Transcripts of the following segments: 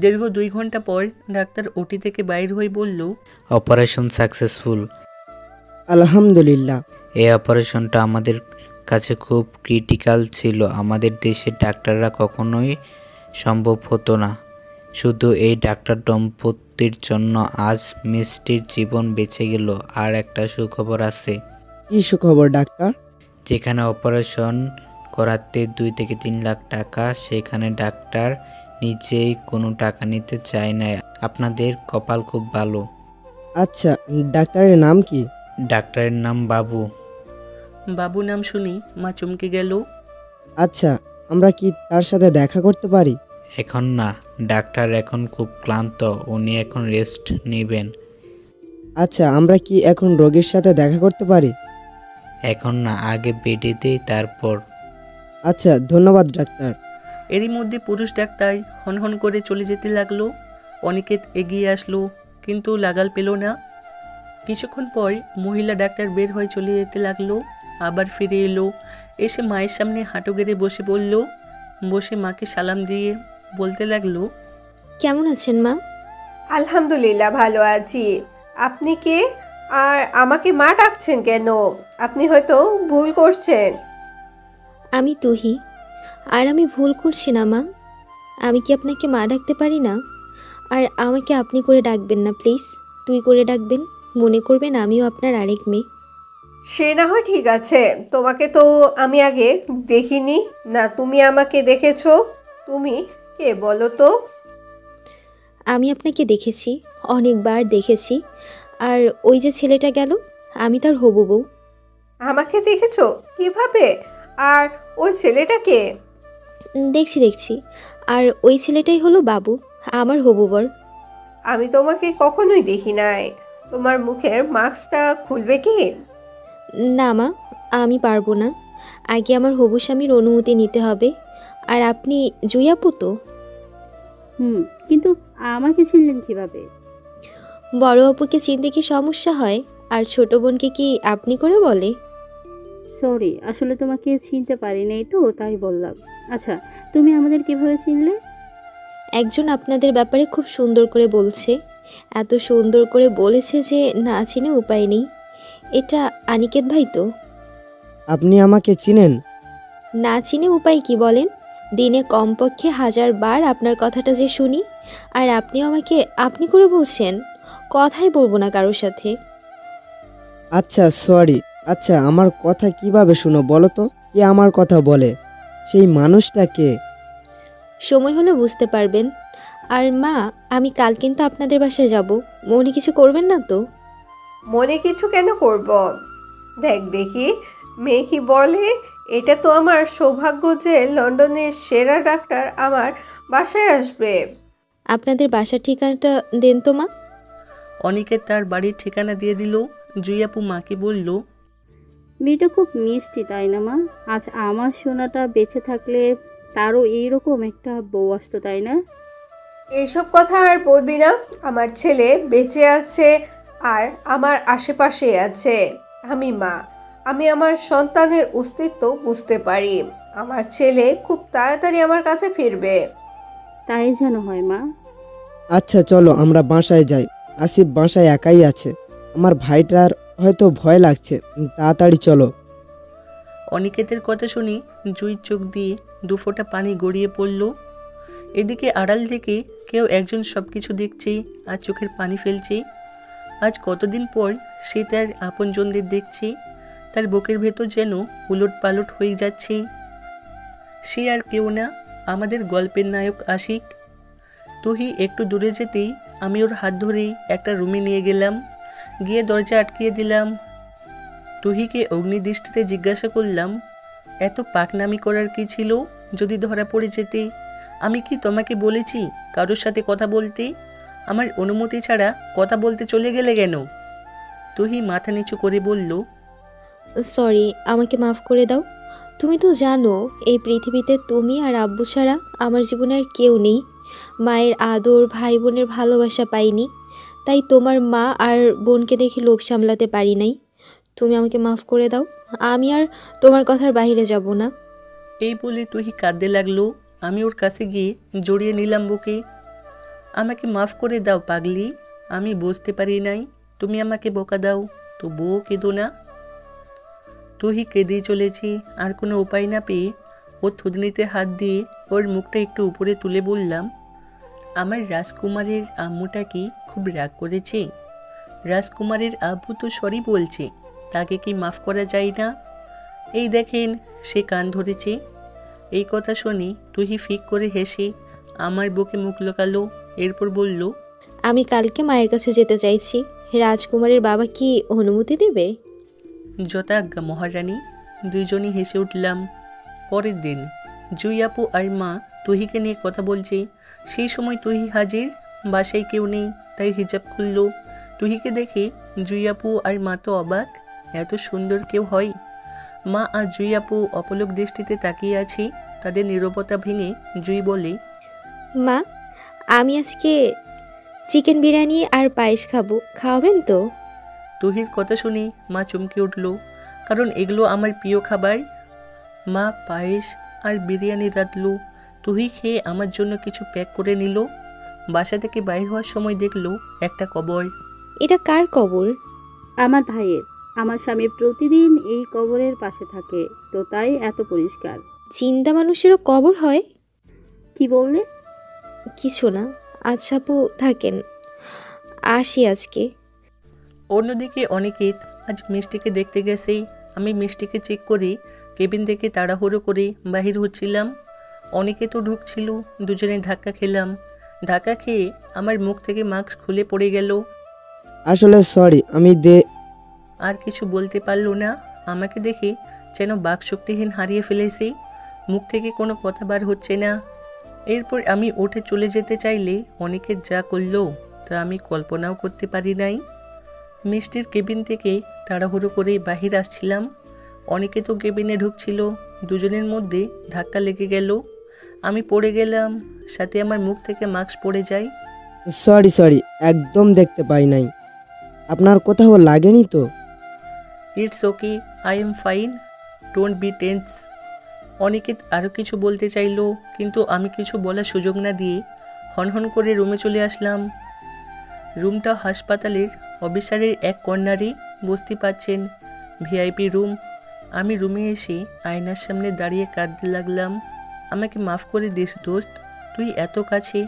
দীর্ঘ 2 ঘন্টা পর ডাক্তার ওটি থেকে বাইর হয়ে বলল, অপারেশন সাকসেসফুল। আলহামদুলিল্লাহ। এই অপারেশনটা আমাদের কাছে খুব ক্রিটিক্যাল ছিল। আমাদের দেশের ডাক্তাররা কখনোই সম্ভব হতো না। শুধু এই ডাক্তার দম্পতির জন্য আজ মিষ্টির জীবন বেঁচে গেল। আর একটা সুখবর আছে। কি সুখবর ডাক্তার? যেখানে অপারেশন করাতে 2 থেকে 3 লাখ টাকা, সেখানে ডাক্তার নিজেই কোনো টাকা নিতে চায় না। আপনাদের কপাল খুব ভালো। আচ্ছা, ডাক্তারের নাম কি? ডাক্তারের নাম বাবু। বাবু নাম শুনি মা চমকে গেল। আচ্ছা, আমরা কি তার সাথে দেখা করতে পারি? এখন না, ডাক্তার এখন খুব ক্লান্ত, উনি এখন রেস্ট নেবেন। আচ্ছা, আমরা কি এখন রোগীর সাথে দেখা করতে পারি? এখন না, আগে বেডে দেই তারপর। আচ্ছা, ধন্যবাদ ডাক্তার। এরই মধ্যে পুরুষ ডাক্তার হনহন করে চলে যেতে লাগলো। অনিকেত এগিয়ে আসলো, কিন্তু লাগাল পেল না। কিছুক্ষণ পর মহিলা ডাক্তার বের হয়ে চলে যেতে লাগলো। আবার ফিরে এলো, এসে মায়ের সামনে হাঁটু গেড়ে বসে পড়ল। বসে মাকে সালাম দিয়ে বলতে লাগলো, কেমন আছেন মা? আলহামদুলিল্লাহ, ভালো আছি। আপনি কে? আর আমাকে মা ডাকছেন কেন? আপনি হয়তো ভুল করছেন। আমি তুহি। আর আমি ভুল করছি না মা। আমি কি আপনাকে মা ডাকতে পারি না? আর আমাকে আপনি করে ডাকবেন না প্লিজ, তুই করে ডাকবেন। মনে করবেন আমিও আপনার আরেক মেয়ে। সে না হয় ঠিক আছে, তোমাকে তো আমি আগে দেখিনি না। তুমি আমাকে দেখেছো? তুমি কে বলো তো? আমি আপনাকে দেখেছি, অনেকবার দেখেছি। আর ওই যে ছেলেটা গেল, আমি তার হবু বউ। আমাকে দেখেছো? কিভাবে? আর ওই ছেলেটাকে? দেখছি দেখছি। আর ওই ছেলেটাই হলো বাবু, আমার হবু বর। আমি তোমাকে কখনোই দেখি নাই। তোমার মুখের মাস্কটা খুলবে কি? না মা, আমি পারবো না। আগে আমার হবু স্বামীর অনুমতি নিতে হবে। আর আপনি জুই আপু তো? কিন্তু আমাকে চিনলেন কিভাবে? বড় আপুকে চিনতে কি সমস্যা হয়? আর ছোট বোনকে কি আপনি করে বলে? সরি, আসলে তোমাকে চিনতে পারি নাই তো, তাই বললাম। আচ্ছা, তুমি আমাদের কিভাবে চিনলে? একজন আপনাদের ব্যাপারে খুব সুন্দর করে বলছে। এত সুন্দর করে বলেছে যে না চিনে উপায় নেই। এটা আনিকেত ভাই তো? আপনি আমাকে চিনেন? না চিনে উপায় কি বলেন? দিনে কমপক্ষে 1000 বার আপনার কথাটা যে শুনি, আর আপনিও আমাকে আপনি করে বলছেন। কথাই বলবো না কারোর সাথে। আচ্ছা, সরি। আচ্ছা, আমার কথা কিভাবে শুনো বলো তো? কে আমার কথা বলে? সেই মানুষটা কে? সময় হলে বুঝতে পারবেন। আর মা, আমি কাল কিন্তু আপনাদের বাসায় যাব। মনে কিছু করবেন না তো? মনে কিছু কেন করব? দেখ দেখি মেয়ে কি বলে। এটা তো আমার সৌভাগ্য যে লন্ডনের সেরা ডাক্তার আমার বাসায় আসবে। আপনাদের বাসার ঠিকানাটা দেন তো মা। অনিকেত তার বাড়ির ঠিকানা দিয়ে দিল। জুই আপু মাকে বলল, মেয়েটা খুব মিষ্টি, তাই না মা? আজ আমার সোনাটা বেঁচে থাকলে তারও এইরকম একটা বউ আসতো, তাই না? এইসব কথা আর বলবি না। আমার ছেলে বেঁচে আছে আর আমার আশেপাশে আছে। আমি মা, আমি আমার সন্তানের অস্তিত্ব বুঝতে পারি। আমার ছেলে খুব তাড়াতাড়ি আমার কাছে ফিরবে। তাই যেন হয় মা। আচ্ছা, চলো আমরা বাসায় যাই। আসিফ বাসায় একাই আছে। আমার ভাইটার হয়তো ভয় লাগছে। তাড়াতাড়ি চলো। অনিকেতের কথা শুনি জুইর চোখ দিয়ে 2 ফোঁটা পানি গড়িয়ে পড়ল। এদিকে আড়াল থেকে কেউ একজন সব কিছু দেখছে আর চোখের পানি ফেলছে। আজ কতদিন পর সে তার আপনজনদের দেখছে। তার বুকের ভেতর যেন উলট পালট হয়ে যাচ্ছে। সে আর কেউ না, আমাদের গল্পের নায়ক আশিক। তুহি একটু দূরে যেতেই আমি ওর হাত ধরে একটা রুমে নিয়ে গেলাম। গিয়ে দরজা আটকিয়ে দিলাম। তুহিকে অগ্নিদৃষ্টিতে জিজ্ঞাসা করলাম, এত পাকনামি করার কি ছিল? যদি ধরা পড়ে যেতে? আমি কি তোমাকে বলেছি কারোর সাথে কথা বলতে? আমার অনুমতি ছাড়া কথা বলতে চলে গেলে কেন? তুহি মাথা নিচু করে বলল, সরি, আমাকে মাফ করে দাও। তুমি তো জানো এই পৃথিবীতে তুমি আর আব্বু ছাড়া আমার জীবনে আর কেউ নেই। মায়ের আদর, ভাই বোনের ভালোবাসা পাইনি, তাই তোমার মা আর বোনকে দেখে লোভ সামলাতে পারি নাই। তুমি আমাকে মাফ করে দাও। আমি আর তোমার কথার বাইরে যাব না। এই বলে তুহি কাঁদতে লাগলো। আমি ওর কাছে গিয়ে জড়িয়ে নিলাম বুকে। আমাকে মাফ করে দাও পাগলি, আমি বুঝতে পারি নাই, তুমি আমাকে বোকা দাও, তবুও কেঁদো না। তুই কেঁদেই চলেছি। আর কোনো উপায় না পেয়ে ওর থুতনিতে হাত দিয়ে ওর মুখটা একটু উপরে তুলে বললাম, আমার রাজকুমারের আম্মুটা কি খুব রাগ করেছে? রাজকুমারের আব্বু তো সরি বলছে, তাকে কি মাফ করা যায় না? এই দেখেন, সে কান ধরেছে। এই কথা শুনি তুহি ফিক করে হেসে আমার বুকে মুখ লোকালো, এরপর বলল, আমি কালকে মায়ের কাছে যেতে চাইছি, রাজকুমারের বাবা কি অনুমতি দেবে? যথাজ্ঞা মহারানী। দুইজনই হেসে উঠলাম। পরের দিন জুই আপু আর মা তুহিকে নিয়ে কথা বলছে। সেই সময় তুহি হাজির। বাসায় কেউ নেই, তাই হিজাব খুলল। তুহিকে দেখে জুই আপু আর মা তো অবাক, এত সুন্দর কেউ হয়? মা আর জুই আপু অপলক দৃষ্টিতে তাকিয়ে আছি। তাদের নীরবতা ভেঙে জুই বলে, মা, আমি আজকে চিকেন বিরিয়ানি আর পায়েস খাবো, খাওয়াবেন তো? তুহির কথা শুনে মা চমকে উঠল, কারণ এগুলো আমার প্রিয় খাবার। মা পায়েস আর বিরিয়ানি রাঁধল। তুহি খেয়ে আমার জন্য কিছু প্যাক করে নিল। বাসা থেকে বাইর হওয়ার সময় দেখলো একটা কবর। এটা কার কবর? আমার ভাইয়ের। আমার স্বামী প্রতিদিন এই কবরের পাশে থাকে, তো তাই এত পরিষ্কার। চিন্তা মানুষেরও কবর হয়? কি বললে? কিছু না। আচ্ছা আপু, থাকেন, আসি আজকে। অন্যদিকে অনিকেত আজ মিষ্টিকে দেখতে গেছে। আমি মিষ্টিকে চেক করে কেবিন থেকে তাড়াহুড়ো করে বাহির হচ্ছিলাম। অনিকেতও ঢুকছিল। দুজনে ধাক্কা খেলাম। ধাক্কা খেয়ে আমার মুখ থেকে মাস্ক খুলে পড়ে গেল। আসলে সরি, আর কিছু বলতে পারলো না। আমাকে দেখে যেন বাকশক্তিহীন হারিয়ে ফেলেছি। মুখ থেকে কোনো কথা বার হচ্ছে না। এরপর আমি উঠে চলে যেতে চাইলে অনেকের যা করলো তা আমি কল্পনাও করতে পারি নাই। মিষ্টির কেবিন থেকে তাড়াহুড়ো করে বাহির আসছিলাম। অনেকে তো কেবিনে ঢুকছিল। দুজনের মধ্যে ধাক্কা লেগে গেল। আমি পড়ে গেলাম, সাথে আমার মুখ থেকে মাস্ক পড়ে যায়। সরি, একদম দেখতে পাই নাই। আপনার কোথাও লাগেনি তো? It's okay, I am fine, don't be tense. Aniket আরও কিছু বলতে চাইলো, কিন্তু আমি কিছু বলার সুযোগ না দিয়ে হনহন করে রুমে চলে আসলাম। রুমটা হাসপাতালের অফিসারের এক কর্নারে, বুঝতে পারছেন, ভিআইপি রুম। আমি রুমে এসে আয়নার সামনে দাঁড়িয়ে কাঁদতে লাগলাম। আমাকে মাফ করে দিস দোস্ত, তুই এত কাছে,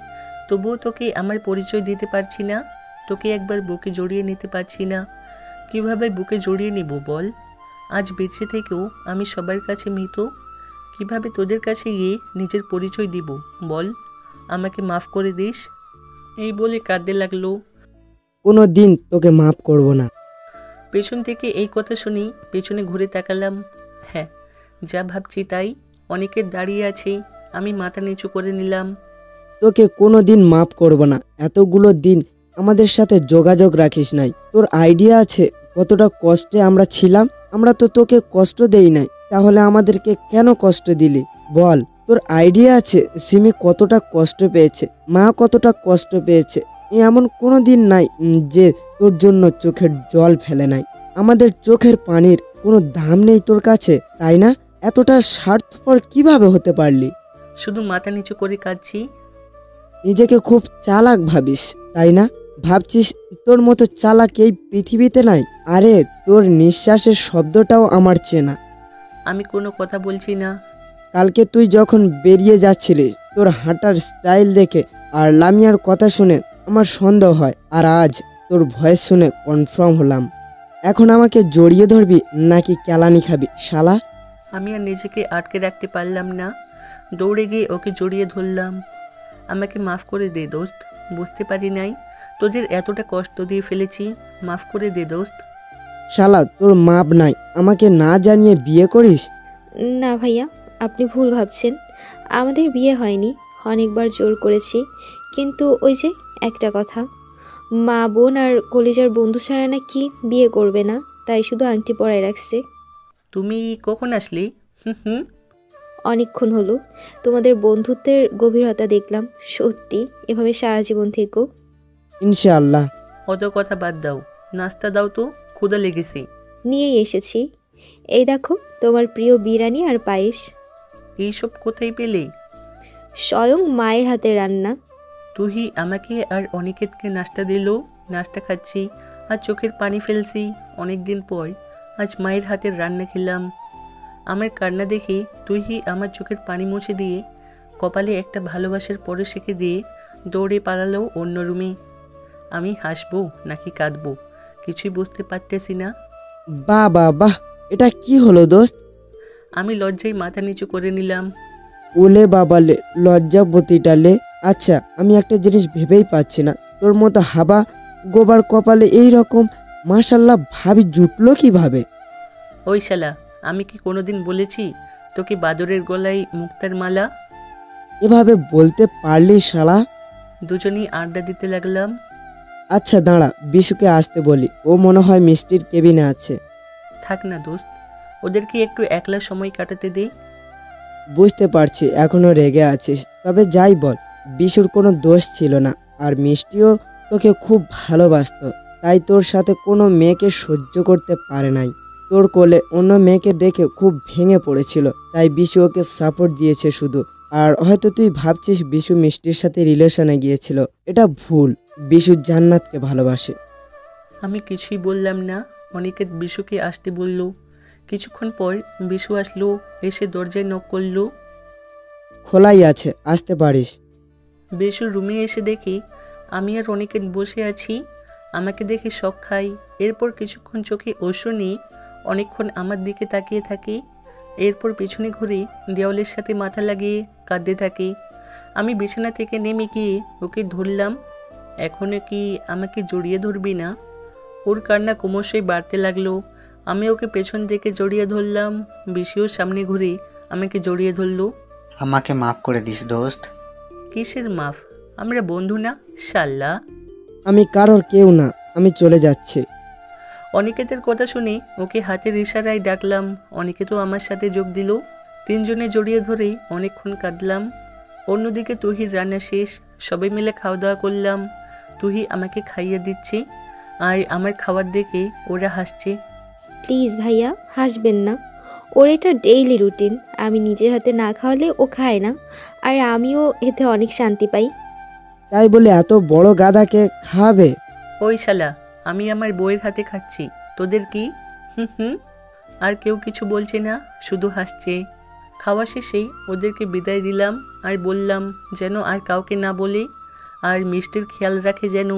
তবুও তোকে আমার পরিচয় দিতে পারছি না। তোকে একবার বুকে জড়িয়ে নিতে পারছি না। কিভাবে বুকে জড়িয়ে নিব বল? আজ বেঁচে থেকেও আমি সবার কাছে মৃত। কিভাবে তোদের কাছে গিয়ে নিজের পরিচয় দিব বল? আমাকে মাফ করে দিস। এই বলে কাঁদতে লাগলো। কোনো দিন তোকে মাফ করব না। পেছন থেকে এই কথা শুনি পেছনে ঘুরে তাকালাম। হ্যাঁ, যা ভাবছি তাই। অনেকে দাঁড়িয়ে আছে। আমি মাথা নিচু করে নিলাম। তোকে কোনো দিন মাফ করব না। এতগুলো দিন আমাদের সাথে যোগাযোগ রাখিস নাই। তোর আইডিয়া আছে কতটা কষ্টে আমরা ছিলাম? আমরা তো তোকে কষ্ট দেই নাই, তাহলে আমাদেরকে কেন কষ্ট দিলি বল? তোর আইডিয়া আছে সিমি কতটা কষ্ট পেয়েছে, মা কতটা কষ্ট পেয়েছে। এমন কোনো দিন নাই যে তোর জন্য চোখের জল ফেলে নাই। আমাদের চোখের পানির কোনো দাম নেই তোর কাছে, তাই না? এতটা স্বার্থপর কিভাবে হতে পারলি? শুধু মাথা নিচু করে কাঁদছি। নিজেকে খুব চালাক ভাবিস, তাই না? ভাবছিস তোর মতো চালাক এই পৃথিবীতে নাই? আরে তোর নিঃশ্বাসের শব্দটাও আমার চেনা। আমি কোনো কথা বলছি না। কালকে তুই যখন বেরিয়ে যাচ্ছিলিস, তোর হাঁটার স্টাইল দেখে আর লামিয়ার কথা শুনে আমার সন্দেহ হয়, আর আজ তোর ভয়েস শুনে কনফার্ম হলাম। এখন আমাকে জড়িয়ে ধরবি নাকি কেলানি খাবি শালা? আমি আর নিজেকে আটকে রাখতে পারলাম না। দৌড়ে গিয়ে ওকে জড়িয়ে ধরলাম। আমাকে মাফ করে দে দোস্ত, বুঝতে পারি নাই তোদের এতটা কষ্ট দিয়ে ফেলেছি। মাফ করে দে দোস্ত। শালা তোর মাপ নাই, আমাকে না জানিয়ে বিয়ে করিস? না ভাইয়া, আপনি ভুল ভাবছেন। আমাদের বিয়ে হয়নি, অনেকবার জোর করেছি, কিন্তু ওই যে একটা কথা, মা বোন আর কলেজের বন্ধু ছাড়া নাকি বিয়ে করবে না, তাই শুধু আংটি পরায় রাখছে। তুমি কখন আসলি? হুম। অনেকক্ষণ হলো। তোমাদের বন্ধুত্বের গভীরতা দেখলাম। সত্যি এভাবে সারা জীবন থেকো। ইনশাআল্লাহ। অত কথা বাদ দাও, নাস্তা দাও তো, ক্ষুধা লেগেছে। নিয়েই এসেছি। এই দেখো তোমার প্রিয় বিরিয়ানি আর পায়েস। এইসব কোথায় পেলে? স্বয়ং মায়ের হাতে রান্না। তুহি আমাকে আর অনিকেতকে নাস্তা দিল। নাস্তা খাচ্ছি আর চোখের পানি ফেলছি। অনেক দিন পর আজ মায়ের হাতের রান্না খেলাম। আমার কান্না দেখে তুহি আমার চোখের পানি মুছে দিয়ে কপালে একটা ভালোবাসার পরশ এঁকে দিয়ে দৌড়ে পালালো অন্য রুমে। আমি হাসবো নাকি কাঁদবো কিছুই বুঝতে পারতেছি না। বাহ বাহ বাহ, এটা কি হলো দোস্ত? আমি লজ্জায় মাথা নিচু করে নিলাম। ওলে বাবালে, লজ্জাপতিটালে। আচ্ছা, আমি একটা জিনিস ভেবেই পাচ্ছি না, তোর মতো হাবা গোবার কপালে এই রকম মাশাল্লাহ ভাবি জুটলো কিভাবে? ওই শালা, আমি কি কোনোদিন বলেছি তোকে বাদরের গলায় মুক্তার মালা? এভাবে বলতে পারলি শালা। দুজনেই আড্ডা দিতে লাগলাম। আচ্ছা দাঁড়া, বিশুকে আসতে বলি, ও মনে হয় মিষ্টির কেবিনে আছে। থাক না দোস্ত, ওদেরকে একটু একলা সময় কাটাতে দে। বুঝতে পারছি এখনো রেগে আছিস, তবে যাই বল, বিশুর কোনো দোষ ছিল না, আর মিষ্টিও তোকে খুব ভালোবাসতো, তাই তোর সাথে কোনো মেয়েকে সহ্য করতে পারে নাই। তোর কোলে অন্য মেয়েকে দেখে খুব ভেঙে পড়েছিল, তাই বিশু ওকে সাপোর্ট দিয়েছে শুধু। আর হয়তো তুই ভাবছিস বিশু মিষ্টির সাথে রিলেশনে গিয়েছিল, এটা ভুল। বিশু জান্নাতকে ভালোবাসে। আমি কিছুই বললাম না। অনিকেত বিশুকে আসতে বলল। কিছুক্ষণ পর বিশু আসলো, এসে দরজায় নক করলো। খোলাই আছে, আসতে পারিস। বিশু রুমে এসে দেখি আমি আর অনিকেত বসে আছি। আমাকে দেখে শক খাই। এরপর কিছুক্ষণ চোখে অশ্রু নিয়ে অনেকক্ষণ আমার দিকে তাকিয়ে থাকে। এরপর পেছনে ঘুরে দেওয়ালের সাথে মাথা লাগিয়ে কাঁদতে থাকে। আমি বিছানা থেকে নেমে গিয়ে ওকে ধরলাম। এখনও কি আমাকে জড়িয়ে ধরবি না? ওর কান্না ক্রমশই বাড়তে লাগলো। আমি ওকে পেছন থেকে জড়িয়ে ধরলাম। বিশিও সামনে ঘুরে আমাকে জড়িয়ে ধরলো। আমাকে মাফ করে দিস দোস্ত। কিসের মাফ? আমরা বন্ধু না শাল্লা? আমি কারোর কেউ না, আমি চলে যাচ্ছি। অনিকেতের কথা শুনে ওকে হাতের ইশারায় ডাকলাম। অনিকেতও আমার সাথে যোগ দিল। তিনজনে জড়িয়ে ধরে অনেকক্ষণ কাঁদলাম। অন্যদিকে তুহির রান্না শেষ, সবাই মিলে খাওয়া দাওয়া করলাম। তুহি আমাকে খাইয়ে দিচ্ছে আর আমার খাবার দেখে ওরা হাসছে। প্লিজ ভাইয়া, হাসবেন না। ওর এটা ডেইলি রুটিন, আমি নিজের হাতে না খাওয়ালে ও খায় না, আর আমিও এতে অনেক শান্তি পাই। তাই বলে এত বড় গাধাকে খাবে? ওই শালা, আমি আমার বউয়ের হাতে খাচ্ছি, তোদের কি? হুম হুম। আর কেউ কিছু বলছে না, শুধু হাসছে। খাওয়া শেষেই ওদেরকে বিদায় দিলাম আর বললাম যেন আর কাউকে না বলে আর মিষ্টির খেয়াল রাখে যেন।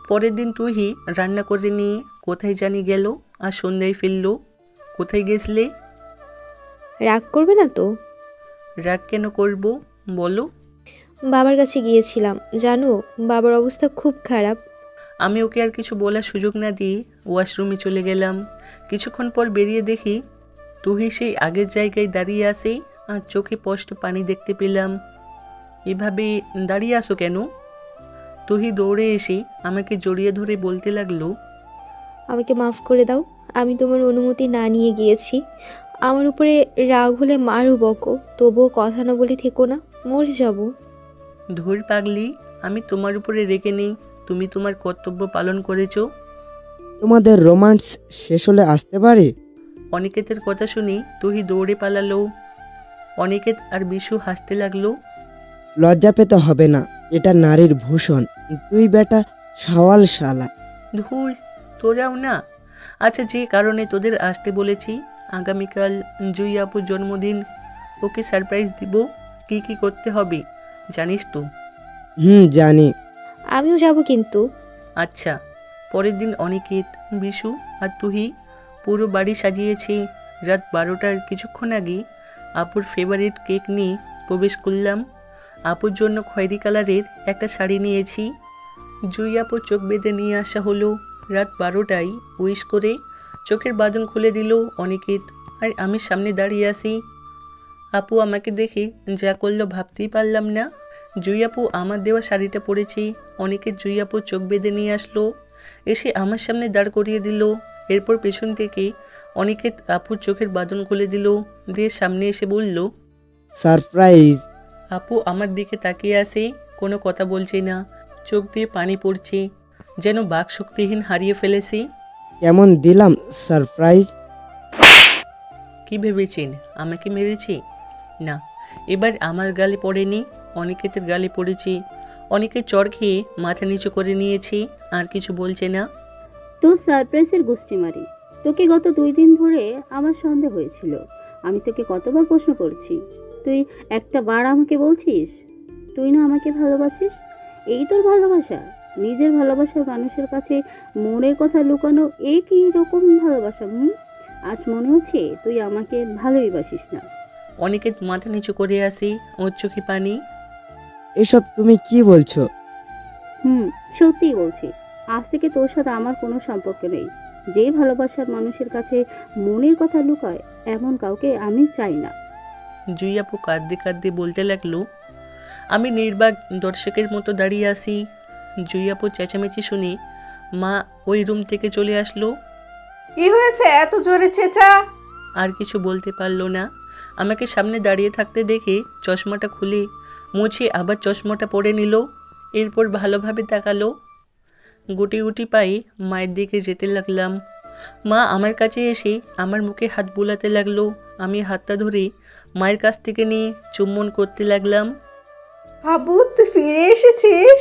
পরের দিন তুহি রান্না করে নিয়ে কোথায় জানি গেল আর সন্ধ্যায় ফিরল। কোথায় গেছলে? রাগ করবে না তো? রাগ কেন করব বলো? বাবার কাছে গিয়েছিলাম, জানো বাবার অবস্থা খুব খারাপ। আমি ওকে আর কিছু বলার সুযোগ না দিয়ে ওয়াশরুমে চলে গেলাম। কিছুক্ষণ পর বেরিয়ে দেখি তুহি সেই আগের জায়গায় দাঁড়িয়ে আসে আর চোখে স্পষ্ট পানি দেখতে পেলাম। এভাবে দাঁড়িয়ে আসো কেন? তুহি দৌড়ে এসে আমাকে জড়িয়ে ধরে বলতে লাগলো, আমাকে মাফ করে দাও, আমি তোমার অনুমতি না নিয়ে গিয়েছি। আমার উপরে রাগ হলে মারও বকো, তবুও কথা না বলে থেকো না, মরে যাব। ধুর পাগলি, আমি তোমার উপরে রেগে নেই, তুমি তোমার কর্তব্য পালন করেছো। তোমাদের রোমান্স শেষ হলে আসতে পারি? অনিকেতের কথা শুনে তুহি দৌড়ে পালালো। অনিকেত আর বিশু হাসতে লাগলো। লজ্জা পেতে হবে না, এটা নারীর ভূষণ। তুই বেটা সাওয়াল শালা। ধুর, তোরাও না। আচ্ছা, যে কারণে তোদের আসতে বলেছি, আগামীকাল জুই আপুর জন্মদিন, ওকে সারপ্রাইজ দিব। কি কি করতে হবে জানিস তো? জানি। আমিও যাব কিন্তু। আচ্ছা। পরের দিন অনিকেত, বিশু আর তুহি পুরো বাড়ি সাজিয়েছে। রাত 12টার কিছুক্ষণ আগে আপুর ফেভারিট কেক নিয়ে প্রবেশ করলাম। আপুর জন্য খয়েরি কালারের একটা শাড়ি নিয়েছি। জুই আপুর চোখ বেঁধে নিয়ে আসা হলো। রাত 12টায় উইশ করে চোখের বাঁধন খুলে দিল অনিকেত, আর আমি সামনে দাঁড়িয়ে আসি। আপু আমাকে দেখে যা করলো ভাবতেই পারলাম না। জুই আপু আমার দেওয়া শাড়িটা পরেছি। অনিকেত জুই আপুর চোখ বেঁধে নিয়ে আসলো, এসে আমার সামনে দাঁড় করিয়ে দিল। এরপর পেছন থেকে অনিকেত আপুর চোখের বাঁধন খুলে দিল, দিয়ে সামনে এসে বলল, সারপ্রাইজ। আপু আমার দিকে তাকিয়ে আসে, কোনো কথা বলছে না, চোখ দিয়ে পানি পড়ছে, যেন বাক শক্তিহীন হারিয়ে ফেলেছি। কেমন দিলাম সারপ্রাইজ? কি ভেবেছেন আমাকে মেরেছি? না, এবার আমার গালে পড়েনি, অনিকেতের গালে পড়েছি। অনেকে চড় খেয়ে মাথা নিচু করে নিয়েছি, আর কিছু বলছে না। তোর সারপ্রাইজের গোষ্ঠী মারি। তোকে গত 2 দিন ধরে আমার সন্দেহ হয়েছিল। আমি তোকে কতবার প্রশ্ন করছি, তুই একটা বার আমাকে বলছিস তুই না আমাকে ভালোবাসিস? এই তোর ভালোবাসা? নিজের ভালোবাসা মানুষের কাছে মনের কথা লুকানো, এই কি রকম ভালোবাসা? আজ মনে হচ্ছে তুই আমাকে ভালোই বাসিস না। অনেকে মাথা নিচু করে আসি, ওর চোখে পানি। এসব তুমি কি বলছো? সত্যিই বলছি। আজ থেকে তোর সাথে আমার কোনো সম্পর্ক নেই। যে ভালোবাসার মানুষের কাছে মনের কথা লুকায়, এমন কাউকে আমি চাই না। জুই আপু কাঁদতে কাঁদতে বলতে লাগলো। আমি নির্বাক দর্শকের মতো দাঁড়িয়ে আসি। জুই আপু চেঁচামেচি শুনে মা ওই রুম থেকে চলে আসলো। কি হয়েছে এত জোরে চেঁচা? আর কিছু বলতে পারলো না। আমাকে সামনে দাঁড়িয়ে থাকতে দেখে চশমাটা খুলে মুছে আবার চশমাটা পরে নিল। এরপর ভালোভাবে তাকালো। গুটি গুটি পায়ে মায়ের দিকে যেতে লাগলাম। মা আমার কাছে এসে আমার মুখে হাত বুলাতে লাগলো। আমি হাতটা ধরে মায়ের কাছ থেকে নিয়ে চুম্বন করতে লাগলাম। বাবু, তুই ফিরে এসেছিস?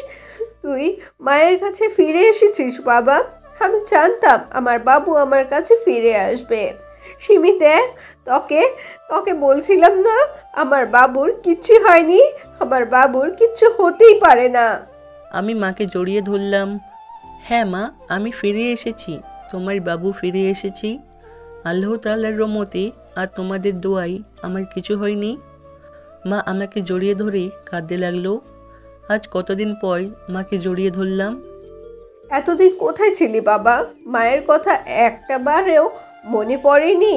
তুই মায়ের কাছে ফিরে এসেছিস বাবা। আমি জানতাম আমার বাবু আমার কাছে ফিরে আসবে। সিমি দেখ, তোকে তোকে বলছিলাম না আমার বাবুর কিচ্ছু হয়নি, আমার বাবুর কিচ্ছু হতেই পারে না। আমি মাকে জড়িয়ে ধরলাম। হ্যাঁ মা, আমি ফিরে এসেছি, তোমার বাবু ফিরে এসেছি। আল্লাহ তাআলার রহমতে আর তোমাদের দোয়াই আমার কিছু হয়নি। মা আমাকে জড়িয়ে ধরে কাঁদতে লাগলো। আজ কতদিন পর মাকে জড়িয়ে ধরলাম। এতদিন কোথায় ছিলি বাবা? মায়ের কথা একটা বারেও মনে পড়েনি?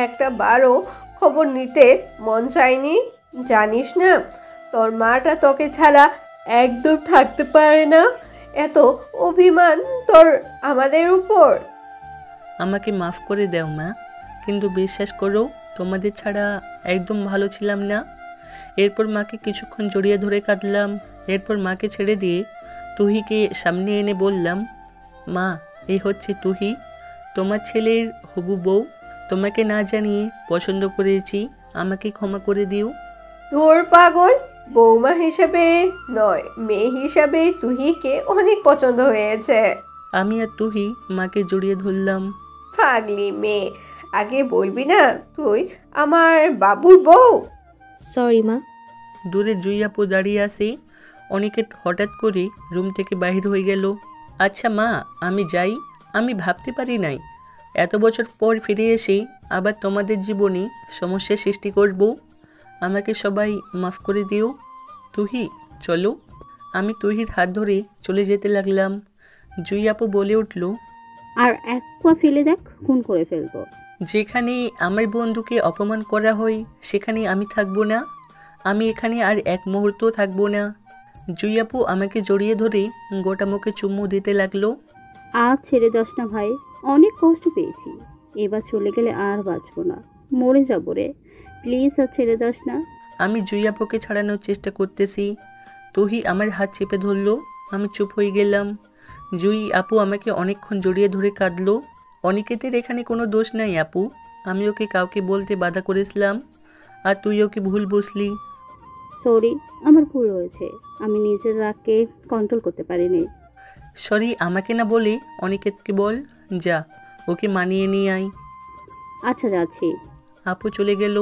একটা বারও খবর নিতে মন চায়নি? জানিস না তোর মাটা তোকে ছাড়া একদম থাকতে পারে না। এত অভিমান তোর আমাদের উপর। আমাকে মাফ করে দাও মা, কিন্তু বিশ্বাস করো তোমাদের ছাড়া একদম ভালো ছিলাম না। এরপর মাকে কিছুক্ষণ জড়িয়ে ধরে কাঁদলাম। এরপর মাকে ছেড়ে দিয়ে তুহিকে সামনে এনে বললাম, মা এই হচ্ছে তুহি, তোমার ছেলের হবু বউ। তোমাকে না জানিয়ে পছন্দ করেছি, আমাকে ক্ষমা করে দিও। তোর পাগল, বৌমা হিসাবে নয় মেয়ে হিসাবে তুহিকে অনেক পছন্দ হয়েছে। আমি আর তুহি মাকে জড়িয়ে ধরলাম। পাগলি মেয়ে, আগে বলবি না তুই আমার বাবুর বউ? সরি মা। দূরে জুই আপু দাঁড়িয়ে আসে। অনেকে হঠাৎ করে রুম থেকে বাহির হয়ে গেল। আচ্ছা মা, আমি যাই। আমি ভাবতে পারি নাই এত বছর পর ফিরে এসে আবার তোমাদের জীবনে সমস্যার সৃষ্টি করব। আমাকে সবাই মাফ করে দিও। তুহি চলো। আমি তুহির হাত ধরে চলে যেতে লাগলাম। জুই আপু বলে উঠল, আর এক পা ফেলে দেখ, খুন করে ফেলবো। যেখানে আমার বন্ধুকে অপমান করা হয় সেখানে আমি থাকবো না। আমি এখানে আর এক মুহূর্তও থাকবো না। জুই আপু আমাকে জড়িয়ে ধরে গোটা মুখে চুম্মু দিতে লাগলো। আজ ছেড়ে যাস না ভাই, অনেক কষ্ট পেয়েছি। এবার চলে গেলে আর বাঁচবো না, মরে যাবো রে। প্লিজ আর ছেড়ে যাস না। আমি জুই আপুকে ছাড়ানোর চেষ্টা করতেছি। তুহি আমার হাত চেপে ধরলো। আমি চুপ হয়ে গেলাম। জুই আপু আমাকে অনেকক্ষণ জড়িয়ে ধরে কাঁদলো। অনিকেতের এখানে কোনো দোষ নাই আপু, আমি ওকে কাউকে বলতে বাধা করেছিলাম, আর তুই ওকে ভুল বুঝলি। সরি, আমার ভুল হয়েছে। আমি নিজের রাগকে কন্ট্রোল করতে পারিনি। সরি আমাকে না বলে অনিকেতকে বল। যা, ওকে মানিয়ে নিয়ে আয়। আচ্ছা যাচ্ছি। আপু চলে গেল।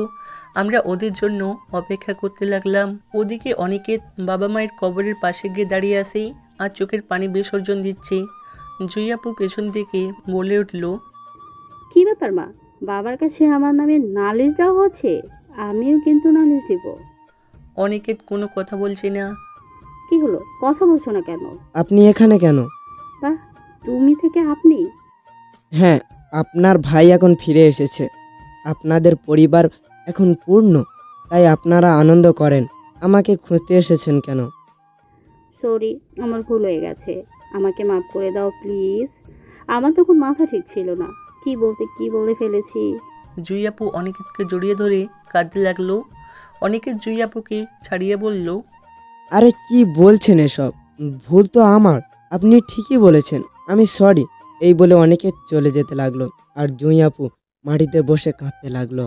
আমরা ওদের জন্য অপেক্ষা করতে লাগলাম। ওদিকে অনিকেত বাবা মায়ের কবরের পাশে গিয়ে দাঁড়িয়ে আসে আর চোখের পানি বিসর্জন দিচ্ছে। জুই আপু পেছন থেকে বলে উঠল, কি ব্যাপার মা, বাবার কাছে আমার নামে নালিশ দেওয়া হচ্ছে? আমিও কিন্তু নালিশ দিব। অনিকেত কোনো কথা বলছে না। কি হলো, কথা বলছো না কেন? আপনি এখানে কেন? বাহ, তুমি থেকে আপনি? হ্যাঁ, আপনার ভাই এখন ফিরে এসেছে। আপনাদের পরিবার এখন পূর্ণ, তাই আপনারা আনন্দ করেন। আমাকে খুঁজতে এসেছেন কেন? সরি, আমার ভুল হয়ে গেছে। আমাকে মাফ করে দাও প্লিজ। আমার তখন মাথা ঠিক ছিল না, কি বলে ফেলেছি। জুই আপু অনিকেতকে জড়িয়ে ধরে কাঁদতে লাগলো। অনিকেত জুই আপুকে ছাড়িয়ে বলল, আরে কি বলছেন এসব? ভুল তো আমার, আপনি ঠিকই বলেছেন, আমি সরি। এই বলে অনেকে চলে যেতে লাগলো আর জুঁই আপু মাটিতে বসে কাঁদতে লাগলো।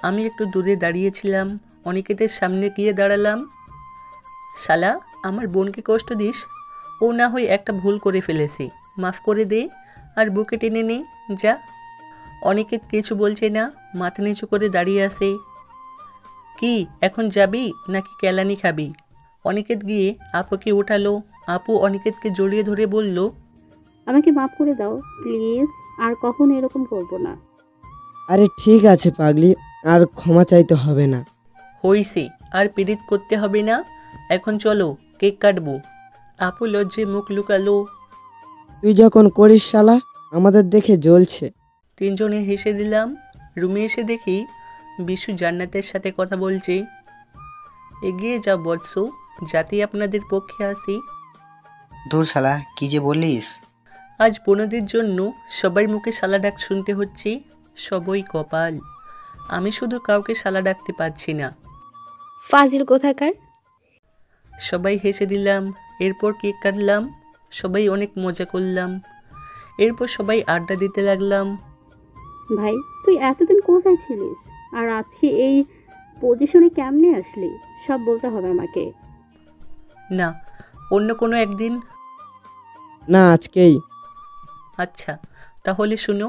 আমি একটু দূরে দাঁড়িয়েছিলাম। অনিকেতের সামনে গিয়ে দাঁড়ালাম। শালা, আমার বোনকে কষ্ট দিস? ও না হয় একটা ভুল করে ফেলেছে, মাফ করে দে আর বুকে টেনে নে, যা। অনিকেত কিছু বলছে না, মাথা নিচু করে দাঁড়িয়ে আছে। কি এখন যাবি নাকি কেলানি খাবি? অনিকেত গিয়ে আপুকে উঠালো। আপু অনিকেতকে জড়িয়ে ধরে বলল, আমাকে মাফ করে দাও প্লিজ, আর কখনো এরকম করব না। আরে ঠিক আছে পাগলি, আর ক্ষমা চাইতে হবে না। হইছে, আর পীড়িত করতে হবে না, এখন চলো কেক কাটবো। আপু লজ্জে মুখ লুকালো। তুই যখন করিস শালা, আমাদের দেখে জ্বলছে। তিনজনে হেসে দিলাম। রুমে এসে দেখি বিশু জান্নাতের সাথে কথা বলছে। এগিয়ে যাও বৎস, যাতে আপনাদের পক্ষে আসি। দূর শালা, কি যে বলিস? আজ বোনদের জন্য সবার মুখে শালা ডাক শুনতে হচ্ছে। সবই কপাল, আমি শুধু কাউকে শালা ডাকতে পারছি না। ফাজিল কোথাকার। সবাই হেসে দিলাম। এরপর কেক কাটলাম, সবাই অনেক মজা করলাম। এরপর সবাই আড্ডা দিতে লাগলাম। ভাই তুই এতদিন কোথায় ছিলিস, আর আজকে এই পজিশনে কেমনে আসলি? সব বলতে হবে আমাকে। না, অন্য কোনো একদিন। না, আজকেই। আচ্ছা তাহলে শুনো,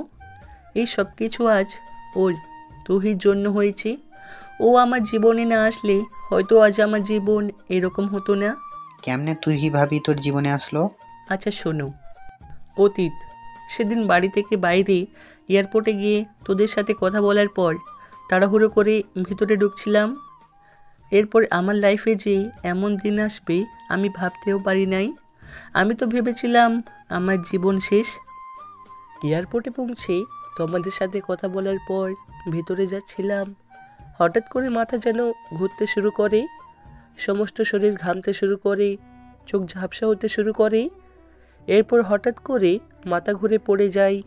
এই সব কিছু আজ ওর তুহির জন্য হয়েছে। ও আমার জীবনে না আসলে হয়তো আজ আমার জীবন এরকম হতো না। কেমনে তুই ভাবি তোর জীবনে আসলো? আচ্ছা শোনো, অতীত সেদিন বাড়ি থেকে বাইরে এয়ারপোর্টে গিয়ে তোদের সাথে কথা বলার পর তাড়াহুড়ো করে ভিতরে ঢুকছিলাম। এরপর আমার লাইফে যে এমন দিন আসবে আমি ভাবতেও পারি নাই। আমি তো ভেবেছিলাম আমার জীবন শেষ। এয়ারপোর্টে পৌঁছে তোমাদের সাথে কথা বলার পর ভিতরে যাচ্ছিলাম, হঠাৎ করে মাথা যেন ঘুরতে শুরু করে, সমস্ত শরীর ঘামতে শুরু করে, চোখ ঝাপসা হতে শুরু করে। এরপর হঠাৎ করে মাথা ঘুরে পড়ে যায়।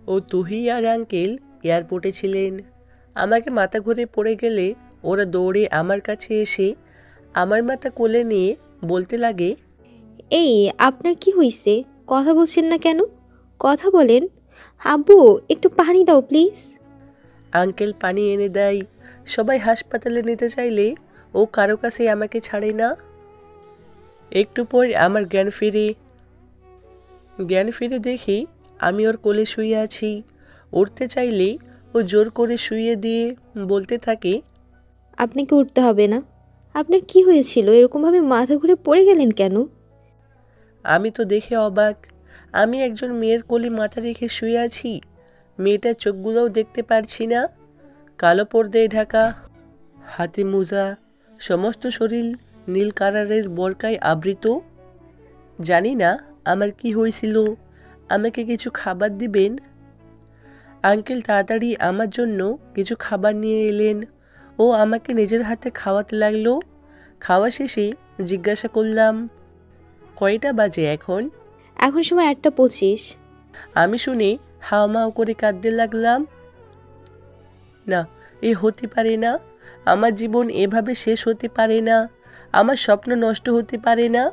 ও তুহি আর আঙ্কেল এয়ারপোর্টে ছিলেন। আমাকে মাথা ঘুরে পড়ে গেলে ওরা দৌড়ে আমার কাছে এসে আমার মাথা কোলে নিয়ে বলতে লাগে, এই আপনার কি হয়েছে? কথা বলছেন না কেন? কথা বলেন। আব্বু একটু পানি দাও প্লিজ। আঙ্কেল পানি এনে দেয়। সবাই হাসপাতালে নিতে চাইলে ও কারো কাছে আমাকে ছাড়ে না। একটু পর আমার জ্ঞান ফিরে দেখি আমি ওর কোলে শুয়ে আছি। উঠতে চাইলে ও জোর করে শুয়ে দিয়ে বলতে থাকে, আপনাকে উঠতে হবে না। আপনার কি হয়েছিল? এরকমভাবে মাথা ঘুরে পড়ে গেলেন কেন? আমি তো দেখে অবাক। আমি একজন মেয়ের কোলে মাথা রেখে শুয়ে আছি, মেয়েটার চোখগুলোও দেখতে পারছি না। কালো পর্দায় ঢাকা, হাতে মোজা, সমস্ত শরীর নীল কালারের বরকায় আবৃত। জানি না আমার কি হয়েছিল। আমাকে কিছু খাবার দিবেন? আঙ্কেল তাড়াতাড়ি আমার জন্য কিছু খাবার নিয়ে এলেন। ও আমাকে নিজের হাতে খাওয়াতে লাগলো। খাওয়া শেষে জিজ্ঞাসা করলাম, কয়টা বাজে এখন? এখন সময় 1:25। আমি শুনে হাওমাও করে কাঁদতে লাগলাম। না, এ হতে পারে না। আমার জীবন এভাবে শেষ হতে পারে না। আমার স্বপ্ন নষ্ট হতে পারে না।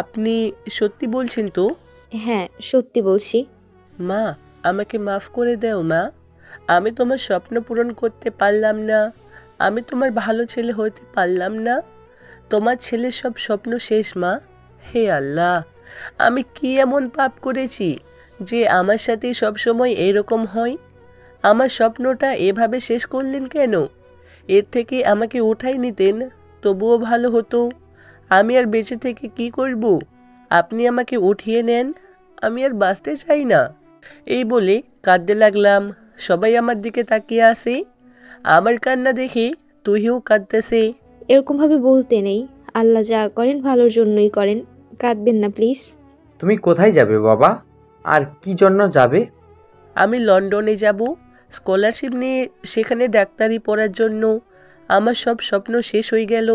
আপনি সত্যি বলছেন তো? হ্যাঁ সত্যি বলছি। মা, আমাকে মাফ করে দাও মা। আমি তোমার স্বপ্ন পূরণ করতে পারলাম না। আমি তোমার ভালো ছেলে হতে পারলাম না। তোমার ছেলের সব স্বপ্ন শেষ মা। হে আল্লাহ, আমি কি এমন পাপ করেছি যে আমার সাথে সবসময় এরকম হয়? আমার স্বপ্নটা এভাবে শেষ করলেন কেন? এর থেকে আমাকে উঠাই নিতেন, তবুও ভালো হতো। আমি আর বেঁচে থেকে কি করব? আপনি আমাকে উঠিয়ে নেন, আমি আর বাঁচতে চাই না। এই বলে কাঁদতে লাগলাম। সবাই আমার দিকে তাকিয়ে আসে। আমার কান্না দেখে তুহিও কাঁদতেছে। এরকমভাবে বলতে নেই। আল্লাহ যা করেন ভালোর জন্যই করেন। কাঁদবেন না প্লিজ। তুমি কোথায় যাবে বাবা, আর কি জন্য যাবে? আমি লন্ডনে যাব স্কলারশিপ নিয়ে, সেখানে ডাক্তারি পড়ার জন্য। আমার সব স্বপ্ন শেষ হয়ে গেল।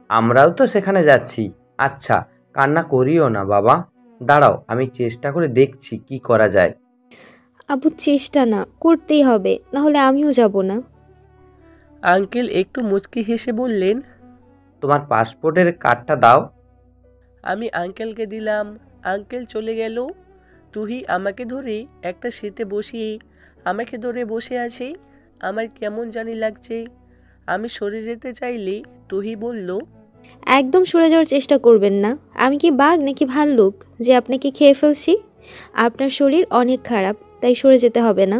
আমরাও তো সেখানে যাচ্ছি। আচ্ছা কান্না করিও না বাবা, দাঁড়াও আমি চেষ্টা করে দেখছি কি করা যায়। আব্বু চেষ্টা না করতেই হবে, না হলে আমিও যাব না। আঙ্কেল একটু মুচকি হেসে বললেন, তোমার পাসপোর্টের কার্ডটা দাও। আমি আঙ্কেলকে দিলাম। আঙ্কেল চলে গেল। তুহি আমাকে ধরে একটা সিটে বসিয়ে আমাকে ধরে বসে আছে। আমার কেমন জানি লাগছে। আমি সরে যেতে চাইলে তুহি বলল, একদম সরে যাওয়ার চেষ্টা করবেন না। আমি কি বাঘ নাকি ভাল্লুক যে আপনাকে খেয়ে ফেলছি? আপনার শরীর অনেক খারাপ, তাই সরে যেতে হবে না।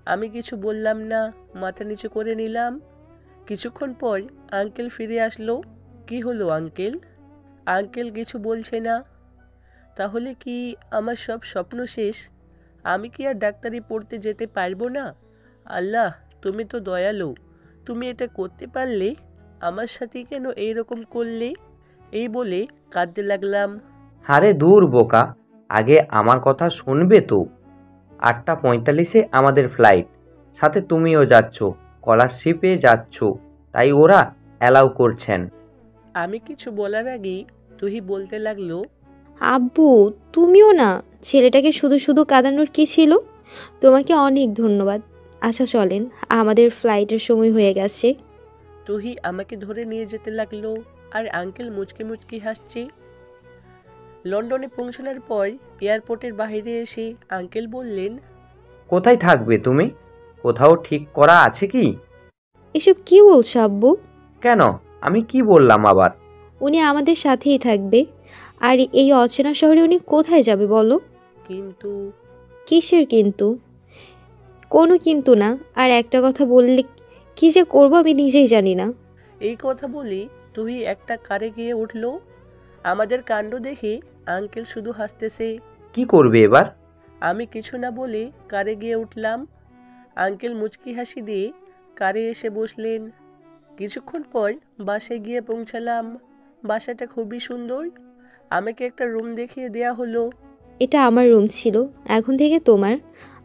আমি কিছু বললাম না, মাথা নিচু করে নিলাম। কিছুক্ষণ পর আঙ্কেল ফিরে আসলো। কি হলো আঙ্কেল? আঙ্কেল কিছু বলছে না। তাহলে কি আমার সব স্বপ্ন শেষ? আমি কি আর ডাক্তারি পড়তে যেতে পারবো না? আল্লাহ, তুমি তো দয়ালু। তুমি এটা করতে পারলে, আমার সাথে কেন এইরকম করলে? এই বলে কাঁদতে লাগলাম। আরে দূর বোকা, আগে আমার কথা শুনবে তো। 8:45-এ আমাদের ফ্লাইট, সাথে তুমিও যাচ্ছ, স্কলারশিপে যাচ্ছ, তাই ওরা অ্যালাউ করছেন। আমি কিছু বলার আগেই তুহি বলতে লাগলো, আব্বু, তুমিও না। ছেলেটাকে শুধু শুধু কাঁদানোর কি ছিল? তোমাকে অনেক ধন্যবাদ। আচ্ছা চলেন, আমাদের ফ্লাইটের সময় হয়ে গেছে। তুহি আমাকে ধরে নিয়ে যেতে লাগলো আর আঙ্কেল মুচকি মুচকি হাসছে। লন্ডনে পৌঁছানোর পর এয়ারপোর্টের বাইরে এসে আঙ্কেল বললেন, কোথায় থাকবে তুমি? কোথাও ঠিক করা আছে কি? এসব কি বলছো আব্বু? কেন, আমি কি বললাম আবার? উনি আমাদের সাথেই থাকবে। আর এই অচেনা শহরে উনি কোথায় যাবে বলো? কিন্তু কিসের কিন্তু? কোনো কিন্তু না। আর একটা কথা বললে কি যে করবো আমি নিজেই জানি না। এই কথা বলি তুহি একটা কারে গিয়ে উঠল। আমাদের কাণ্ড দেখে আঙ্কেল শুধু হাসতেছে। কি করবে এবার? আমি কিছু না বলে কারে গিয়ে উঠলাম। আঙ্কেল মুচকি হাসি দিয়ে কারে এসে বসলেন। কিছুক্ষণ পর বাসায় গিয়ে পৌঁছালাম। বাসাটা খুবই সুন্দর। আমাকে একটা রুম দেখিয়ে দেয়া হলো। এটা আমার রুম ছিল, এখন থেকে তোমার।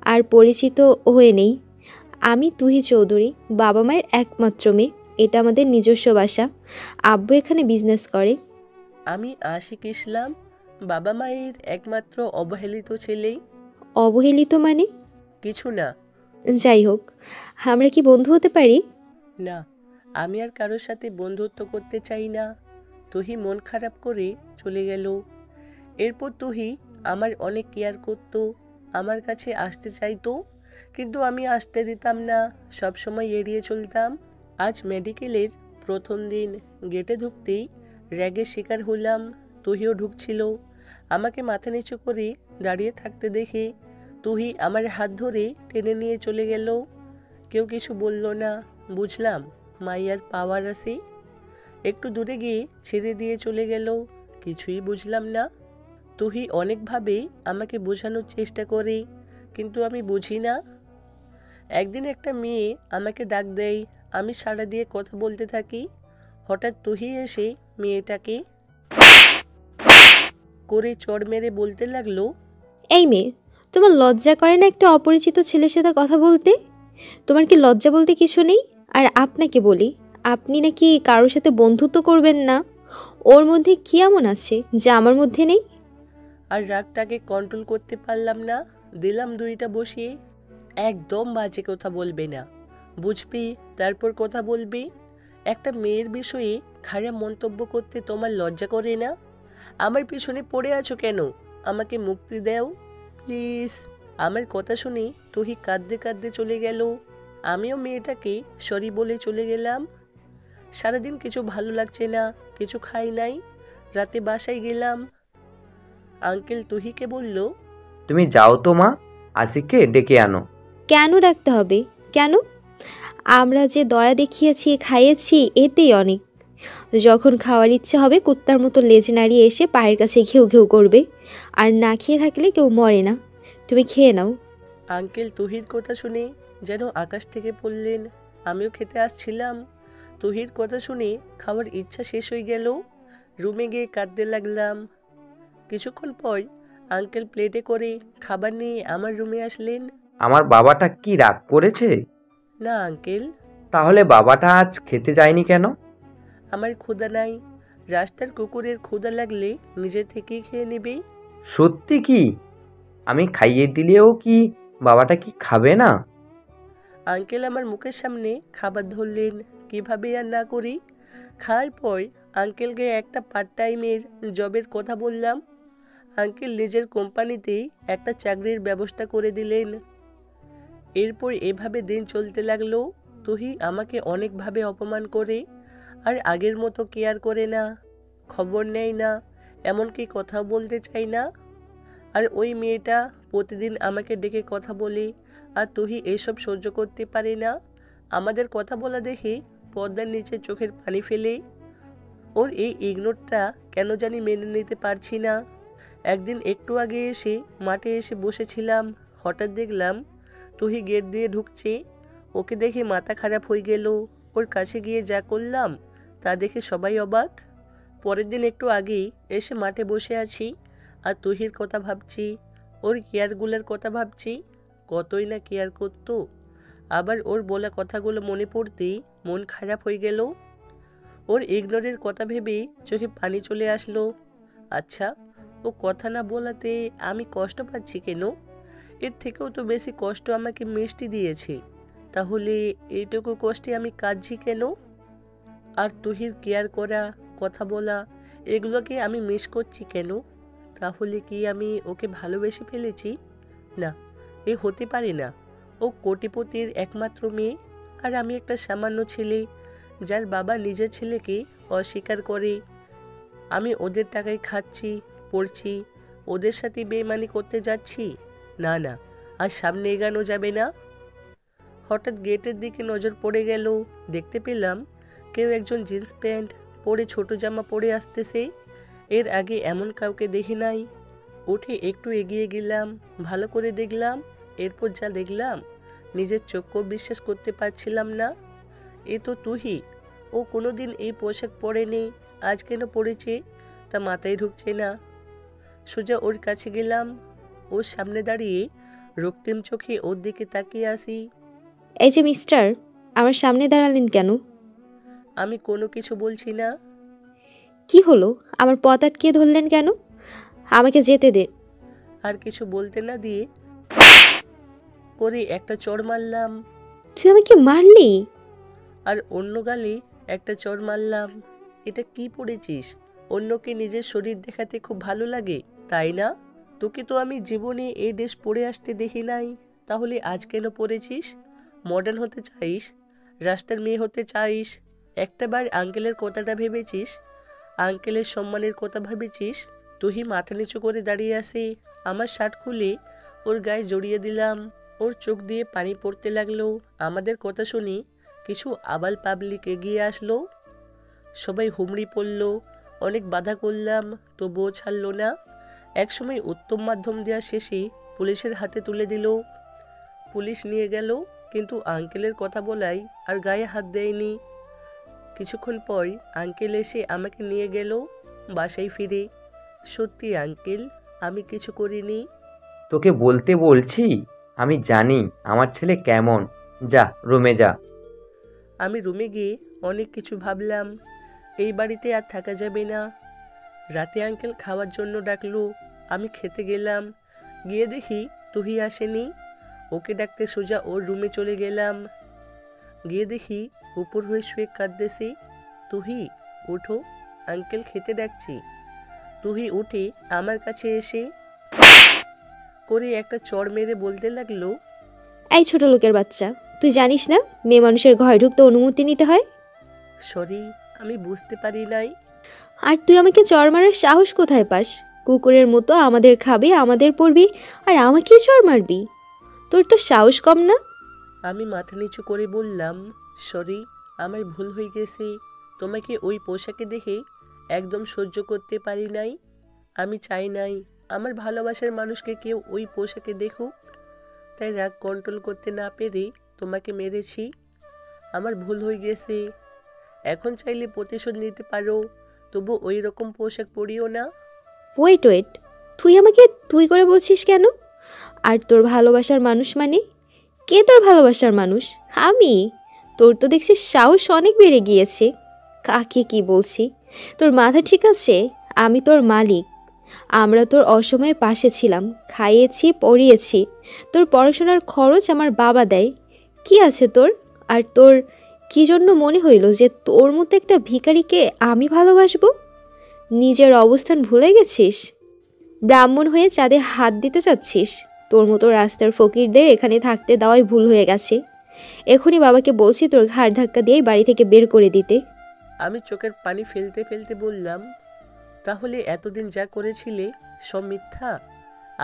আর পরিচিত হয়ে নেই, আমি তুহি চৌধুরী, বাবা মায়ের একমাত্র মেয়ে। এটা আমাদের নিজস্ব বাসা। আব্বু এখানে বিজনেস করে। আমি আশিক ইসলাম, বাবা মায়ের একমাত্র অবহেলিত ছেলে। অবহেলিত মানে? কিছু না। যাই হোক, আমরা কি বন্ধু হতে পারি? না, আমি আর কারোর সাথে বন্ধুত্ব করতে চাই না। তুহি মন খারাপ করে চলে গেল। এরপর তুহি আমার অনেক কেয়ার করত, আমার কাছে আসতে চাইতো, কিন্তু আমি আসতে দিতাম না, সব সময় এড়িয়ে চলতাম। আজ মেডিকেলের প্রথম দিন, গেটে ঢুকতেই র্যাগের শিকার হলাম। তুহিও ঢুকছিল। আমাকে মাথা নিচু করে দাঁড়িয়ে থাকতে দেখে তুহি আমার হাত ধরে টেনে নিয়ে চলে গেল। কেউ কিছু বলল না। বুঝলাম মাইয়ার পাওয়ার আছে। একটু দূরে গিয়ে ছেড়ে দিয়ে চলে গেল। কিছুই বুঝলাম না। তুহি অনেকভাবে আমাকে বোঝানোর চেষ্টা করে, কিন্তু আমি বুঝি না। একদিন একটা মেয়ে আমাকে ডাক দেয়, আমি সাড়া দিয়ে কথা বলতে থাকি। হঠাৎ তুহি এসে মেয়েটাকে করে চড় মেরে বলতে লাগলো, এই মেয়ে, তোমার লজ্জা করে না একটা অপরিচিত ছেলের সাথে কথা বলতে? তোমার কি লজ্জা বলতে কিছু নেই? আর আপনাকে বলি, আপনি নাকি কারোর সাথে বন্ধুত্ব করবেন না। ওর মধ্যে কি এমন আছে যা আমার মধ্যে নেই? আর রাগটাকে কন্ট্রোল করতে পারলাম না, দিলাম দুইটা বসিয়ে। একদম বাজে কথা বলবে না, বুঝবি? তারপর কথা বলবি। একটা মেয়ের বিষয়ে খারাপ মন্তব্য করতে তোমার লজ্জা করে না? আমার পিছনে পড়ে আছো কেন? আমাকে মুক্তি দাও প্লিজ। আমার কথা শুনে তুহি কাঁদতে কাঁদতে চলে গেল। আমিও মেয়েটাকে সরি বলে চলে গেলাম। সারাদিন কিছু ভালো লাগছে না, কিছু খাই নাই। রাতে বাসায় গেলাম। আঙ্কেল তুহিকে বলল, তুমি যাও তো মা, আশিককে ডেকে আনো। কেন রাখতে হবে? কেন? আমরা যে দয়া দেখিয়েছি, খাইয়েছি, এতেই অনেক। যখন খাওয়ার ইচ্ছে হবে কুত্তার মতো লেজ নাড়িয়ে এসে পায়ের কাছে ঘেউ ঘেউ করবে। আর না খেয়ে থাকলে কেউ মরে না। তুমি খেয়ে নাও। আঙ্কেল তুহির কথা শুনে যেন আকাশ থেকে পড়লেন। আমিও খেতে আসছিলাম। তুহির কথা শুনে খাওয়ার ইচ্ছা শেষ হয়ে গেল। রুমে গিয়ে কাঁদতে লাগলাম। কিছুক্ষণ পর আঙ্কেল প্লেটে করে খাবার নিয়ে আমার রুমে আসলেন। আমার বাবাটা কি রাগ করেছে? না আঙ্কেল, তাহলে বাবাটা আজ খেতে যায়নি কেন? আমার ক্ষুধা নাই। রাস্তার কুকুরের ক্ষুধা লাগলে নিজে থেকেই খেয়ে নেবে। সত্যি কি? আমি খাইয়ে দিলেও কি বাবাটা কি খাবে না? আঙ্কেল আমার মুখের সামনে খাবার ধরলেন, কিভাবে আর না করি। খাওয়ার পর আঙ্কেলকে একটা পার্ট টাইমের জবের কথা বললাম। আঙ্কেল নিজের কোম্পানিতেই একটা চাকরির ব্যবস্থা করে দিলেন। এরপর এভাবে দিন চলতে লাগলো। তুহি আমাকে অনেকভাবে অপমান করে। আর আগের মতো কেয়ার করে না, খবর নেয় না, এমনকি কথা বলতে চাই না। আর ওই মেয়েটা প্রতিদিন আমাকে ডেকে কথা বলে, আর তুই এসব সহ্য করতে পারি না। আমাদের কথা বলা দেখে পর্দার নিচে চোখের পানি ফেলে। ওর এই ইগনোরটা কেন জানি মেনে নিতে পারছি না। একদিন একটু আগে এসে মাঠে এসে বসেছিলাম, হঠাৎ দেখলাম তুই গেট দিয়ে ঢুকছে। ওকে দেখে মাথা খারাপ হয়ে গেল। ওর কাছে গিয়ে যা করলাম তা দেখে সবাই অবাক। পরের দিন একটু আগেই এসে মাঠে বসে আছি, আর তুহির কথা ভাবছি, ওর কেয়ারগুলোর কথা ভাবছি। কতই না কেয়ার করতো। আবার ওর বলা কথাগুলো মনে পড়তেই মন খারাপ হয়ে গেল। ওর ইগনোরের কথা ভেবে চোখে পানি চলে আসলো। আচ্ছা, ও কথা না বলাতে আমি কষ্ট পাচ্ছি কেন? এর থেকেও তো বেশি কষ্ট আমাকে মিষ্টি দিয়েছে। তাহলে এইটুকু কষ্টে আমি কাঁদছি কেন? আর তুহির কেয়ার করা, কথা বলা, এগুলোকে আমি মিস করছি কেন? তাহলে কি আমি ওকে ভালোবেসে ফেলেছি? না, এ হতে পারে না। ও কোটিপতির একমাত্র মেয়ে, আর আমি একটা সামান্য ছেলে যার বাবা নিজের ছেলেকে অস্বীকার করে। আমি ওদের টাকায় খাচ্ছি, পড়ছি, ওদের সাথে বেইমানি করতে যাচ্ছি। না না, আর সামনে এগানো যাবে না। হঠাৎ গেটের দিকে নজর পড়ে গেল। দেখতে পেলাম কেউ একজন জিন্স প্যান্ট পরে ছোট জামা পরে আসতেছে। এর আগে এমন কাউকে দেখি নাই। উঠে একটু এগিয়ে গেলাম, ভালো করে দেখলাম। এরপর যা দেখলাম নিজের চোখকেও বিশ্বাস করতে পারছিলাম না। এ তো তুহি। ও কোনোদিন এই পোশাক পরেনি, আজ কেন পরেছে তা মাথায় ঢুকছে না। সোজা ওর কাছে গেলাম, ওর সামনে দাঁড়িয়ে রক্তিম চোখে ওর দিকে তাকিয়ে আসি। এই যে মিস্টার, আমার সামনে দাঁড়ালেন কেন? আমি কোনো কিছু বলছি না। কি হলো? আমার পথ আটকিয়ে ধরলেন কেন? আমাকে যেতে দে। আর কিছু বলতে না দিয়ে করে একটা চড় মারলাম, তুই আমাকে মারলি? আর অন্য গালে একটা চড় মারলাম। এটা কি পড়েছিস? অন্যকে নিজের শরীর দেখাতে খুব ভালো লাগে, তাই না? তোকে তো আমি জীবনে এই ড্রেস পরে আসতে দেখি নাই, তাহলে আজ কেন পরেছিস? মডার্ন হতে চাইস? রাস্তার মেয়ে হতে চাইস? একটাবার আঙ্কেলের কথাটা ভেবেছিস? আঙ্কেলের সম্মানের কথা ভেবেছিস? তুই মাথা নিচু করে দাঁড়িয়ে আসে। আমার শার্ট খুলে ওর গায়ে জড়িয়ে দিলাম। ওর চোখ দিয়ে পানি পড়তে লাগলো। আমাদের কথা শুনে কিছু আবাল পাবলিক এগিয়ে আসলো। সবাই হুমড়ি পড়ল। অনেক বাধা করলাম, তবুও ছাড়লো না। একসময় উত্তম মাধ্যম দেওয়া শেষে পুলিশের হাতে তুলে দিল। পুলিশ নিয়ে গেল, কিন্তু আঙ্কেলের কথা বলাই আর গায়ে হাত দেয়নি। কিছুক্ষণ পর আঙ্কেল এসে আমাকে নিয়ে গেল বাসায় ফিরে। সত্যি আঙ্কেল, আমি কিছু করিনি। তোকে বলতে বলছি, আমি জানি আমার ছেলে কেমন। যা রুমে যা। আমি রুমে গিয়ে অনেক কিছু ভাবলাম। এই বাড়িতে আর থাকা যাবে না। রাতে আঙ্কেল খাওয়ার জন্য ডাকলো। আমি খেতে গেলাম। গিয়ে দেখি তুহি আসেনি। ওকে ডাকতে সোজা ওর রুমে চলে গেলাম। গিয়ে দেখি উপর হয়ে শুয়ে কাঁদতেছি। তুহি, ওঠো, আঙ্কেল খেতে ডাকছি। তুহি উঠে আমার কাছে এসে করে একটা চড় মেরে বলতে লাগলো, এই ছোট লোকের বাচ্চা, তুই জানিস না মেয়ে মানুষের ঘরে ঢুকতে অনুমতি নিতে হয়? সরি, আমি বুঝতে পারি নাই। আর তুই আমাকে চড় মারার সাহস কোথায় পাস? কুকুরের মতো আমাদের খাবি, আমাদের পড়বি, আর আমাকে চড় মারবি? তোর তো সাহস কম না? আমি মাথা নিচু করে বললাম, সরি, আমার ভুল হয়ে গেছে। তোমাকে ওই পোশাকে দেখে একদম সহ্য করতে পারি নাই। আমি চাই নাই আমার ভালোবাসার মানুষকে কেউ ওই পোশাকে দেখুক। তাই রাগ কন্ট্রোল করতে না পেরে তোমাকে মেরেছি। আমার ভুল হয়ে গেছে। এখন চাইলে প্রতিশোধ নিতে পারো, তবু ওই রকম পোশাক পরিও না। ওয়েট ওয়েট, তুই আমাকে তুই করে বলছিস কেন? আর তোর ভালোবাসার মানুষ মানে? কে তোর ভালোবাসার মানুষ? আমি? তোর তো দেখছি সাহস অনেক বেড়ে গিয়েছে। কাকে কি বলছি? তোর মাথা ঠিক আছে? আমি তোর মালিক। আমরা তোর অসময়ে পাশে ছিলাম, খাইয়েছি, পড়িয়েছি। তোর পড়াশোনার খরচ আমার বাবা দেয়। কি আছে তোর? আর তোর কি জন্য মনে হইল যে তোর মতো একটা ভিখারিকে আমি ভালোবাসবো? নিজের অবস্থান ভুলে গেছিস? ব্রাহ্মণ হয়ে চাঁদে হাত দিতে চাচ্ছিস? তোর মতো রাস্তার ফকিরদের এখানে থাকতে দেওয়াই ভুল হয়ে গেছে। এখনই বাবাকে বলছি তোর ঘাড় ধাক্কা দিয়েই বাড়ি থেকে বের করে দিতে। আমি চোখের পানি ফেলতে ফেলতে বললাম, তাহলে এতদিন যা করেছিলে সব মিথ্যা?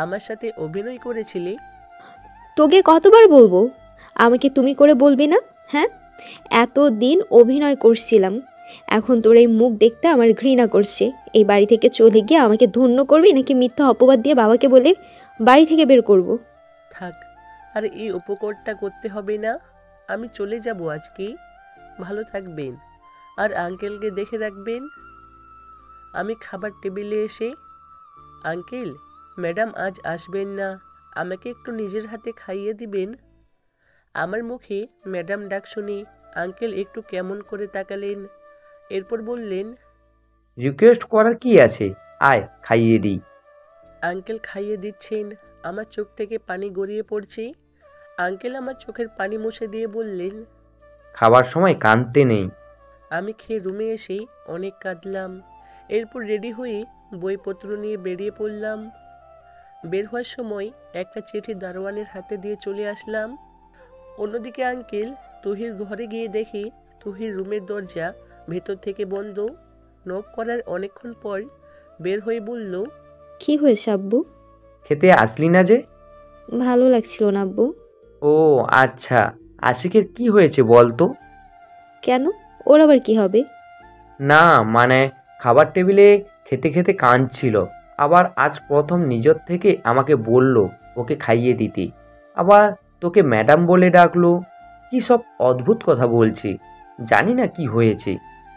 আমার সাথে অভিনয় করেছিলে? তোকে কতবার বলবো আমাকে তুমি করে বলবি না? হ্যাঁ, এতদিন অভিনয় করছিলাম, এখন তোর এই মুখ দেখতে আমার ঘৃণা করছে। এই বাড়ি থেকে চলে গিয়ে আমাকে ধন্য করবি নাকি মিথ্যা অপবাদ দিয়ে বাবাকে বলে বাড়ি থেকে বের করব? থাক, আর এই উপকারটা করতে হবে না। আমি চলে যাব আজকে। ভালো থাকবেন আর আঙ্কেলকে দেখে রাখবেন। আমি খাবার টেবিলে এসে, আঙ্কেল, ম্যাডাম আজ আসবেন না, আমাকে একটু নিজের হাতে খাইয়ে দিবেন। আমার মুখে ম্যাডাম ডাক শুনে আঙ্কেল একটু কেমন করে তাকালেন, এরপর বললেন, রিকোয়েস্ট করার কি আছে, আয় খাইয়ে দিই। আঙ্কেল খাইয়ে দিচ্ছেন, আমার চোখ থেকে পানি গড়িয়ে পড়ছে। আঙ্কেল আমার চোখের পানি মুছে দিয়ে বললেন, খাবার সময় কাঁদতে নেই। আমি খেয়ে রুমে এসে অনেক কাঁদলাম। এরপর রেডি হয়ে বইপত্র নিয়ে বেরিয়ে পড়লাম। বের হওয়ার সময় একটা চিঠি দারোয়ানের হাতে দিয়ে চলে আসলাম। অন্যদিকে আঙ্কেল তুহির ঘরে গিয়ে দেখি তুহির রুমের দরজা ভেতর থেকে বন্ধ। নক করার অনেকক্ষণ পর বের হয়ে বলল, কি হয়েছে আব্বু? খেতে আসলি না যে? ভালো লাগছিল না আব্বু। ও আচ্ছা, আশিকের কি হয়েছে বল তো? কেন, ওর আবার কি হবে? না মানে খাবার টেবিলে খেতে খেতে কাঁদছিল, আবার আজ প্রথম নিজের থেকে আমাকে বলল ওকে খাইয়ে দিতে, আবার তোকে ম্যাডাম বলে ডাকলো। কি সব অদ্ভুত কথা বলছে, জানি না কি হয়েছে।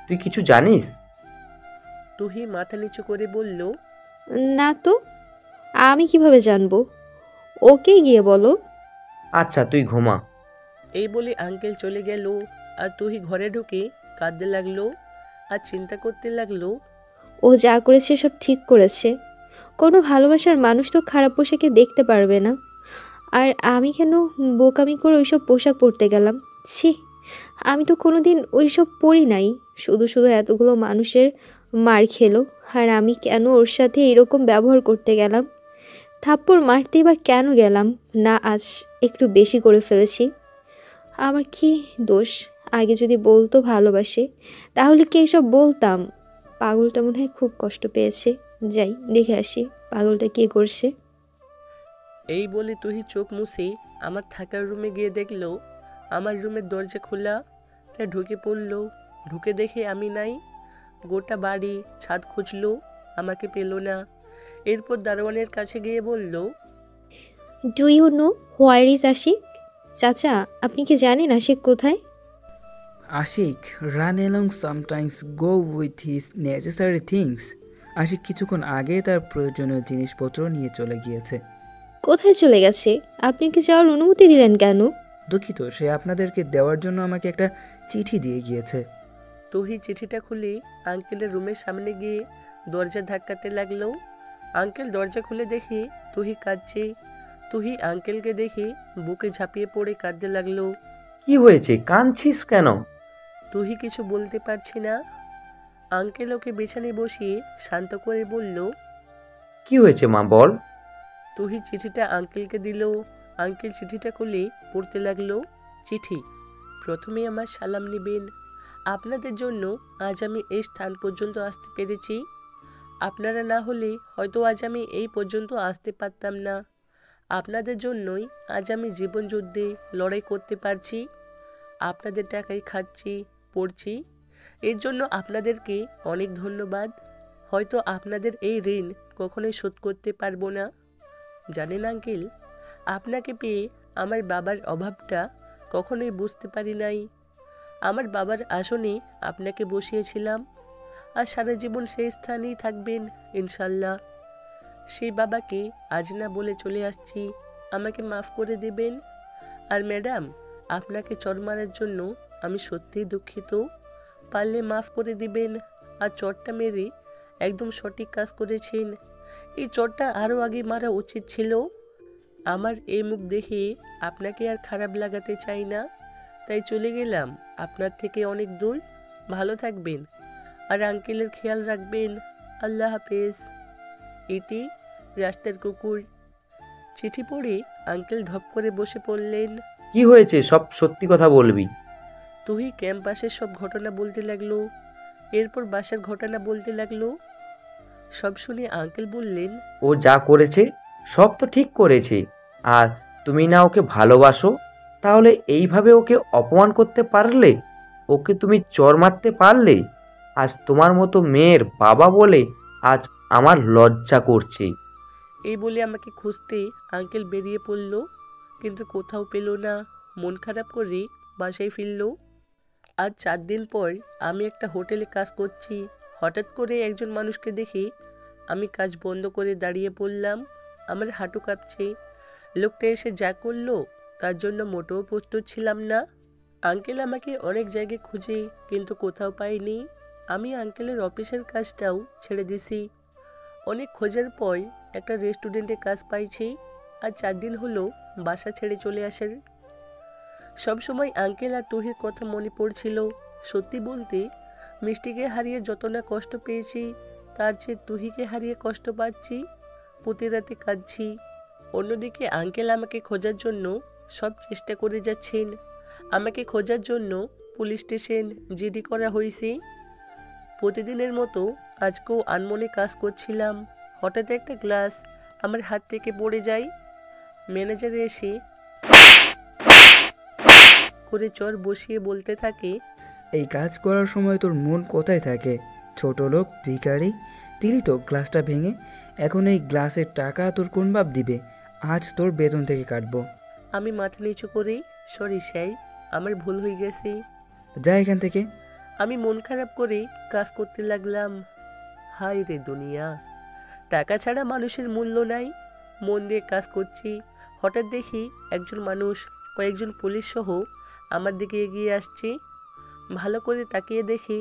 তুই কিছু জানিস? তুহি মাথা নিচু করে বলল, না তো, আমি কিভাবে জানবো? ওকে গিয়ে বলো। আচ্ছা তুই ঘুমা। এই বলে আঙ্কেল চলে গেল। আর তুহি ঘরে ঢুকে কাঁদতে লাগলো আর চিন্তা করতে লাগলো। ও যা করেছে সব ঠিক করেছে। কোনো ভালোবাসার মানুষ তো খারাপ পোশাকে দেখতে পারবে না। আর আমি কেন বোকামি করে ওইসব পোশাক পরতে গেলাম? ছি, আমি তো কোনোদিন ওইসব পরি নাই। শুধু শুধু এতগুলো মানুষের মার খেলো, আর আমি কেন ওর সাথে এরকম ব্যবহার করতে গেলাম? থাপ্পড় মারতেই বা কেন গেলাম? না, আজ একটু বেশি করে ফেলেছি। আমার কি দোষ? আগে যদি বলতো ভালোবাসে, তাহলে কি এসব বলতাম? পাগলটা মনে হয় খুব কষ্ট পেয়েছে। যাই দেখে আসি পাগলটা কি করছে। এই বলে তুহি চোখ মুছে আমার থাকার রুমে গিয়ে দেখলো আমার রুমের দরজা খোলা। তাই ঢুকে পড়লো। ঢুকে দেখে আমি নাই। গোটা বাড়ি ছাদ খুঁজলো, আমাকে পেল না। এরপর দারোয়ানের কাছে গিয়ে বলল, do you know where is Ashiq? চাচা, আপনি কি জানেন আশিক কোথায়? Ashiq run along sometimes go with his necessary things. Ashiq কিছুক্ষণ আগে তার প্রয়োজনীয় জিনিসপত্র নিয়ে চলে গিয়েছে। কোথায় চলে গেছে? আপনি কি যাওয়ার অনুমতি দিলেন কেন? দুঃখিত, সে আপনাদেরকে দেওয়ার জন্য আমাকে একটা চিঠি দিয়ে গিয়েছে। তুহি চিঠিটা খুলে আঙ্কেলের রুমের সামনে গিয়ে দরজা ধাক্কাতে লাগলো। আঙ্কেল দরজা খুলে দেখে তুহি কাঁদছে। তুহি আঙ্কেলকে দেখে বুকে ঝাঁপিয়ে পড়ে কাঁদতে লাগলো। কি হয়েছে, কাঁদছিস কেন? তুহি কিছু বলতে পারছি না। আঙ্কেল ওকে বিছানায় বসিয়ে শান্ত করে বলল, কি হয়েছে মা বল। তুহি চিঠিটা আঙ্কেলকে দিল। আঙ্কেল চিঠিটা খুলে পড়তে লাগলো। চিঠি, প্রথমে আমার সালাম নেবেন। আপনাদের জন্য আজ আমি এই স্থান পর্যন্ত আসতে পেরেছি। আপনারা না হলে হয়তো আজ আমি এই পর্যন্ত আসতে পারতাম না। আপনাদের জন্যই আজ আমি জীবনযুদ্ধে লড়াই করতে পারছি। আপনাদের টাকায় খাচ্ছি, পড়ছি। এর জন্য আপনাদেরকে অনেক ধন্যবাদ। হয়তো আপনাদের এই ঋণ কখনোই শোধ করতে পারবো না। জানেন আঙ্কেল, আপনাকে পেয়ে আমার বাবার অভাবটা কখনোই বুঝতে পারি নাই। আমার বাবার আসনে আপনাকে বসিয়েছিলাম, আর সারা জীবন সেই স্থানেই থাকবেন ইনশাল্লাহ। সেই বাবাকে আজ না বলে চলে আসছি, আমাকে মাফ করে দেবেন। আর ম্যাডাম, আপনাকে চড় মারার জন্য আমি সত্যিই দুঃখিত। পারলে মাফ করে দিবেন। আর চড়টা মেরে একদম সঠিক কাজ করেছেন। এই চড়টা আরও আগে মারা উচিত ছিল। আমার এই মুখ দেখে আপনাকে আর খারাপ লাগাতে চাই না, তাই চলে গেলাম আপনার থেকে অনেক দূর। ভালো থাকবেন আর আঙ্কেলের খেয়াল রাখবেন। আল্লাহ হাফেজ। ইতি, রাস্তার কুকুর। চিঠি পড়ে আঙ্কেল ধপ করে বসে পড়লেন। কি হয়েছে, সব সত্যি কথা বলবি। তুই ক্যাম্পাসের সব ঘটনা বলতে লাগলো। এরপর বাসার ঘটনা বলতে লাগলো। সব শুনে আঙ্কেল বললেন, ও যা করেছে সব তো ঠিক করেছে। আর তুমি না ওকে ভালোবাসো, তাহলে এইভাবে ওকে অপমান করতে পারলে? ওকে তুমি চড় মারতে পারলে? আজ তোমার মতো মেয়ের বাবা বলে আজ আমার লজ্জা করছে। এই বলে আমাকে খুঁজতে আঙ্কেল বেরিয়ে পড়ল, কিন্তু কোথাও পেল না। মন খারাপ করে বাসায় ফিরল। আজ 4 দিন পর আমি একটা হোটেলে কাজ করছি। হঠাৎ করে একজন মানুষকে দেখে আমি কাজ বন্ধ করে দাঁড়িয়ে পড়লাম। আমার হাঁটু কাঁপছে। লোকটা এসে যা করলো তার জন্য মোটেও প্রস্তুত ছিলাম না। আঙ্কেল আমাকে অনেক জায়গায় খুঁজে কিন্তু কোথাও পাইনি। আমি আঙ্কেলের অফিসের কাজটাও ছেড়ে দিছি। অনেক খোঁজার পর একটা রেস্টুরেন্টে কাজ পাইছি। আর 4 দিন হলো বাসা ছেড়ে চলে আসার। সবসময় আঙ্কেল আর তুহির কথা মনে পড়ছিল। সত্যি বলতে মিষ্টিকে হারিয়ে যত না কষ্ট পেয়েছি, তার চেয়ে তুহিকে হারিয়ে কষ্ট পাচ্ছি। প্রতি রাতে কাঁদছি। অন্যদিকে আঙ্কেল আমাকে খোঁজার জন্য সব চেষ্টা করে যাচ্ছেন। আমাকে খোঁজার জন্য পুলিশ স্টেশন জিডি করা হয়েছে। প্রতিদিনের মতো আজকেও আনমনে কাজ করছিলাম। হঠাৎ একটা গ্লাস আমার হাত থেকে পড়ে যায়। ম্যানেজার এসে করে চর বসিয়ে বলতে থাকে, এই কাজ করার সময় তোর মন কোথায় থাকে? ছোট লোক, ভিখারি, দিলি তো গ্লাসটা ভেঙে। এখন এই গ্লাসের টাকা তোর কোন বাপ দিবে? আজ তোর বেতন থেকে কাটবো। আমি মাথা নিচু করে, সরি স্যার, আমার ভুল হয়ে গেছে। যা এখান থেকে। আমি মন খারাপ করে কাজ করতে লাগলাম। হায় রে দুনিয়া, টাকা ছাড়া মানুষের মূল্য নাই। মন দিয়ে কাজ করছি। হঠাৎ দেখি একজন মানুষ কয়েকজন পুলিশ সহ আমার দিকে এগিয়ে আসছে। ভালো করে তাকিয়ে দেখি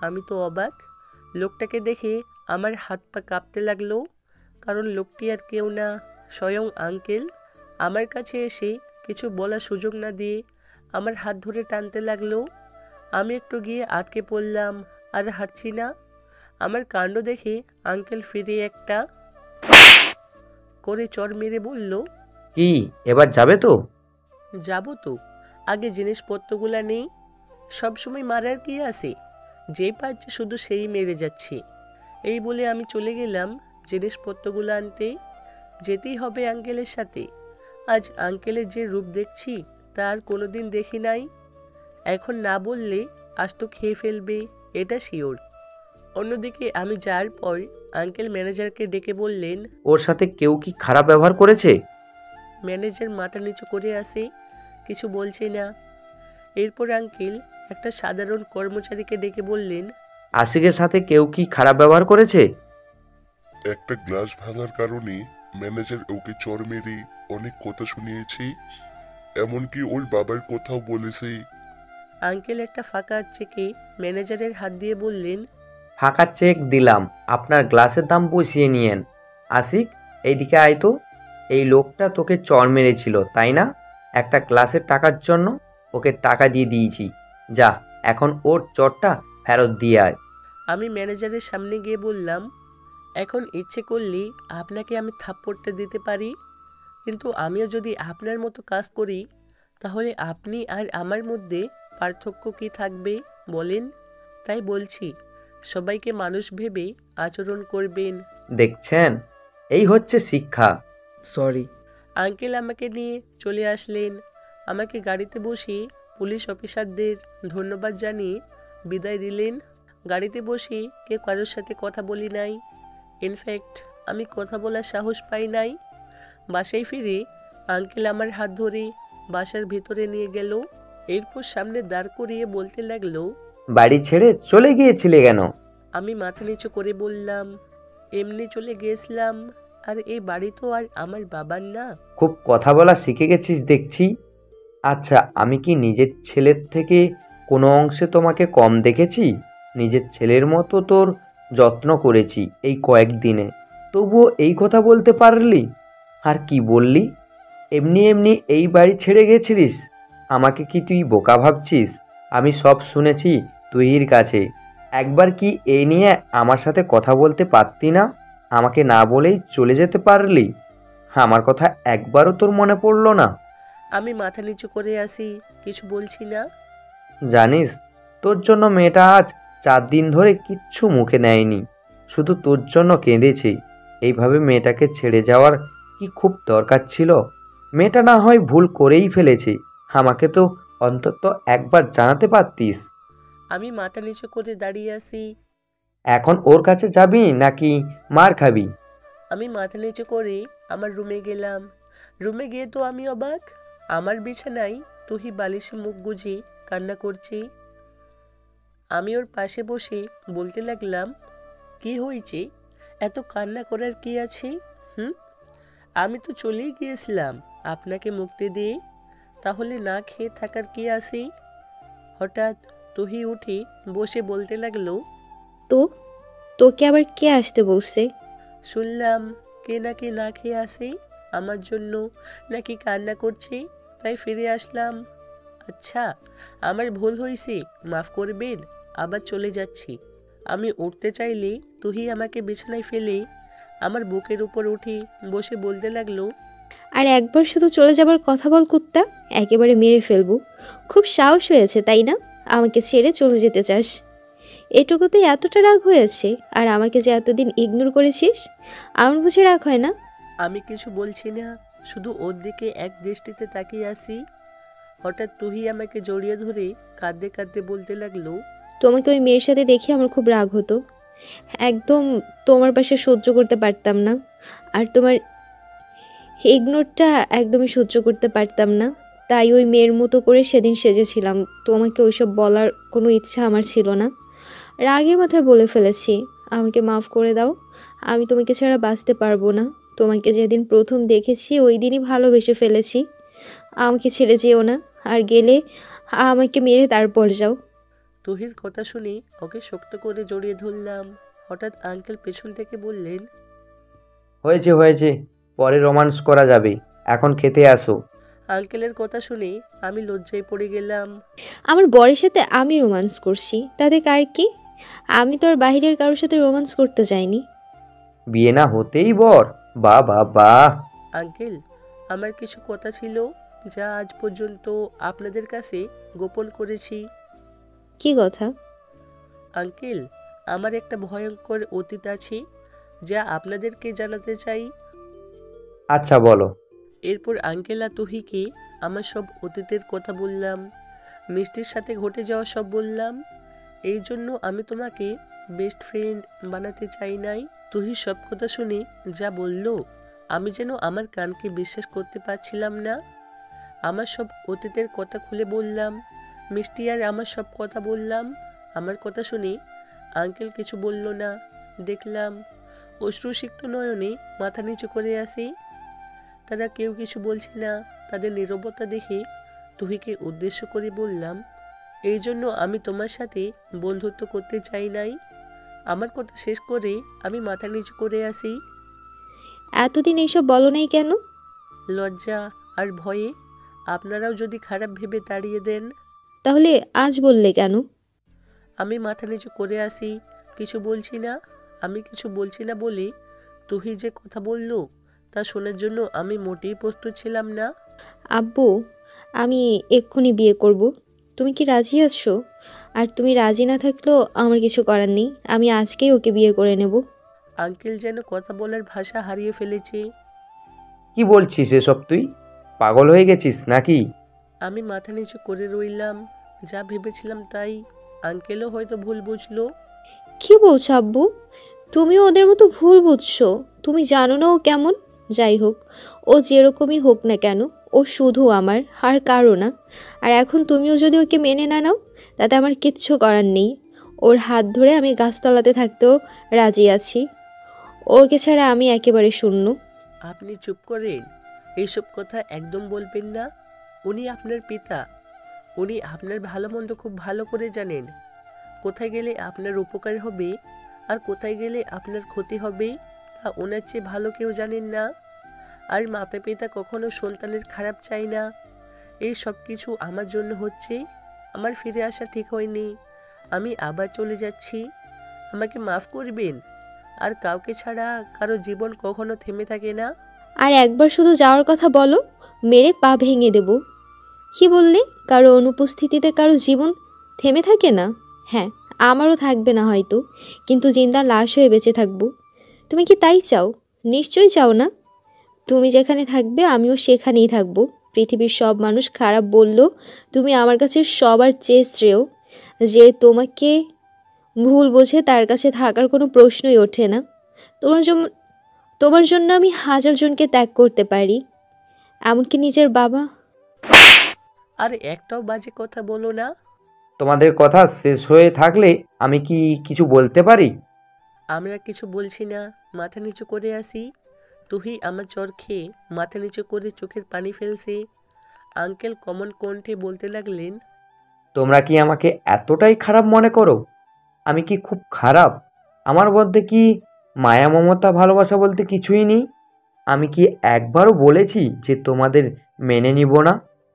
আমি তো অবাক। লোকটাকে দেখে আমার হাত পা কাঁপতে লাগলো, কারণ লোকটি আর কেউ না, স্বয়ং আঙ্কেল। আমার কাছে এসে কিছু বলার সুযোগ না দিয়ে আমার হাত ধরে টানতে লাগলো। আমি একটু গিয়ে আটকে পড়লাম, আর হাঁটছি না। আমার কাণ্ড দেখে আঙ্কেল ফিরে একটা করে চড় মেরে বলল, কি এবার যাবে তো? যাবো তো, আগে জিনিসপত্রগুলা নেই। সবসময় মারার কি আছে? যেই পাচ্ছে শুধু সেই মেরে যাচ্ছে। এই বলে আমি চলে গেলাম জিনিসপত্রগুলো আনতে। যেতেই হবে আঙ্কেলের সাথে। আজ আঙ্কেলের যে রূপ দেখছি তা আর কোনোদিন দেখি নাই। এখন না বললে আজ তো খেয়ে ফেলবে, এটা শিওর। অন্যদিকে আমি যাওয়ার পর আঙ্কেল ম্যানেজারকে ডেকে বললেন, ওর সাথে কেউ কি খারাপ ব্যবহার করেছে? ম্যানেজার মাথা নিচু করে আসে, কিছু বলছে না। এরপর আঙ্কেল একটা সাধারণ কর্মচারীকে ডেকে বললেন, আশিকের সাথে কেউ কি খারাপ ব্যবহার করেছে? একটা গ্লাস ভাঙার কারণে ম্যানেজার ওকে চড় মেরে অনেক কথা শুনিয়েছি, এমনকি ওর বাবার কথাও বলেছে। আঙ্কেল একটা ফাঁকা চেকে ম্যানেজারের হাত দিয়ে বললেন, ফাঁকা চেক দিলাম, আপনার গ্লাসের দাম পুষিয়ে নিয়েন। আশিক, এইদিকে আয় তো। এই লোকটা তোকে চড় মেরেছিল তাই না? একটা গ্লাসের টাকার জন্য ওকে টাকা দিয়ে দিয়েছি। যা, এখন ওর চড়টা ফেরত দিয়ে আয়। আমি ম্যানেজারের সামনে গিয়ে বললাম, এখন ইচ্ছে করলে আপনাকে আমি থাপ্পড়টা দিতে পারি, কিন্তু আমিও যদি আপনার মতো কাজ করি তাহলে আপনি আর আমার মধ্যে পার্থক্য কি থাকবে বলেন? তাই বলছি, সবাইকে মানুষ ভেবে আচরণ করবেন। দেখছেন, এই হচ্ছে শিক্ষা। সরি। আঙ্কেল আমাকে নিয়ে চলে আসলেন। আমাকে গাড়িতে বসিয়ে পুলিশ অফিসারদের ধন্যবাদ জানিয়ে বিদায় দিলেন। গাড়িতে বসে কেউ কারোর সাথে কথা বলি নাই। ইনফ্যাক্ট আমি কথা বলার সাহস পাই নাই। বাসায় ফিরে আঙ্কেল আমার হাত ধরে বাসার ভিতরে নিয়ে গেল। এরপর সামনে দাঁড় করিয়ে বলতে লাগলো, বাড়ি ছেড়ে চলে গিয়েছিলে কেন? আমি মাথা নিচু করে বললাম, এমনি চলে গিয়েছিলাম, আর এই বাড়ি তো আর আমার বাবার না। খুব কথা বলা শিখে গেছিস দেখছি। আচ্ছা, আমি কি নিজের ছেলের থেকে কোনো অংশে তোমাকে কম দেখেছি? নিজের ছেলের মতো তোর যত্ন করেছি এই কয়েকদিনে, তবুও এই কথা বলতে পারলি? আর কি বললি? এমনি এমনি এই বাড়ি ছেড়ে গেছিলিস? আমাকে কি তুই বোকা ভাবছিস? আমি সব শুনেছি তুহির কাছে। একবার কি এই নিয়ে আমার সাথে কথা বলতে পারতি না? আমাকে না বলেই চলে যেতে পারলি? আমার কথা একবারও তোর মনে পড়লো না? আমি মাথা নিচু করে আসি, কিছু বলছি না। জানিস, তোর জন্য মেয়েটা আজ 4 দিন ধরে কিচ্ছু মুখে নেয়নি, শুধু তোর জন্য কেঁদেছে। এইভাবে মেয়েটাকে ছেড়ে যাওয়ার কি খুব দরকার ছিল? মেয়েটা না হয় ভুল করেই ফেলেছে, আমাকে তো অন্তত একবার জানাতে পারতিস। আমি মাথা নিচু করে দাঁড়িয়ে আছি। এখন ওর কাছে যাবি নাকি মার খাবি? আমি মাথা নিচু করে আমার রুমে গেলাম। রুমে গিয়ে তো আমি অবাক, আমার বিছানায় তুহি বালিশে মুখ গুজে কান্না করছি। আমি ওর পাশে বসে বলতে লাগলাম, কি হয়েছে, এত কান্না করার কি আছে? আমি তো চলেই গিয়েছিলাম আপনাকে মুক্তি দিয়ে, তাহলে না খেয়ে থাকার কি আছে? হঠাৎ তুহি উঠে বসে বলতে লাগলো, তো তোকে আবার কে আসতে বলছে? শুনলাম কে নাকি না খেয়ে আসে, আমার জন্য নাকি কান্না করছে, তাই ফিরে আসলাম। আচ্ছা, আমার ভুল হয়েছে, মাফ করবেন, আবার চলে যাচ্ছি। আমি উঠতে চাইলে তুহি আমাকে বিছানায় ফেলে আমার বুকের উপর উঠে বসে বলতে লাগলো, আর একবার শুধু চলে যাবার কথা বল কুত্তা, একেবারে মেরে ফেলবো। খুব সাহস হয়েছে তাই না, আমাকে ছেড়ে চলে যেতে চাস? এটুকুতে এতটা রাগ হয়েছে? আর আমাকে যে এতদিন ইগনোর করেছিস, আমার বুঝে রাগ হয় না? আমি কিছু বলছি না, শুধু ওর দিকে এক দৃষ্টিতে তাকিয়ে আসি। হঠাৎ তুহি আমাকে জড়িয়ে ধরে কাঁদতে কাঁদতে বলতে লাগলো, তোমাকে ওই মেয়ের সাথে দেখে আমার খুব রাগ হতো, একদম তোমার পাশে সহ্য করতে পারতাম না। আর তোমার ইগনোরটা একদমই সহ্য করতে পারতাম না, তাই ওই মেয়ের মতো করে সেদিন সেজেছিলাম। তোমাকে ওইসব বলার কোনো ইচ্ছা আমার ছিল না, রাগের মাথায় বলে ফেলেছি। আমাকে মাফ করে দাও, আমি তোমাকে ছাড়া বাঁচতে পারবো না। তোমাকে যেদিন প্রথম দেখেছি ওই দিনই ভালোবেসে ফেলেছি। আমাকে ছেড়ে যেও না, আর গেলে আমাকে মেরে তারপর যাও। তুহির কথা শুনে ওকে শক্ত করে জড়িয়ে ধরলাম। হঠাৎ আঙ্কেল পেছন থেকে বললেন, হয়েছে হয়েছে, পরে রোমান্স করা যাবে, এখন খেতে আসো। আঙ্কেলের কথা শুনে আমি লজ্জায় পড়ে গেলাম। আমার বরের সাথে আমি রোমান্স করছি, তাতে কার কি? আমি তো আর বাহিরের কারোর সাথে রোমান্স করতে যাইনি। বিয়ে না হতেই বর? বাহ বাহ বাহ। আঙ্কেল, আমার কিছু কথা ছিল যা আজ পর্যন্ত আপনাদের কাছে গোপন করেছি। কি কথা? আঙ্কেল, আমার একটা ভয়ঙ্কর অতীত আছে যা আপনাদেরকে জানাতে চাই। আচ্ছা বলো। এরপর আঙ্কেল আর তুহিকে আমার সব অতীতের কথা বললাম, মিষ্টির সাথে ঘটে যাওয়া সব বললাম। এই জন্য আমি তোমাকে বেস্ট ফ্রেন্ড বানাতে চাই নাই। তুহি সব কথা শুনে যা বলল, আমি যেন আমার কানকে বিশ্বাস করতে পারছিলাম না। আমার সব অতীতের কথা খুলে বললাম, মিষ্টি আর আমার সব কথা বললাম। আমার কথা শুনে আঙ্কেল কিছু বলল না। দেখলাম অশ্রুসিক্ত নয়নে মাথা নিচু করে আসি। তারা কেউ কিছু বলছে না। তাদের নীরবতা দেখে তুহিকে উদ্দেশ্য করে বললাম, এই জন্য আমি তোমার সাথে বন্ধুত্ব করতে চাই নাই। আমার কথা শেষ করে আমি মাথা নিচু করে আসি। এতদিন এইসব বলো নাই কেন? লজ্জা আর ভয়ে। আপনারাও যদি খারাপ ভেবে তাড়িয়ে দেন। তাহলে আজ বললে কেন? আমি মাথা নিচু করে আসি, কিছু বলছি না। আমি কিছু বলছি না বলে তুহি যে কথা বলল তা শোনার জন্য আমি মোটেই প্রস্তুত ছিলাম না। আব্বু, আমি এক্ষুনি বিয়ে করব, তুমি কি রাজি আছো? আর তুমি রাজি না থাকলেও আমার কিছু করার নেই, আমি আজকেই ওকে বিয়ে করে নেব। আঙ্কেল যেন কথা বলার ভাষা হারিয়ে ফেলেছে। কি বলছিস এসব? তুই পাগল হয়ে গেছিস নাকি? আমি মাথা নিচু করে রইলাম। যা ভেবেছিলাম তাই। আঙ্কেলও হয়তো ভুল বুঝলো। কি বলছো আব্বু? তুমিও ওদের মতো ভুল বুঝছো। তুমি জানো না ও কেমন। যাই হোক, ও যেরকমই হোক না কেন, ও শুধু আমার, আর কারো না। আর এখন তুমিও যদি ওকে মেনে না নাও, তাতে আমার কিচ্ছু করার নেই। ওর হাত ধরে আমি গাছতলাতে থাকতেও রাজি আছি। ওকে ছাড়া আমি একেবারে শূন্য। আপনি চুপ করেন, এইসব কথা একদম বলবেন না। উনি আপনার পিতা, উনি আপনার ভালো মন্দ খুব ভালো করে জানেন। কোথায় গেলে আপনার উপকার হবে আর কোথায় গেলে আপনার ক্ষতি হবে তা ওনার চেয়ে ভালো কেউ জানেন না। আর মাতা পিতা কখনো সন্তানের খারাপ চায় না। এই সব কিছু আমার জন্য হচ্ছে। আমার ফিরে আসা ঠিক হয়নি, আমি আবার চলে যাচ্ছি। আমাকে মাফ করবেন। আর কাউকে ছাড়া কারো জীবন কখনো থেমে থাকে না। আর একবার শুধু যাওয়ার কথা বলো, মেরে পা ভেঙে দেব। কি বললে? কারো অনুপস্থিতিতে কারো জীবন থেমে থাকে না? হ্যাঁ, আমারও থাকবে না হয়তো, কিন্তু জিন্দা লাশ হয়ে বেঁচে থাকবো। তুমি কি তাই চাও? নিশ্চয়ই চাও না? তুমি যেখানে থাকবে আমিও সেখানেই থাকবো। পৃথিবীর সব মানুষ খারাপ বললেও তুমি আমার কাছে সবার চেয়ে শ্রেয়। যে তোমাকে ভুল বোঝে তার কাছে থাকার কোনো প্রশ্নই ওঠে না। তোমার জন্য তোমার জন্য আমি হাজার জনকে ত্যাগ করতে পারি, এমনকি নিজের বাবা। আর একটাও বাজে কথা বলো না। তোমাদের কথা শেষ হয়ে থাকলে আমি কি কিছু বলতে পারি? আমরা কিছু বলছি না, মাথা নিচু করে আসি। তুহি আমার চর খেয়ে মাথা নিচু করে চোখের পানি ফেলছে। আঙ্কেল কমন কণ্ঠে বলতে লাগলেন, তোমরা কি আমাকে এতটাই খারাপ মনে করো? আমি কি খুব খারাপ? আমার মধ্যে কি মায়া মমতা ভালোবাসা বলতে কিছুই নেই? আমি কি একবারও বলেছি যে তোমাদের মেনে নিব না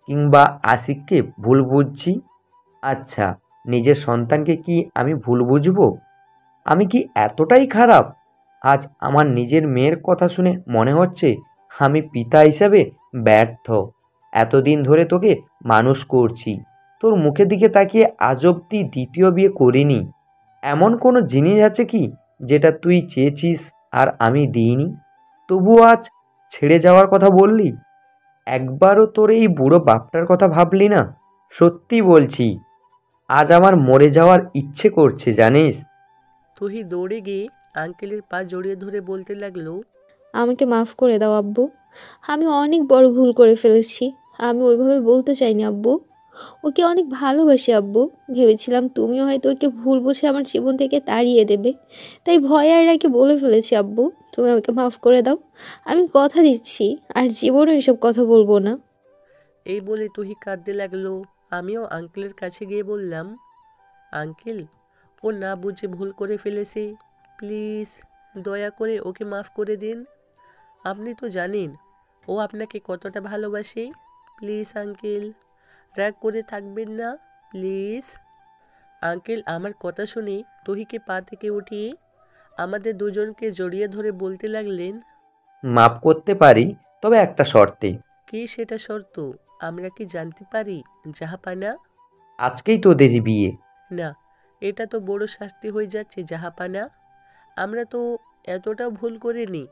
কিংবা আশিককে ভুল বুঝছি? আচ্ছা, নিজের সন্তানকে কি আমি ভুল বুঝবো? আমি কি এতটাই খারাপ? আজ আমার নিজের মেয়ের কথা শুনে মনে হচ্ছে আমি পিতা হিসাবে ব্যর্থ। এতদিন ধরে তোকে মানুষ করছি, তোর মুখের দিকে তাকিয়ে আজ অবধি দ্বিতীয় বিয়ে করিনি। এমন কোনো জিনিস আছে কি যেটা তুই চেয়েছিস আর আমি দিইনি? তবুও আজ ছেড়ে যাওয়ার কথা বললি? একবারও তোর এই বুড়ো বাপটার কথা ভাবলি না? সত্যি বলছি, আজ আমার মরে যাওয়ার ইচ্ছে করছে জানিস? তুহি দৌড়ে গিয়ে আঙ্কেলের পা জড়িয়ে ধরে বলতে লাগলো, আমাকে মাফ করে দাও আব্বু। আমি অনেক বড় ভুল করে ফেলেছি। আমি ওইভাবে বলতে চাইনি আব্বু। ওকে অনেক ভালোবাসি আব্বু। ভেবেছিলাম তুমিও হয়তো ওকে ভুল বুঝে আমার জীবন থেকে তাড়িয়ে দেবে, তাই ভয়ে আর একে বলে ফেলেছি আব্বু। তুমি আমাকে মাফ করে দাও। আমি কথা দিচ্ছি আর জীবনে এসব কথা বলবো না। এই বলে তুহি কাঁদতে লাগলো। আমিও আঙ্কেলের কাছে গিয়ে বললাম, আঙ্কেল, ও না বুঝে ভুল করে ফেলেছে, প্লিজ দয়া করে ওকে মাফ করে দিন। আপনি তো জানেন ও আপনাকে কতটা ভালোবাসে। প্লিজ আঙ্কেল, রাগ করে থাকবেন না, প্লিজ। আঙ্কেল আমার কথা শুনে তুহিকে পা থেকে উঠিয়ে আমাদের দুজনকে জড়িয়ে ধরে বলতে লাগলেন, মাপ করতে পারি, তবে একটা শর্তে। কি সেটা শর্ত? আমরা কি জানতে পারি জাহাপানা? আজকেই তোদের বিয়ে। না, এটা তো বড় শাস্তি হয়ে যাচ্ছে জাহাপানা। আমরা তো এতটাও ভুল করিনি।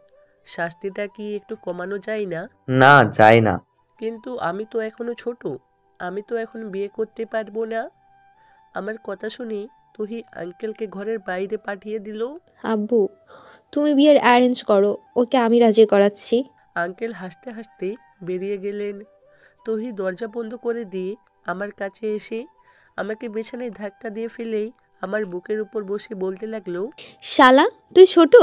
শাস্তিটা কি একটু কমানো যায় না? না, যায় না। কিন্তু আমি তো এখনো ছোট, আমি তো এখন বিয়ে করতে পারবো না। আমার কথা শুনে তুহি আঙ্কেলকে ঘরের বাইরে পাঠিয়ে দিল। আব্বু, তুমি বিয়ের অ্যারেঞ্জ করো, ওকে আমি রাজি করাচ্ছি। আঙ্কেল হাসতে হাসতে বেরিয়ে গেলেন। তুহি দরজা বন্ধ করে দিয়ে আমার কাছে এসে আমাকে বিছানায় ধাক্কা দিয়ে ফেলেই আমার বুকের উপর বসে বলতে লাগলো, শালা, তুই ছোট।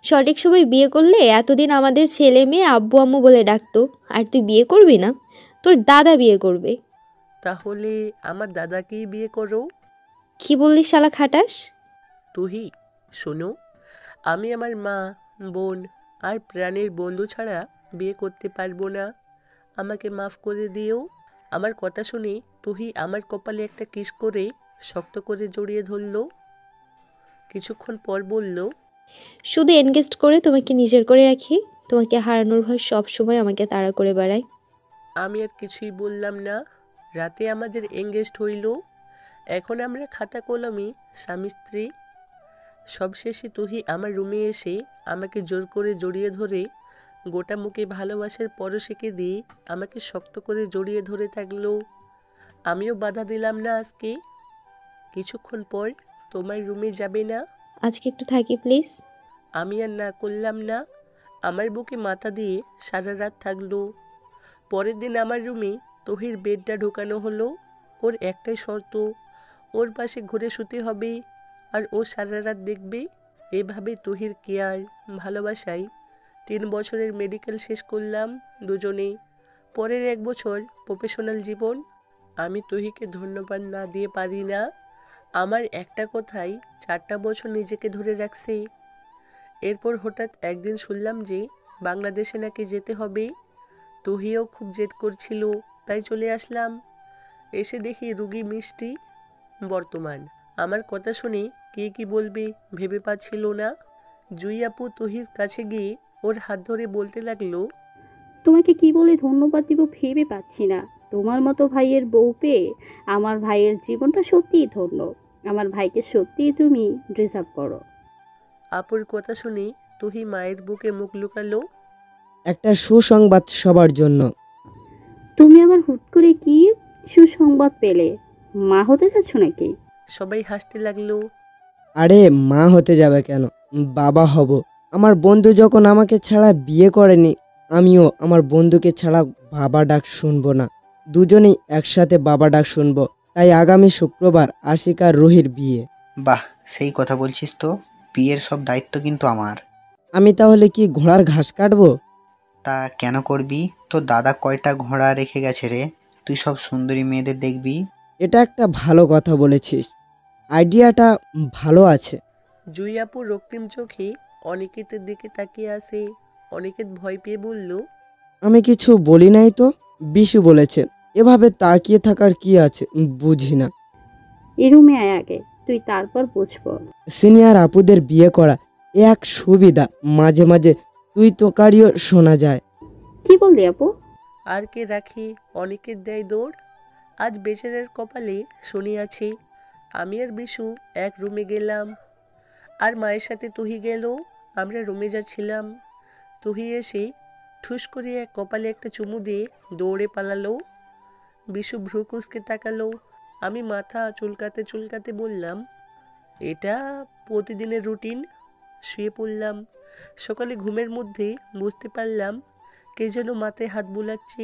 সঠিক সময় বিয়ে করলে এতদিন আমাদের ছেলে মেয়ে আব্বু আম্মু বলে ডাকতো। আর তুই বিয়ে করবি না, তোর দাদা বিয়ে করবে। তাহলে আমার দাদাকেই বিয়ে করো। কি বললি শালা খাটাস? তুহি শোনো, আমি আমার মা, বোন আর প্রাণের বন্ধু ছাড়া বিয়ে করতে পারবো না। আমাকে মাফ করে দিও। আমার কথা শুনে তুহি আমার কপালে একটা কিস করে শক্ত করে জড়িয়ে ধরল। কিছুক্ষণ পর বলল, শুধু এনগেজড করে তোমাকে নিজের করে রাখি। তোমাকে হারানোর ভয় সবসময় আমাকে তাড়া করে বেড়ায়। আমি আর কিছুই বললাম না। রাতে আমাদের এঙ্গেজড হইল। এখন আমরা খাতা কলমে স্বামী স্ত্রী। সবশেষে তুহি আমার রুমে এসে আমাকে জোর করে জড়িয়ে ধরে গোটা মুখে ভালোবাসার পরশেকে দিয়ে আমাকে শক্ত করে জড়িয়ে ধরে থাকলো। আমিও বাধা দিলাম না আজকে। কিছুক্ষণ পর, তোমার রুমে যাবে না? আজকে একটু থাকি প্লিজ। আমি আর না করলাম না। আমার বুকে মাথা দিয়ে সারা রাত থাকলো। পরের দিন আমার রুমে তহির বেডটা ঢোকানো হলো। ওর একটাই শর্ত, ওর পাশে ঘুরে শুতে হবে আর ও সারা রাত দেখবে। এভাবে তহির কেয়ার, ভালোবাসায় 3 বছরের মেডিকেল শেষ করলাম দুজনে। পরের 1 বছর প্রফেশনাল জীবন। আমি তহিকে ধন্যবাদ না দিয়ে পারি না। আমার একটা কথাই 4টা বছর নিজেকে ধরে রাখছে। এরপর হঠাৎ একদিন শুনলাম যে বাংলাদেশে নাকি যেতে হবে। তুহিও খুব জেদ করছিল, তাই চলে আসলাম। এসে দেখি রুগী মিষ্টি বর্তমান। আমার কথা শুনে কে কি বলবে ভেবে পাচ্ছিল না। জুই আপু তুহির কাছে গিয়ে ওর হাত ধরে বলতে লাগলো, তোমাকে কি বলে ধন্যবাদ দিব ভেবে পাচ্ছি না। তোমার মতো ভাইয়ের বউ পেয়ে আমার ভাইয়ের জীবনটা সত্যিই ধন্য। আমার ভাইকে সত্যিই তুমি ডিজার্ভ করো। আপুর কথা শুনে তুহি মায়ের বুকে মুখ লুকালো। একটা সুসংবাদ সবার জন্য। তুমি আবার হুট করে কি সুসংবাদ পেলে? মা হতে যাচ্ছ নাকি? সবাই হাসতে লাগলো। আরে মা হতে যাবে কেন, বাবা হব। আমার বন্ধু যখন আমাকে ছাড়া বিয়ে করেনি, আমিও আমার বন্ধুকে ছাড়া বাবা ডাক শুনবো না। দুজনেই একসাথে বাবা ডাক শুনবো। তাই আগামী শুক্রবার আশিক আর রুহির বিয়ে। বাহ, সেই কথা বলছিস তো। বিয়ের সব দায়িত্ব কিন্তু আমার। আমি তাহলে কি ঘোড়ার ঘাস কাটবো? তা কেন করবি? তোর দাদা কয়টা ঘোড়া রেখে গেছে রে? তুই সব সুন্দরী মেয়েদের দেখবি। এটা একটা ভালো কথা বলেছিস, আইডিয়াটা ভালো আছে। জুই আপু রক্তিম চোখে অনিকেতের দিকে তাকিয়ে আসে। অনিকেত ভয় পেয়ে বলল, আমি কিছু বলি নাই তো। বিশু বলেছে। এভাবে তাকিয়ে থাকার কি আছে বুঝি না। এই রুমে আয় আগে, তুই তারপর বুঝবো। সিনিয়র আপুদের বিয়ে করা এ এক সুবিধা। মাঝে মাঝে তুই তোকারিও শোনা যায়। কি বললি আপু? আর কে রাখে, অনিকেত দেয় দৌড়। আজ বেচারের কপালে শনি আছে। আমি আর বিশু এক রুমে গেলাম, আর মায়ের সাথে তুহি গেল। আমরা রুমে যাচ্ছিলাম, তুহি এসে ঠুস করে এক কপালে একটা চুমু দিয়ে দৌড়ে পালালো। বিশু ভ্রু কুঁচকে তাকালো। আমি মাথা চুলকাতে চুলকাতে বললাম, এটা প্রতিদিনের রুটিন। শুয়ে পড়লাম। সকালে ঘুমের মধ্যে বুঝতে পারলাম কে যেন মাথায় হাত বুলাচ্ছে।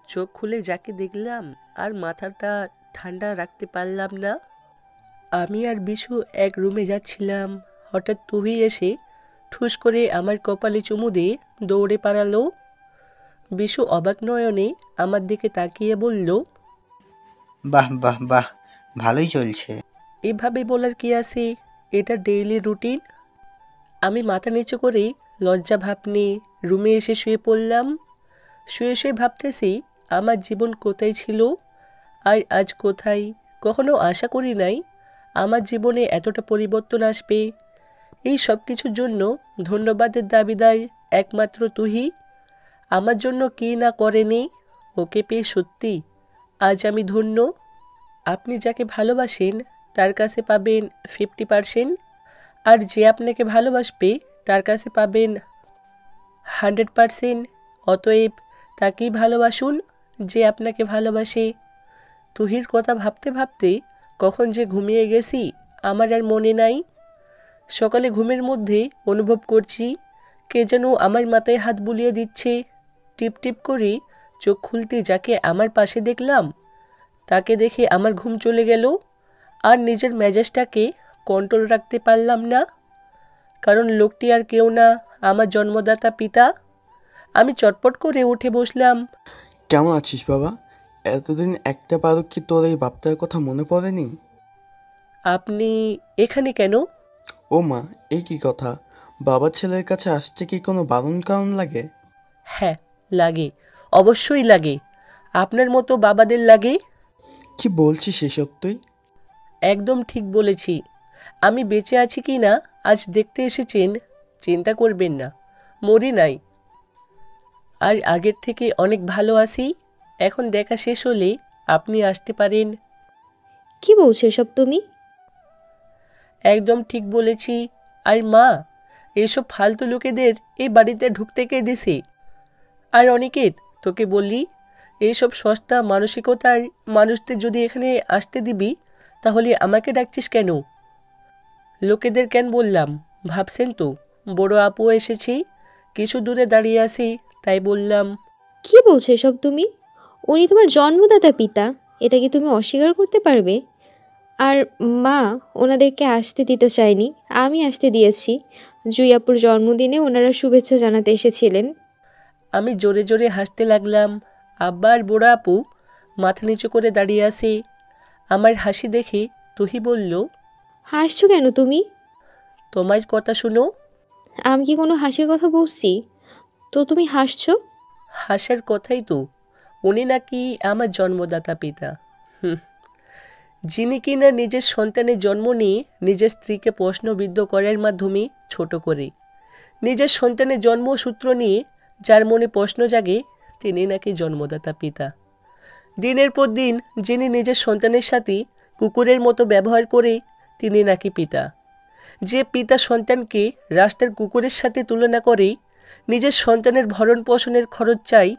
চোখ খুলে যাকে দেখলাম আর মাথাটা ঠান্ডা রাখতে পারলাম না। আমি আর বিশু এক রুমে যাচ্ছিলাম, হঠাৎ তুহি এসে ঠুস করে আমার কপালে চুমু দিয়ে দৌড়ে পালালো। বিশু অবাক নয়নে আমার দিকে তাকিয়ে বলল, বাহ বাহ বাহ, ভালোই চলছে। এভাবে বলার কি আছে, এটা ডেইলি রুটিন। আমি মাথা নিচু করে লজ্জা ভাব নিয়ে রুমে এসে শুয়ে পড়লাম। শুয়ে শুয়ে ভাবতেছি আমার জীবন কোথায় ছিল আর আজ কোথায়। কখনো আশা করি নাই আমার জীবনে এতটা পরিবর্তন আসবে। এই সব কিছুর জন্য ধন্যবাদের দাবিদার একমাত্র তুহি। আমার জন্য কী না করেনি, ওকে পেয়ে সত্যি আজ আমি ধন্য। আপনি যাকে ভালোবাসেন তার কাছে পাবেন 50%, আর যে আপনাকে ভালোবাসবে তার কাছে পাবেন 100%। অতএব তাকেই ভালোবাসুন যে আপনাকে ভালোবাসে। তুহির কথা ভাবতে ভাবতে কখন যে ঘুমিয়ে গেছি আমার আর মনে নাই। সকালে ঘুমের মধ্যে অনুভব করছি কে যেন আমার মাথায় হাত বুলিয়ে দিচ্ছে। টিপ টিপ করে চোখ খুলতে যাকে আমার পাশে দেখলাম তাকে দেখে আমার ঘুম চলে গেল। আর নিজের মেজাজটাকে কন্ট্রোল রাখতে পারলাম না, কারণ লোকটি আর কেউ না, আমার জন্মদাতা পিতা। আমি চটপট করে উঠে বসলাম। কেমন আছিস বাবা? এতদিন একটা বারও কি তোর এই বাপটার কথা মনে পড়েনি? আপনি এখানে কেন? ও মা, এই কি কথা? বাবার ছেলের কাছে আসতে কি কোনো বারণ কারণ লাগে? হ্যাঁ লাগে, অবশ্যই লাগে। আপনার মতো বাবাদের লাগে। কি বলছিস এসব তুই? একদম ঠিক বলেছি। আমি বেঁচে আছি কি না আজ দেখতে এসেছেন, চিন্তা করবেন না, মরি নাই। আর আগের থেকে অনেক ভালো আছি। এখন দেখা শেষ হলে আপনি আসতে পারেন। কি বলছো এসব তুমি? একদম ঠিক বলেছি। আর মা, এসব ফালতু লোকেদের এই বাড়িতে ঢুকতে কে দিছে? আর অনিকেত, তোকে বললি এইসব সস্তা মানসিকতার মানুষদের যদি এখানে আসতে দিবি তাহলে আমাকে ডাকছিস কেন? লোকেদের কেন বললাম ভাবছেন তো? বড় আপু এসেছি, কিছু দূরে দাঁড়িয়ে আছি তাই বললাম। কি বলছো এসব তুমি? উনি তোমার জন্মদাতা পিতা, এটা কি তুমি অস্বীকার করতে পারবে? আর মা ওনাদেরকে আসতে দিতে চায়নি, আমি আসতে দিয়েছি। জুই আপুর জন্মদিনে ওনারা শুভেচ্ছা জানাতে এসেছিলেন। আমি জোরে জোরে হাসতে লাগলাম। আব্বা আর বড় আপু মাথা নিচু করে দাঁড়িয়ে আছে। আমার হাসি দেখে তুহি বলল, হাসছো কেন তুমি? তোমার কথা শুনো। আমি কি কোনো হাসির কথা বলছি তো তুমি হাসছো? হাসার কথাই তো। উনি নাকি আমার জন্মদাতা পিতা, যিনি কিনা নিজের সন্তানের জন্ম নিয়ে নিজের স্ত্রীকে প্রশ্নবিদ্ধ করার মাধ্যমে ছোট করে, নিজের সন্তানের জন্মসূত্র নিয়ে যার মনে প্রশ্ন জাগে তিনি নাকি জন্মদাতা পিতা। দিনের পর দিন যিনি নিজের সন্তানের সাথে কুকুরের মতো ব্যবহার করে তিনি নাকি পিতা। যে পিতা সন্তানকে রাস্তার কুকুরের সাথে তুলনা করে নিজের সন্তানের ভরণ পোষণের খরচ চাই,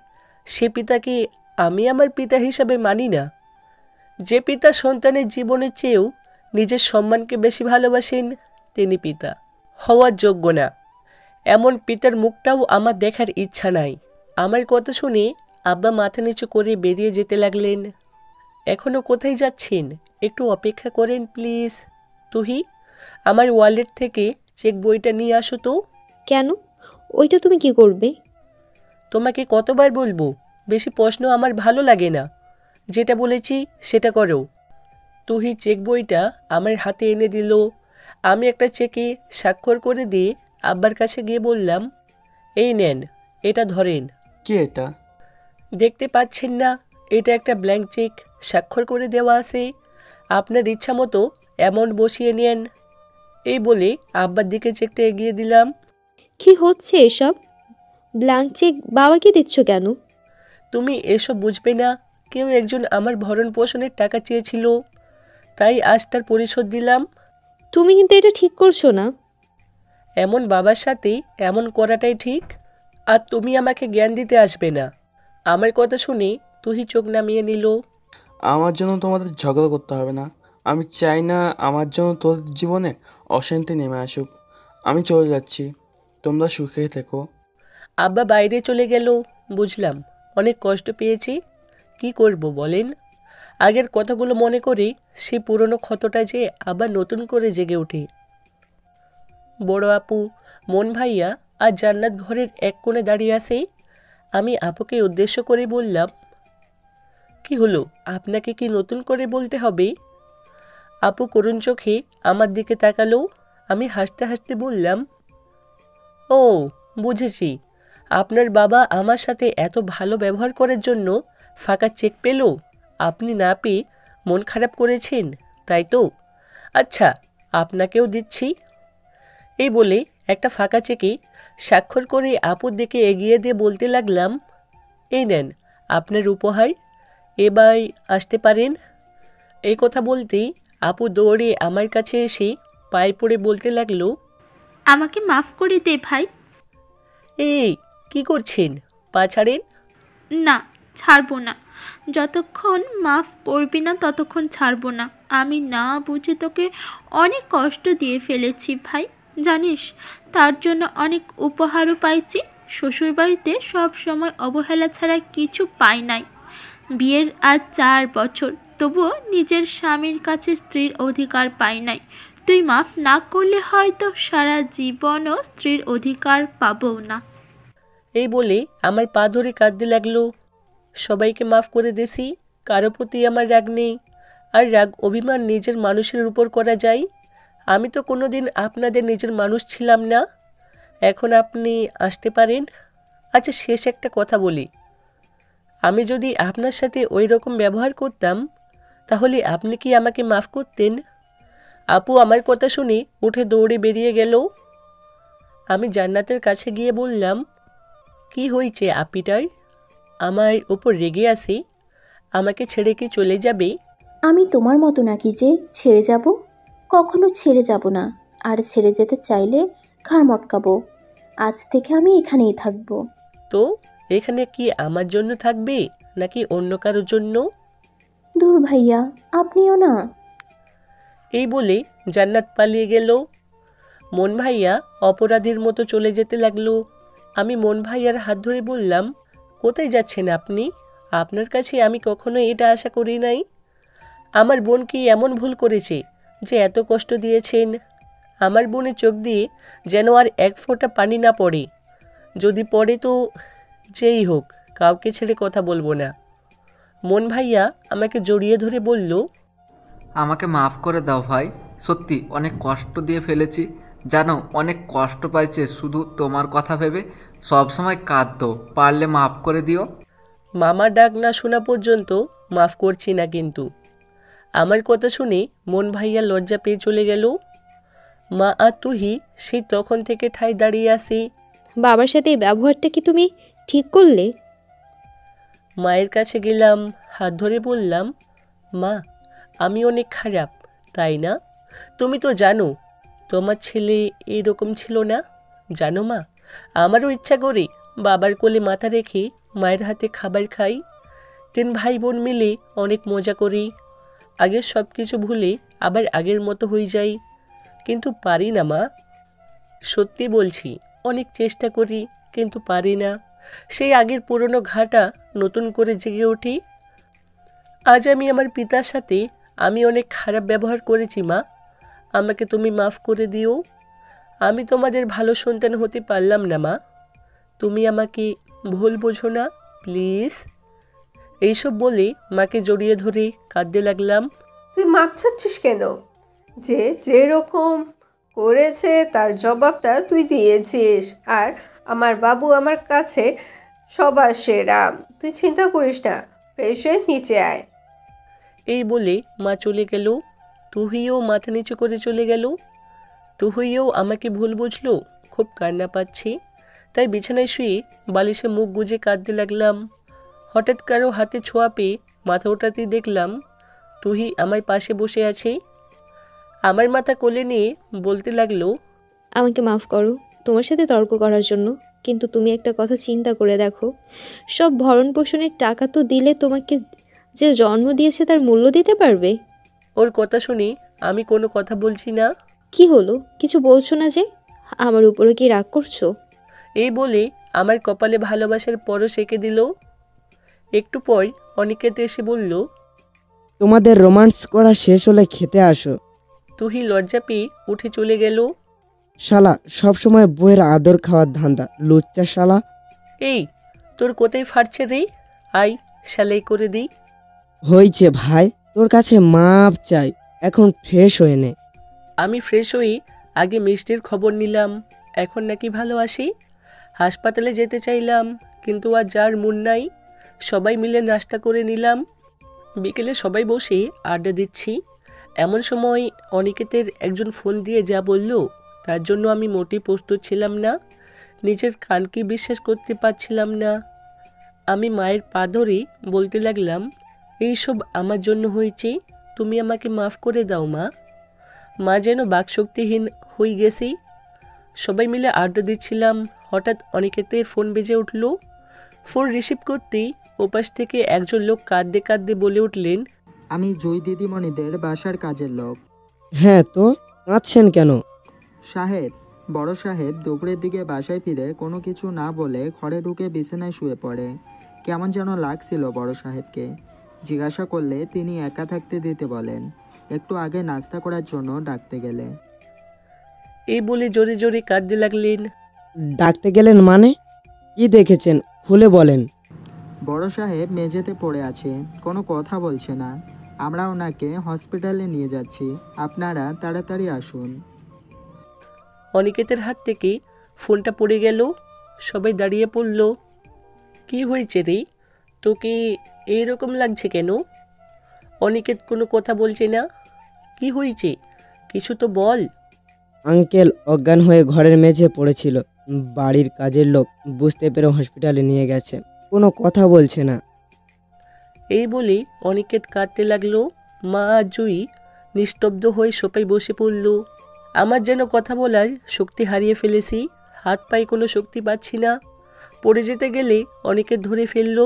সে পিতাকে আমি আমার পিতা হিসাবে মানি না। যে পিতা সন্তানের জীবনের চেয়েও নিজের সম্মানকে বেশি ভালোবাসেন, তিনি পিতা হওয়ার যোগ্য না। এমন পিতার মুখটাও আমার দেখার ইচ্ছা নাই। আমার কথা শুনে আব্বা মাথা নিচু করে বেরিয়ে যেতে লাগলেন। এখনও কোথায় যাচ্ছেন? একটু অপেক্ষা করেন প্লিজ। তুহি, আমার ওয়ালেট থেকে চেক বইটা নিয়ে আসো তো। কেন? ওইটা তুমি কি করবে? তোমাকে কতবার বলবো, বেশি প্রশ্ন আমার ভালো লাগে না। যেটা বলেছি সেটা করো। তুহি চেক বইটা আমার হাতে এনে দিল। আমি একটা চেকে স্বাক্ষর করে দিয়ে আব্বার কাছে গিয়ে বললাম, এই নেন, এটা ধরেন। কি এটা? দেখতে পাচ্ছেন না? এটা একটা ব্ল্যাঙ্ক চেক, স্বাক্ষর করে দেওয়া আছে। আপনার ইচ্ছা মতো অ্যামাউন্ট বসিয়ে নেন। এই বলে আব্বার দিকে চেকটা এগিয়ে দিলাম। কি হচ্ছে এসব? ব্ল্যাঙ্ক চেক বাবাকে দিচ্ছ কেন? তুমি এসব বুঝবে না। কেউ একজন আমার ভরণ পোষণের টাকা চেয়েছিল, তাই আজ তার পরিশোধ দিলাম। তুমি কিন্তু এটা ঠিক করছো না। এমন বাবার সাথে এমন করাটাই ঠিক। আর তুমি আমাকে জ্ঞান দিতে আসবে না। আমার কথা শুনে তুই চোখ নামিয়ে নিল। আমার জন্য তোমাদের ঝগড়া করতে হবে না। আমি চাই না আমার জন্য তোদের জীবনে অশান্তি নেমে আসুক। আমি চলে যাচ্ছি, তোমরা সুখে থেকো। আব্বা বাইরে চলে গেল। বুঝলাম অনেক কষ্ট পেয়েছি। কি করব বলেন? আগের কথাগুলো মনে করে সে পুরনো ক্ষতটা যে আবার নতুন করে জেগে ওঠে। বড় আপু, মন ভাইয়া আর জান্নাত ঘরের এক কোণে দাঁড়িয়ে আছে। আমি আপুকে উদ্দেশ্য করে বললাম, কি হলো, আপনাকে কি নতুন করে বলতে হবে? আপু করুণ চোখে আমার দিকে তাকালো। আমি হাসতে হাসতে বললাম, ও বুঝেছি, আপনার বাবা আমার সাথে এত ভালো ব্যবহার করার জন্য ফাঁকা চেক পেল। আপনি না পেয়ে মন খারাপ করেছেন, তাই তো? আচ্ছা, আপনাকেও দিচ্ছি। এই বলে একটা ফাঁকা চেকে স্বাক্ষর করে আপুর দিকে এগিয়ে দিয়ে বলতে লাগলাম, এই নেন আপনার উপহার, এবার আসতে পারেন। এই কথা বলতেই আপু দৌড়ে আমার কাছে এসে পায়ে পড়ে বলতে লাগলো, আমাকে মাফ করে দে ভাই। এই কি করছেন? পা ছাড়েন। না, ছাড়বো না। যতক্ষণ মাফ করবি না ততক্ষণ ছাড়বো না। আমি না বুঝে তোকে অনেক কষ্ট দিয়ে ফেলেছি ভাই, জানিস? তার জন্য অনেক উপহারও পাইছি। শ্বশুরবাড়িতে সব সময় অবহেলা ছাড়া কিছু পাই নাই। বিয়ের আজ 4 বছর, তবুও নিজের স্বামীর কাছে স্ত্রীর অধিকার পাই নাই। তুই মাফ না করলে হয়তো সারা জীবনও স্ত্রীর অধিকার পাবো না। এই বলে আমার পা ধরে কাঁদতে লাগলো। সবাইকে মাফ করে দিছি, কারো প্রতি আমার রাগ নেই। আর রাগ অভিমান নিজের মানুষের উপর করা যায়? আমি তো কোনোদিন আপনাদের নিজের মানুষ ছিলাম না। এখন আপনি আসতে পারেন। আচ্ছা, শেষ একটা কথা বলি, আমি যদি আপনার সাথে ওই রকম ব্যবহার করতাম, তাহলে আপনি কি আমাকে মাফ করতেন? আপু আমার কথা শুনে উঠে দৌড়ে বেরিয়ে গেল। আমি জান্নাতের কাছে গিয়ে বললাম, কি হয়েছে আপিটার? আমার উপর রেগে আছে? আমাকে ছেড়ে কি চলে যাবে? আমি তোমার মতো নাকি যে ছেড়ে যাব? কখনো ছেড়ে যাব না। আর ছেড়ে যেতে চাইলে ঘাড় মটকাবো। আজ থেকে আমি এখানেই থাকবো। তো এখানে কি আমার জন্য থাকবে নাকি অন্য কারোর জন্য? দূর ভাইয়া, আপনিও না। এই বলে জান্নাত পালিয়ে গেল। মন ভাইয়া অপরাধীর মতো চলে যেতে লাগলো। আমি মন ভাইয়ার হাত ধরে বললাম, কোথায় যাচ্ছেন আপনি? আপনার কাছে আমি কখনো এটা আশা করি নাই। আমার বোন কি এমন ভুল করেছে যে এত কষ্ট দিয়েছেন? আমার বোনের চোখ দিয়ে যেন আর এক ফোঁটা পানি না পড়ে। যদি পড়ে তো যেই হোক, কাউকে ছেড়ে কথা বলবো না। মন ভাইয়া আমাকে জড়িয়ে ধরে বলল, আমাকে মাফ করে দাও ভাই, সত্যি অনেক কষ্ট দিয়ে ফেলেছি, জানো অনেক কষ্ট পাইছে শুধু তোমার কথা ভেবে। সব সময় কাঁদতো, পারলে মাফ করে দিও। মামা ডাক না শোনা পর্যন্ত মাফ করছি না কিন্তু। আমার কথা শুনে মন ভাইয়া লজ্জা পেয়ে চলে গেল। মা আর তুহি সেই তখন থেকে ঠাই দাঁড়িয়ে আসি। বাবার সাথে এই ব্যবহারটা কি তুমি ঠিক করলে? মায়ের কাছে গেলাম, হাত ধরে বললাম, মা আমি অনেক খারাপ, তাই না? তুমি তো জানো তোমার ছেলে এরকম ছিল না। জানো মা, আমারও ইচ্ছা করে বাবার কোলে মাথা রেখে মায়ের হাতে খাবার খাই। 3 ভাই বোন মিলে অনেক মজা করি। আগের সব কিছু ভুলে আবার আগের মতো হয়ে যাই, কিন্তু পারি না মা। সত্যি বলছি, অনেক চেষ্টা করি কিন্তু পারি না। সেই আগের পুরনো ঘাটা নতুন করে জেগে উঠি। আজ আমি আমার পিতার সাথে আমি অনেক খারাপ ব্যবহার করেছি মা, আমাকে তুমি মাফ করে দিও। আমি তোমাদের ভালো সন্তান হতে পারলাম না মা, তুমি আমাকে ভুল বোঝো না প্লিজ। এইসব বলে মাকে জড়িয়ে ধরে কাঁদতে লাগলাম। তুই মাপ চাচ্ছিস কেন? যে যেরকম করেছে তার জবাবটা তুই দিয়েছিস, আর আমার বাবু আমার কাছে সবার সেরা। তুই চিন্তা করিস না, ফ্রেশ হয়ে নিচে আয়। এই বলে মা চলে গেল। তুহিও মাথা নিচু করে চলে গেল। তুহিও আমাকে ভুল বুঝলো, খুব কান্না পাচ্ছে। তাই বিছানায় শুয়ে বালিশে মুখ গুজে কাঁদতে লাগলাম। হঠাৎ কারো হাতে ছোঁয়া পেয়ে মাথা ওঠাতেই দেখলাম তুহি আমার পাশে বসে আছে। আমার মাথা কোলে নিয়ে বলতে লাগলো, আমাকে মাফ করো তোমার সাথে তর্ক করার জন্য, কিন্তু তুমি একটা কথা চিন্তা করে দেখো, সব ভরণ পোষণের টাকা তো দিলে তোমাকে যে জন্ম দিয়েছে তার মূল্য দিতে পারবে? ওর কথা শুনে আমি কোনো কথা বলছি না। কি হলো, কিছু বলছো না যে? আমার উপরে কি রাগ করছো? এই বলে আমার কপালে ভালোবাসার পরশ এঁকে দিল। একটু পর অনিকেত এসে বলল, তোমাদের রোমান্স করা শেষ হলে খেতে আসো। তুহি লজ্জা পেয়ে উঠে চলে গেল। শালা সবসময় বইয়ের আদর খাওয়ার ধান্দা, লুচ্চা শালা। এই তোর কোথায় ফাটছে রে? আই সেলাই করে দিই। হয়েছে ভাই, তোর কাছে মাপ চাই, এখন ফ্রেশ হয়ে নে। আমি ফ্রেশ হয়ে আগে মিষ্টির খবর নিলাম, এখন নাকি ভালো আসি। হাসপাতালে যেতে চাইলাম, কিন্তু আর যার মন নাই। সবাই মিলে নাস্তা করে নিলাম। বিকেলে সবাই বসে আড্ডা দিচ্ছি। এমন সময় অনিকেতের একজন ফোন দিয়ে যা বলল, তার জন্য আমি মোটেই প্রস্তুত ছিলাম না। নিজের কানকে বিশ্বাস করতে পারছিলাম না। আমি মায়ের পা ধরে বলতে লাগলাম, এইসব আমার জন্য হয়েছে, তুমি আমাকে মাফ করে দাও মা। মা যেন বাকশক্তিহীন হয়ে গেছি। সবাই মিলে আড্ডা দিচ্ছিলাম, হঠাৎ অনিকেতের ফোন বেজে উঠল। ফোন রিসিভ করতেই ওপাশ থেকে একজন লোক কাঁদতে কাঁদতে বলে উঠলেন, আমি জয় দিদিমণিদের বাসার কাজের লোক। হ্যাঁ তো কাঁদছেন কেন? সাহেব, বড় সাহেব দুপুরের দিকে বাসায় ফিরে কোনো কিছু না বলে ঘরে ঢুকে বিছানায় শুয়ে পড়ে। কেমন যেন লাগছিল বড় সাহেবকে। জিজ্ঞাসা করলে তিনি একা থাকতে দিতে বলেন, একটু আগে নাস্তা করার জন্য ডাকতে গেলে। এই বলে জোরে জোরে কাঁদতে লাগলেন। ডাকতে গেলেন মানে? কি দেখেছেন খুলে বলেন। বড় সাহেব মেঝেতে পড়ে আছে, কোনো কথা বলছে না। আমরা ওনাকে হসপিটালে নিয়ে যাচ্ছি, আপনারা তাড়াতাড়ি আসুন। অনিকেতের হাত থেকে ফোনটা পড়ে গেল। সবাই দাঁড়িয়ে পড়ল। কি হয়েছে রে, তোকে এইরকম লাগছে কেন? অনিকেত কোনো কথা বলছে না। কি হয়েছে, কিছু তো বল। আঙ্কেল অজ্ঞান হয়ে ঘরের মেঝে পড়েছিল, বাড়ির কাজের লোক বুঝতে পেরে হসপিটালে নিয়ে গেছে, কোনো কথা বলছে না। এই বলে অনিকেত কাঁদতে লাগলো। মা আর জুই নিস্তব্ধ হয়ে সোফায় বসে পড়ল। আমার যেন কথা বলার শক্তি হারিয়ে ফেলেছি, হাত পায়ে কোনো শক্তি পাচ্ছি না। পড়ে যেতে গেলে অনিকেত ধরে ফেলল।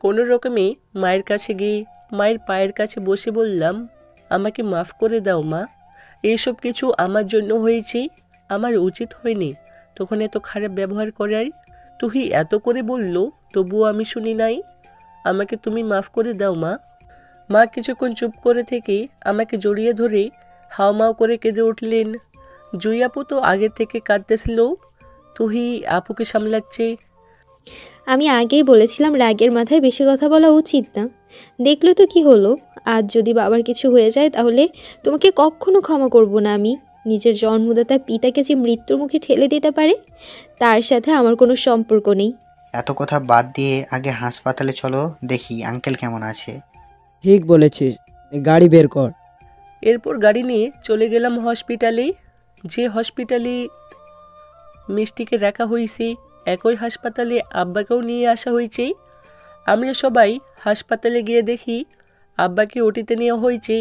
কোনো রকমে মায়ের কাছে গিয়ে মায়ের পায়ের কাছে বসে বললাম, আমাকে মাফ করে দাও মা, এইসব কিছু আমার জন্য হয়েছে, আমার উচিত হয়নি তখন এত খারাপ ব্যবহার করার। তুই এত করে বলল, তবুও আমি শুনি নাই। আমাকে তুমি মাফ করে দাও মা। মা কিছুক্ষণ চুপ করে থেকে আমাকে জড়িয়ে ধরে হাওমাও করে কেঁদে উঠলেন। জুই আপু তো আগের থেকে কাঁদতেছিল, তুই আপুকে সামলাচ্ছে। আমি আগেই বলেছিলাম রাগের মাথায় বেশি কথা বলা উচিত না। দেখলে তো কি হলো, আজ যদি বাবার কিছু হয়ে যায় তাহলে তোমাকে কখনো ক্ষমা করব না আমি। নিজের জন্মদাতা পিতাকে যে মৃত্যুর মুখে ঠেলে দিতে পারে, তার সাথে আমার কোনো সম্পর্ক নেই। এত কথা বাদ দিয়ে আগে হাসপাতালে চলো, দেখি আঙ্কেল কেমন আছে। ঠিক বলেছিস, গাড়ি বের কর। এরপর গাড়ি নিয়ে চলে গেলাম হসপিটালে। যে হসপিটালে মিষ্টিকে রাখা হয়েছে, একই হাসপাতালে আব্বাকেও নিয়ে আসা হয়েছে। আমরা সবাই হাসপাতালে গিয়ে দেখি আব্বাকে ওটিতে নেওয়া হয়েছে,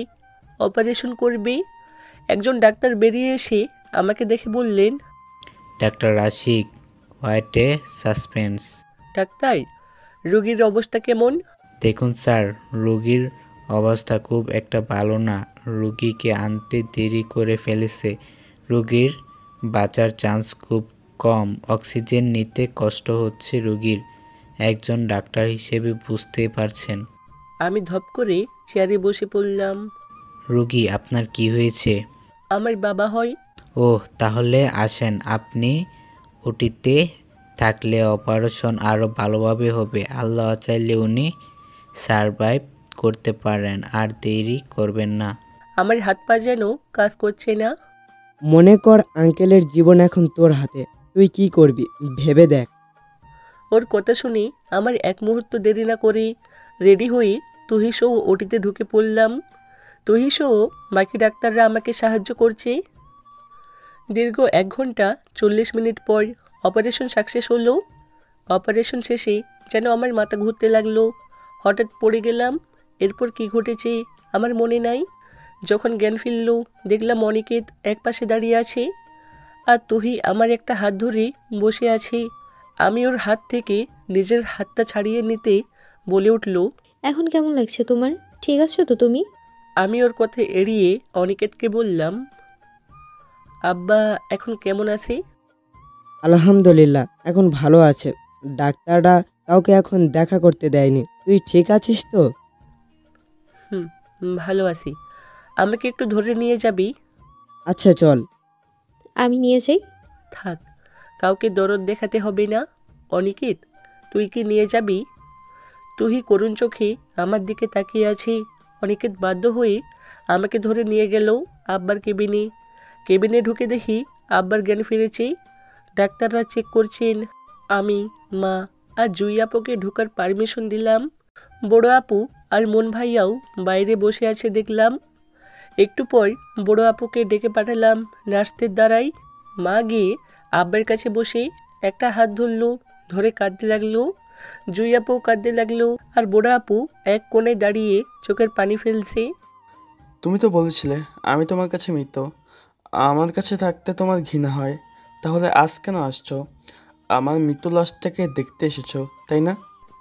অপারেশন করবে। একজন ডাক্তার বেরিয়ে এসে আমাকে দেখে বললেন, doctor Ashiq, what a suspense. Doctor, রোগীর অবস্থা কেমন? দেখুন স্যার, রোগীর অবস্থা খুব একটা ভালো না। রোগীকে আনতে দেরি করে ফেলেছে। রোগীর বাঁচার চান্স খুব কম। অক্সিজেন নিতে কষ্ট হচ্ছে রোগীর। একজন ডাক্তার হিসেবে বুঝতে পারছেন। আমি ধপ করে চেয়ারে বসে পড়লাম। রোগী, আপনার কি হয়েছে? আমার বাবা হয়। ও, তাহলে আসেন। আপনি ওটিতে থাকলে অপারেশন আরও ভালোভাবে হবে। আল্লাহ চাইলে উনি সারভাইভ করতে পারেন। আর দেরি করবেন না। আমার হাত পা যেন কাজ করছে না। মনে কর আঙ্কেলের জীবন এখন তোর হাতে, তুই কি করবি ভেবে দেখ। ওর কথা শুনে আমার এক মুহূর্ত দেরি না করে রেডি হয়ে তুহিসহ ওটিতে ঢুকে পড়লাম। তুহিসহ বাকি ডাক্তাররা আমাকে সাহায্য করছে। দীর্ঘ 1 ঘন্টা 40 মিনিট পর অপারেশন সাকসেস হলো। অপারেশন শেষে যেন আমার মাথা ঘুরতে লাগলো। হঠাৎ পড়ে গেলাম। এরপর কি ঘটেছে আমার মনে নাই। যখন জ্ঞান ফিরল, দেখলাম অনিকেত এক পাশে দাঁড়িয়ে আছে আর তুহি আমার একটা হাত ধরে বসে আছে। আমি ওর হাত থেকে নিজের হাতটা ছাড়িয়ে নিতে বলে উঠল, এখন কেমন লাগছে তোমার? ঠিক আছো তো তুমি? আমি ওর কথা এড়িয়ে অনিকেতকে বললাম, আব্বা এখন কেমন আছে? আলহামদুলিল্লাহ, এখন ভালো আছে। ডাক্তাররা কাউকে এখন দেখা করতে দেয়নি। তুই ঠিক আছিস তো? ভালো আছি। আমাকে একটু ধরে নিয়ে যাবি? আচ্ছা চল। আমি নিয়ে যাই। থাক, কাউকে দরদ দেখাতে হবে না। অনিকেত, তুই কি নিয়ে যাবি? তুই করুণ চোখে আমার দিকে তাকিয়ে আছে। অনিকেত বাধ্য হয়ে আমাকে ধরে নিয়ে গেল আব্বার কেবিনে। কেবিনে ঢুকে দেখি আব্বার জ্ঞান ফিরেছে। ডাক্তাররা চেক করছেন। আমি, মা আর জুই আপুকে ঢোকার পারমিশন দিলাম। বড় আপু আর মন ভাইয়াও বাইরে বসে আছে দেখলাম। একটু পর বড় আপুকে ডেকে পাঠালাম নার্সদের দ্বারাই। মা গিয়ে আব্বার কাছে বসে একটা হাত ধরলো, ধরে কাঁদতে লাগলো। জুই আপু কাঁদতে লাগলো আর বড় আপু এক কোণে দাঁড়িয়ে চোখের পানি ফেলছে। তুমি তো বলেছিলে আমি তোমার কাছে মৃত, আমার কাছে থাকতে তোমার ঘৃণা হয়, তাহলে আজ কেন আসছো? আমার মৃত্যু লাশটাকে দেখতে এসেছো, তাই না?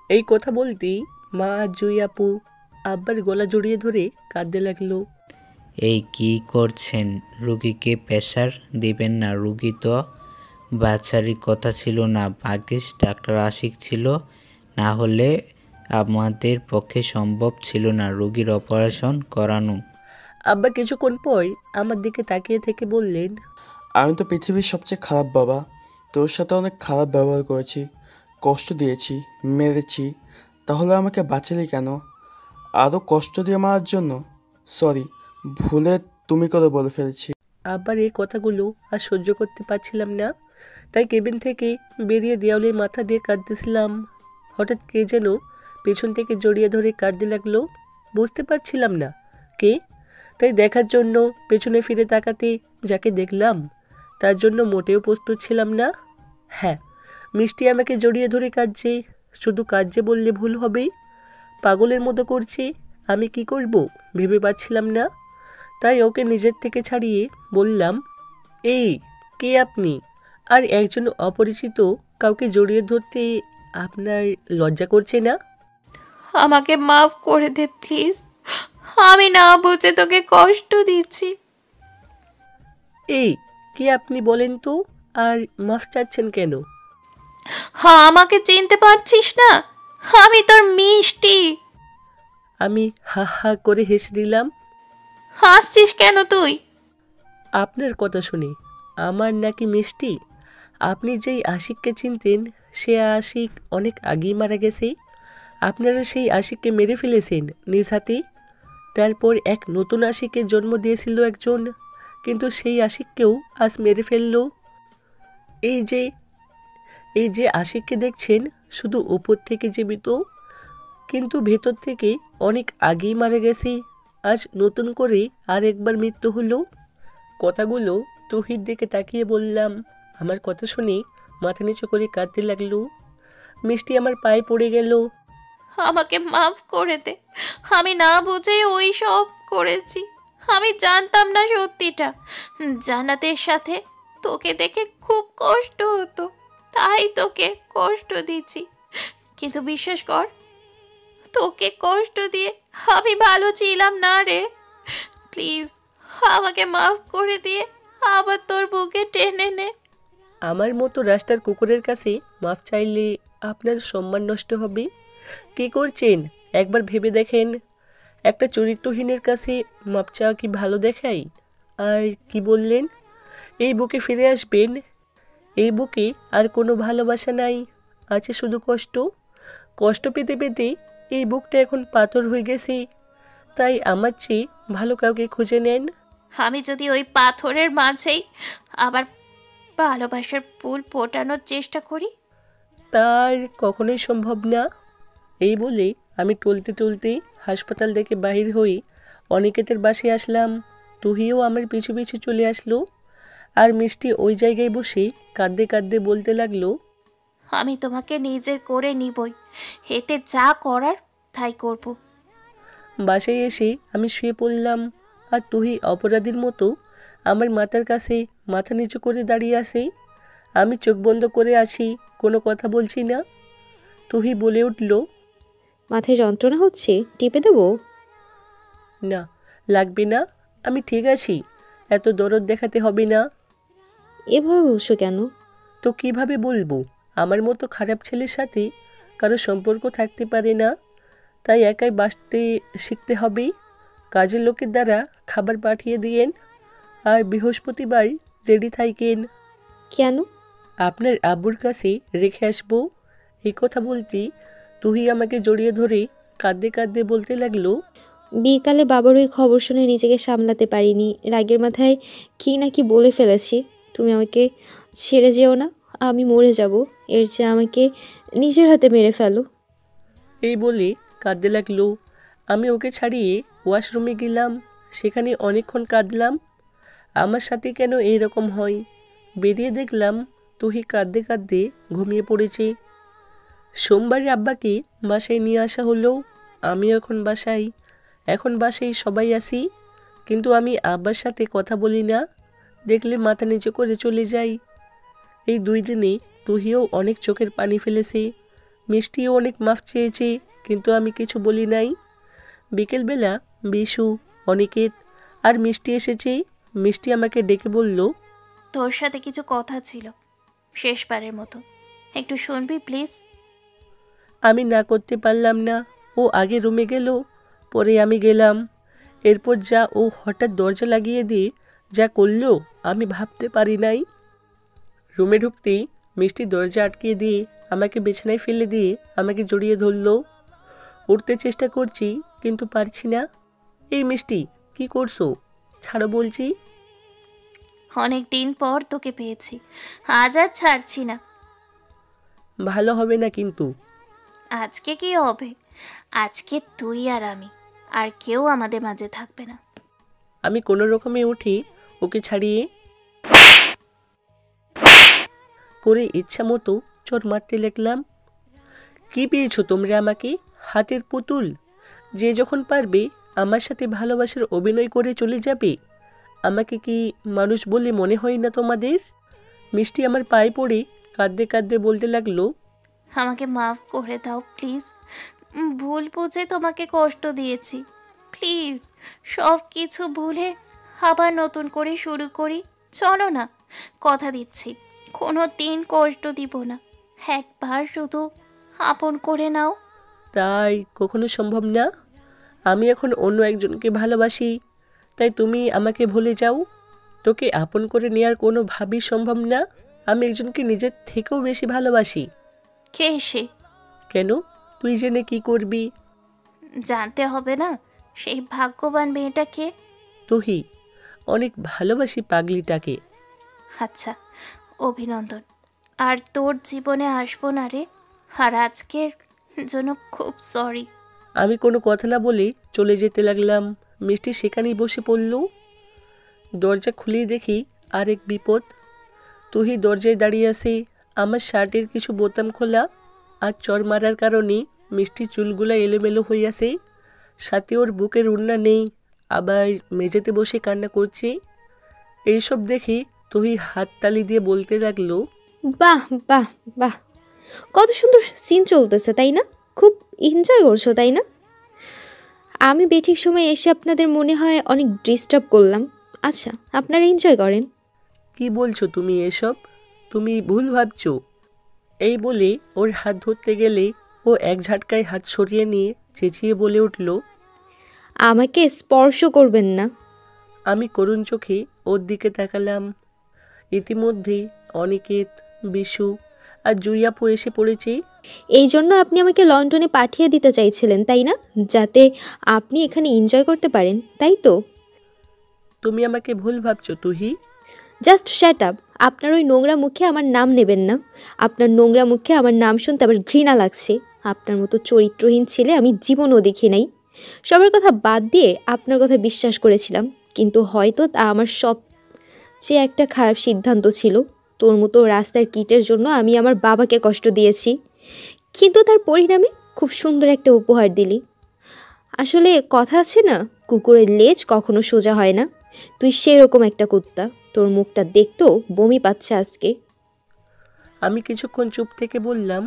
এই কথা বলতেই মা আর জুই আপু আব্বার গলা জড়িয়ে ধরে কাঁদতে লাগলো। এই কি করছেন? রুগীকে প্রেশার দিবেন না। রুগী তো বাচ্চারই কথা ছিল না। ভাগ্যিস ডাক্তার আশিক ছিল, না হলে আমাদের পক্ষে সম্ভব ছিল না রুগীর অপারেশন করানো। আব্বা কিছুক্ষণ পর আমার দিকে তাকিয়ে থেকে বললেন, আমি তো পৃথিবীর সবচেয়ে খারাপ বাবা। তোর সাথে অনেক খারাপ ব্যবহার করেছি, কষ্ট দিয়েছি, মেরেছি, তাহলে আমাকে বাঁচালি কেন? আরও কষ্ট দিয়ে মারার জন্য? সরি, ভুলে তুমি করে বলে ফেলেছি। আব্বার এই কথাগুলো আর সহ্য করতে পারছিলাম না, তাই কেবিন থেকে বেরিয়ে দেওয়ালে মাথা দিয়ে কাঁদতেছিলাম। হঠাৎ কে যেন পেছন থেকে জড়িয়ে ধরে কাঁদতে লাগলো। বুঝতে পারছিলাম না কে, তাই দেখার জন্য পেছনে ফিরে তাকাতে যাকে দেখলাম তার জন্য মোটেও প্রস্তুত ছিলাম না। হ্যাঁ, মিষ্টি আমাকে জড়িয়ে ধরে কাঁদছে। শুধু কাঁদছে বললে ভুল হবে, পাগলের মতো করছে। আমি কি করব ভেবে পাচ্ছিলাম না, তাই ওকে নিজের থেকে ছাড়িয়ে বললাম, এই কে আপনি? আর একজন অপরিচিত কাউকে জড়িয়ে ধরতে আপনার লজ্জা করছে না? আমাকে মাফ করে দে প্লিজ, আমি না বুঝে তোকে কষ্ট দিচ্ছি। এই কে আপনি বলেন তো, আর মাফ চাচ্ছেন কেন? হ্যাঁ, আমাকে চিনতে পারছিস না? আমি তোর মিষ্টি। আমি হা হা করে হেসে দিলাম। হাসছিস কেন তুই? আপনার কথা শুনে আমার নাকি মিষ্টি? আপনি যেই আশিককে চিনতেন সে আশিক অনেক আগেই মারা গেছে। আপনারা সেই আশিককে মেরে ফেলেছেন নিজ হাতে। তারপর এক নতুন আশিকের জন্ম দিয়েছিল একজন, কিন্তু সেই আশিককেও আজ মেরে ফেলল। এই যে আশিককে দেখছেন শুধু উপর থেকে জীবিত, কিন্তু ভেতর থেকে অনেক আগেই মারা গেছে। আজ নতুন করে আর একবার মৃত্যু হলো। কথাগুলো তুহির দিকে তাকিয়ে বললাম। আমার কথা শুনে মাথা নিচু করে কাঁদতে লাগলো। মিষ্টি আমার পায়ে পড়ে গেল। আমাকে মাফ করে দে, আমি না বুঝে ওই সব করেছি। আমি জানতাম না সত্যিটা। জান্নাতের সাথে তোকে দেখে খুব কষ্ট হতো, তাই তোকে কষ্ট দিচ্ছি। কিন্তু বিশ্বাস কর, তোকে কষ্ট দিয়ে আমি ভালো ছিলাম না রে। প্লিজ আমাকে মাফ করে দিয়ে আবার তোর বুকে টেনে নে। আমার মতো রাস্তার কুকুরের কাছে মাপ চাইলে আপনার সম্মান নষ্ট হবে। কি করছেন একবার ভেবে দেখেন। একটা চরিত্রহীনের কাছে মাপ চাওয়া কি ভালো দেখায়? আর কি বললেন, এই বুকে ফিরে আসবেন? এই বুকে আর কোনো ভালোবাসা নাই, আছে শুধু কষ্ট। কষ্ট পেতে পেতে এই বুকটা এখন পাথর হয়ে গেছে। তাই আমার চেয়ে ভালো কাউকে খুঁজে নেন। আমি যদি ওই পাথরের মাঝেই আবার ভালোবাসার ফুল ফোটানোর চেষ্টা করি? তার কখনোই সম্ভব না। এই বলে আমি টলতে টলতে হাসপাতাল থেকে বাহির হয়ে অনিকেতের বাসায় আসলাম। তুহিও আমার পিছু পিছু চলে আসলো। আর মিষ্টি ওই জায়গায় বসে কাঁদতে কাঁদতে বলতে লাগলো, আমি তোমাকে নিজের করে নিবই, এতে যা করার তাই করব। বাসায় এসে আমি শুয়ে পড়লাম। আর তুহি অপরাধীর মতো আমার মাথার কাছে মাথা নিচু করে দাঁড়িয়ে আছে। আমি চোখ বন্ধ করে আছি, কোনো কথা বলছি না। তুহি বলে উঠল, মাথায় যন্ত্রণা হচ্ছে, টিপে দেবো? না, লাগবে না, আমি ঠিক আছি, এত দরদ দেখাতে হবে না। এভাবে বলছো কেন? তো কিভাবে বলবো? আমার মতো খারাপ ছেলের সাথে কারো সম্পর্ক থাকতে পারে না, তাই একাই বাঁচতে শিখতে হবে। কাজের লোকের দ্বারা খাবার পাঠিয়ে দিয়েন, আর বৃহস্পতিবার রেডি থাকেন। কেন? আপনার আব্বুর কাছে রেখে আসবো। এই কথা বলতে তুহি আমাকে জড়িয়ে ধরে কাঁদতে কাঁদতে বলতে লাগলো, বিকালে বাবার ওই খবর শুনে নিজেকে সামলাতে পারিনি, রাগের মাথায় কি না কি বলে ফেলেছি। তুমি আমাকে ছেড়ে যেও না, আমি মরে যাব। এর চেয়ে আমাকে নিজের হাতে মেরে ফেলো। এই বলে কাঁদতে লাগলো। আমি ওকে ছাড়িয়ে ওয়াশরুমে গেলাম। সেখানে অনেকক্ষণ কাঁদলাম। আমার সাথে কেন এইরকম হয়? বেরিয়ে দেখলাম তুহি কাঁদতে কাঁদতে ঘুমিয়ে পড়েছে। সোমবারে আব্বাকে বাসায় নিয়ে আসা হলো। আমি এখন বাসায় সবাই আসি, কিন্তু আমি আব্বার সাথে কথা বলি না। দেখলে মাথা নিচু করে চলে যাই। এই 2 দিনে তুহিও অনেক চোখের পানি ফেলেছে, মিষ্টিও অনেক মাফ চেয়েছে, কিন্তু আমি কিছু বলি নাই। বিকেলবেলা বিশু, অনিকেত আর মিষ্টি এসেছে। মিষ্টি আমাকে ডেকে বলল, তোর সাথে কিছু কথা ছিল, শেষবারের মতো একটু শুনবি প্লিজ? আমি না করতে পারলাম না। ও আগে রুমে গেল, পরে আমি গেলাম। এরপর যা ও হঠাৎ দরজা লাগিয়ে দিয়ে যা করলো আমি ভাবতে পারি নাই। রুমে ঢুকতেই মিষ্টি দরজা আটকিয়ে দিয়ে আমাকে বিছানায় ফেলে দিয়ে আমাকে জড়িয়ে ধরলো। উঠতে চেষ্টা করছি কিন্তু পারছি না। এই মিষ্টি, কি করছো? ছাড়ো বলছি। অনেক দিন পর তোকে পেয়েছি, আজ আর ছাড়ছি না। ভালো হবে না কিন্তু। আজকে কি হবে? আজকে তুই আর আমি, আর কেউ আমাদের মাঝে থাকবে না। আমি কোনো রকমে উঠি ওকে ছাড়িয়ে করে ইচ্ছা মতো চোর মারতে লাগলাম। কি পেয়েছো তোমরা আমাকে? হাতের পুতুল, যে যখন পারবে আমার সাথে ভালোবাসার অভিনয় করে চলে যাবে। আমাকে কি মানুষ বলে মনে হয় না তোমাদের? মিষ্টি আমার পায়ে পড়ে কাঁদতে কাঁদতে বলতে লাগলো, আমাকে মাফ করে দাও প্লিজ, ভুল বুঝে তোমাকে কষ্ট দিয়েছি। প্লিজ সব কিছু ভুলে আবার নতুন করে শুরু করি, চলো না। কথা দিচ্ছি কোনো দিন কষ্ট দিব না, একবার শুধু আপন করে নাও। তাই কখনো সম্ভব না। আমি এখন অন্য একজনকে ভালোবাসি, তাই তুমি আমাকে ভুলে যাও। তোকে আপন করে নেওয়ার কোনোভাবেই সম্ভব না। আমি একজনকে নিজের থেকেও বেশি ভালোবাসি। কে সে? কেন? তুই জেনে কি করবি? জানতে হবে না সেই ভাগ্যবান মেয়েটাকে? তুহি, অনেক ভালোবাসি পাগলিটাকে। আচ্ছা, অভিনন্দন। আর তোর জীবনে আসবো না রে, আর আজকের জন্য খুব সরি। আমি কোনো কথা না বলে চলে যেতে লাগলাম। মিষ্টি সেখানেই বসে পড়ল। দরজা খুলেই দেখি আরেক বিপদ। তুহি দরজায় দাঁড়িয়ে আছে। আমার শার্টের কিছু বোতাম খোলা, আর চর মারার কারণে মিষ্টি চুলগুলা এলোমেলো হয়ে আছে। সাথে ওর বুকের ওড়না নেই, আবার মেঝেতে বসে কান্না করছে। এইসব দেখে তুহি হাততালি দিয়ে বলতে লাগলো, বাহ বাহ বাহ, কত সুন্দর সিন চলতেছে তাই না? খুব এনজয় করছো তাই না? আমি বেঠিক সময় এসে আপনাদের মনে হয় অনেক ডিস্টার্ব করলাম। আচ্ছা, আপনারা এনজয় করেন। কি বলছো তুমি এসব? তুমি ভুল ভাবছো। এই বলে ওর হাত ধরতে গেলে ও এক ঝাটকায় হাত সরিয়ে নিয়ে চেঁচিয়ে বলে উঠল, আমাকে স্পর্শ করবেন না। আমি করুণ চোখে ওর দিকে তাকালাম। ইতিমধ্যে অনিকেত, বিশু আর জুইয়াপু এসে পড়েছে। এই জন্য আপনি আমাকে লন্ডনে পাঠিয়ে দিতে চাইছিলেন তাই না, যাতে আপনি এখানে এনজয় করতে পারেন, তাই তো? তুমি আমাকে ভুল ভাবছো তুহি। Just shut up. আপনার ওই নোংরা মুখে আমার নাম নেবেন না। আপনার নোংরা মুখে আমার নাম শুনতে আবার ঘৃণা লাগছে। আপনার মতো চরিত্রহীন ছেলে আমি জীবনও দেখি নাই। সবার কথা বাদ দিয়ে আপনার কথা বিশ্বাস করেছিলাম, কিন্তু হয়তো তা আমার সবচেয়ে একটা খারাপ সিদ্ধান্ত ছিল। তোর মতো রাস্তার কিটের জন্য আমি আমার বাবাকে কষ্ট দিয়েছি, কিন্তু তার পরিণামে খুব সুন্দর একটা উপহার দিলি। আসলে কথা আছে না, কুকুরের লেজ কখনো সোজা হয় না। তুই সেরকম একটা কুত্তা। তোর মুখটা দেখতেও বমি পাচ্ছে আজকে। আমি কিছুক্ষণ চুপ থেকে বললাম,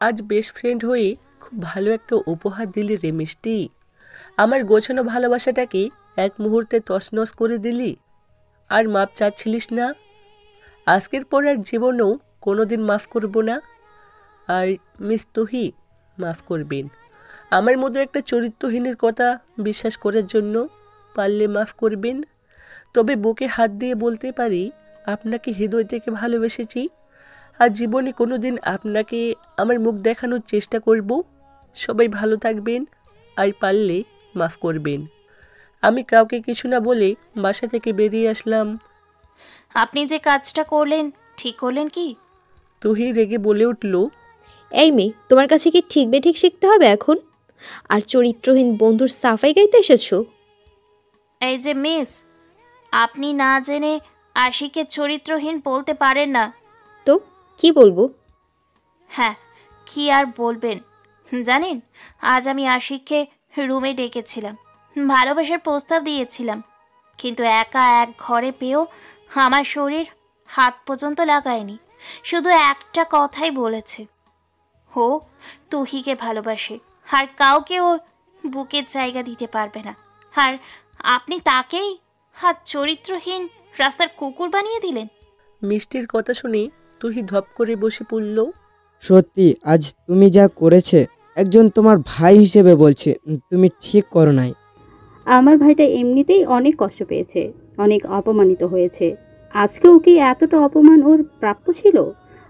আজ বেস্ট ফ্রেন্ড হয়ে খুব ভালো একটা উপহার দিলি রে মিষ্টি। আমার গোছানো ভালোবাসাটাকে এক মুহূর্তে তছনছ করে দিলি। আর মাপ চাচ্ছিলিস না? আজকের পর আর জীবনেও কোনোদিন মাফ করব না। আর মিস তুহি মাফ করবেন। আমার মতো একটা চরিত্রহীনের কথা বিশ্বাস করার জন্য পারলে মাফ করবেন। তবে বুকে হাত দিয়ে বলতে পারি, আপনাকে হৃদয় থেকে ভালোবেসেছি। আর জীবনে কোনো দিন আপনাকে আমার মুখ দেখানোর চেষ্টা করব। সবাই ভালো থাকবেন, আর পারলে মাফ করবেন। আমি কাউকে কিছু না বলে বাসা থেকে বেরিয়ে আসলাম। আপনি যে কাজটা করলেন ঠিক করলেন কি? তুহি রেগে বলে উঠল, এই মেয়ে, তোমার কাছে কি ঠিক বেঠিক শিখতে হবে এখন? আর চরিত্রহীন বন্ধুর সাফাই গাইতে এসেছো? এই যে মিস, আপনি না জেনে আশিকে চরিত্রহীন বলতে পারেন না। তো কি বলবো? হ্যাঁ, কি আর বলবেন জানেন, আজ আমি আশিককে রুমে ডেকেছিলাম, ভালোবাসার প্রস্তাব দিয়েছিলাম, কিন্তু একা এক ঘরে পেয়েও আমার শরীর হাত পর্যন্ত লাগায়নি। শুধু একটা কথাই বলেছে, ও তুহিকে ভালোবাসে আর কাউকে ও বুকের জায়গা দিতে পারবে না। আর আপনি তাকেই হাত চরিত্রহীন রাস্তার কুকুর বানিয়ে দিলেন। মিষ্টির কথা শুনে তুহি ধপ করে বসে পড়ল। সত্যি আজ তুমি যা করেছে, একজন তোমার ভাই হিসেবে বলছে, তুমি ঠিক করো নাই। আমার ভাইটা এমনিতেই অনেক কষ্ট পেয়েছে, অনেক অপমানিত হয়েছে। আজকেও কি এতটা অপমান ওর প্রাপ্য ছিল?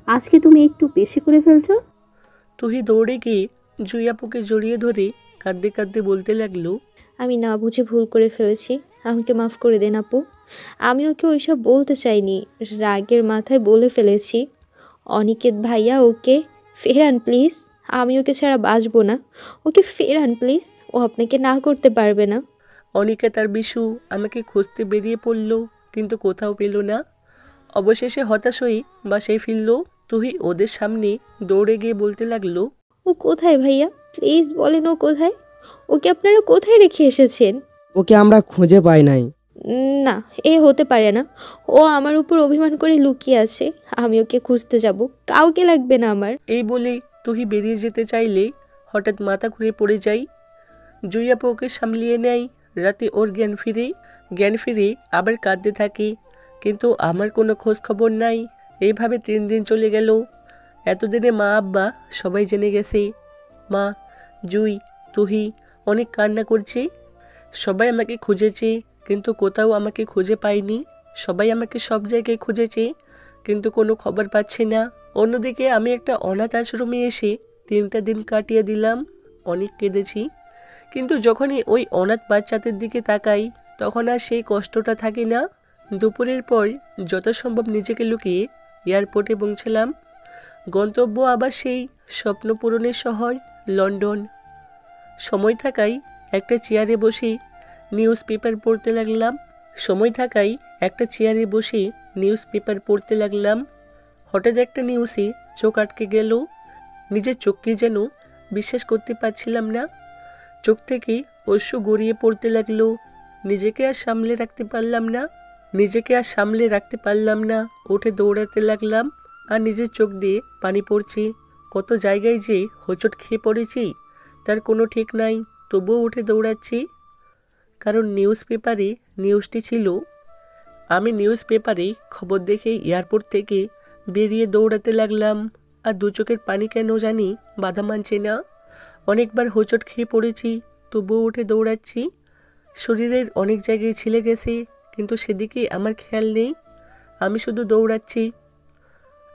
আজকে তুমি একটু বেশি করে ফেলছো। তুহি দৌড়ে গিয়ে জুইয়াপুকে জড়িয়ে ধরে কাঁদতে কাঁদতে বলতে লাগলো, আমি না বুঝে ভুল করে ফেলেছি, আমাকে মাফ করে দেন আপু। আমি ওকে ওইসব বলতে চাইনি, রাগের মাথায় বলে ফেলেছি। অনিকেত ভাইয়া, ওকে ফেরান প্লিজ। আমি ওকে ছাড়া বাঁচবো না। ওকে ফেরান প্লিজ, ও আপনাকে না করতে পারবে না। অনিকেত আর বিশু আমাকে খুঁজতে বেরিয়ে পড়ল, কিন্তু কোথাও পেল না। অবশেষে হতাশ হয়ে বাসায় ফিরল। তুহি ওদের সামনে দৌড়ে গিয়ে বলতে লাগলো, ও কোথায় ভাইয়া? প্লিজ বলেন ও কোথায়? ওকে আপনারা কোথায় রেখে এসেছেন? ওকে আমরা খুঁজে পাই নাই। না, এ হতে পারে না। ও আমার উপর অভিমান করে লুকিয়ে আছে। আমি ওকে খুঁজতে যাব, কাউকে লাগবে না আমার। এই বলে তুহি বেরিয়ে যেতে চাইলে হঠাৎ মাথা ঘুরে পড়ে যায়। জুইয়াপু ওকে সামলিয়ে নেয়। রাতে ওর জ্ঞান ফিরে আবার কাঁদতে থাকে, কিন্তু আমার কোনো খোঁজ খবর নাই। এইভাবে 3 দিন চলে গেল। এতদিনে মা আব্বা সবাই জেনে গেছে। মা, জুই, তুহি অনেক কান্না করছে। সবাই আমাকে খুঁজেছে, কিন্তু কোথাও আমাকে খুঁজে পায়নি। সবাই আমাকে সব জায়গায় খুঁজেছে, কিন্তু কোনো খবর পাচ্ছে না। অন্যদিকে আমি একটা অনাথ আশ্রমে এসে 3টা দিন কাটিয়ে দিলাম। অনেক কেঁদেছি, কিন্তু যখনই ওই অনাথ বাচ্চাদের দিকে তাকাই তখন আর সেই কষ্টটা থাকে না। দুপুরের পর যথাসম্ভব নিজেকে লুকিয়ে এয়ারপোর্টে পৌঁছলাম। গন্তব্য আবার সেই স্বপ্ন পূরণের শহর লন্ডন। সময় থাকায় একটা চেয়ারে বসে নিউজ পেপার পড়তে লাগলাম। হঠাৎ একটা নিউজে চোখ আটকে গেল। নিজের চোখকে যেন বিশ্বাস করতে পারছিলাম না। চোখ থেকে অশ্রু গড়িয়ে পড়তে লাগলো। নিজেকে আর সামলে রাখতে পারলাম না। উঠে দৌড়াতে লাগলাম, আর নিজের চোখ দিয়ে পানি পড়ছে। কত জায়গায় যে হোঁচট খেয়ে পড়েছি তার কোনো ঠিক নাই, তবুও উঠে দৌড়াচ্ছি। কারণ নিউজটি ছিল। আমি নিউজ পেপারে খবর দেখে এয়ারপোর্ট থেকে বেরিয়ে দৌড়াতে লাগলাম। আর দু চোখের পানি কেন জানি বাধা মানছে না। অনেকবার হোঁচট খেয়ে পড়েছি, তবুও উঠে দৌড়াচ্ছি। শরীরের অনেক জায়গায় ছিলে গেছে, কিন্তু সেদিকে আমার খেয়াল নেই। আমি শুধু দৌড়াচ্ছি।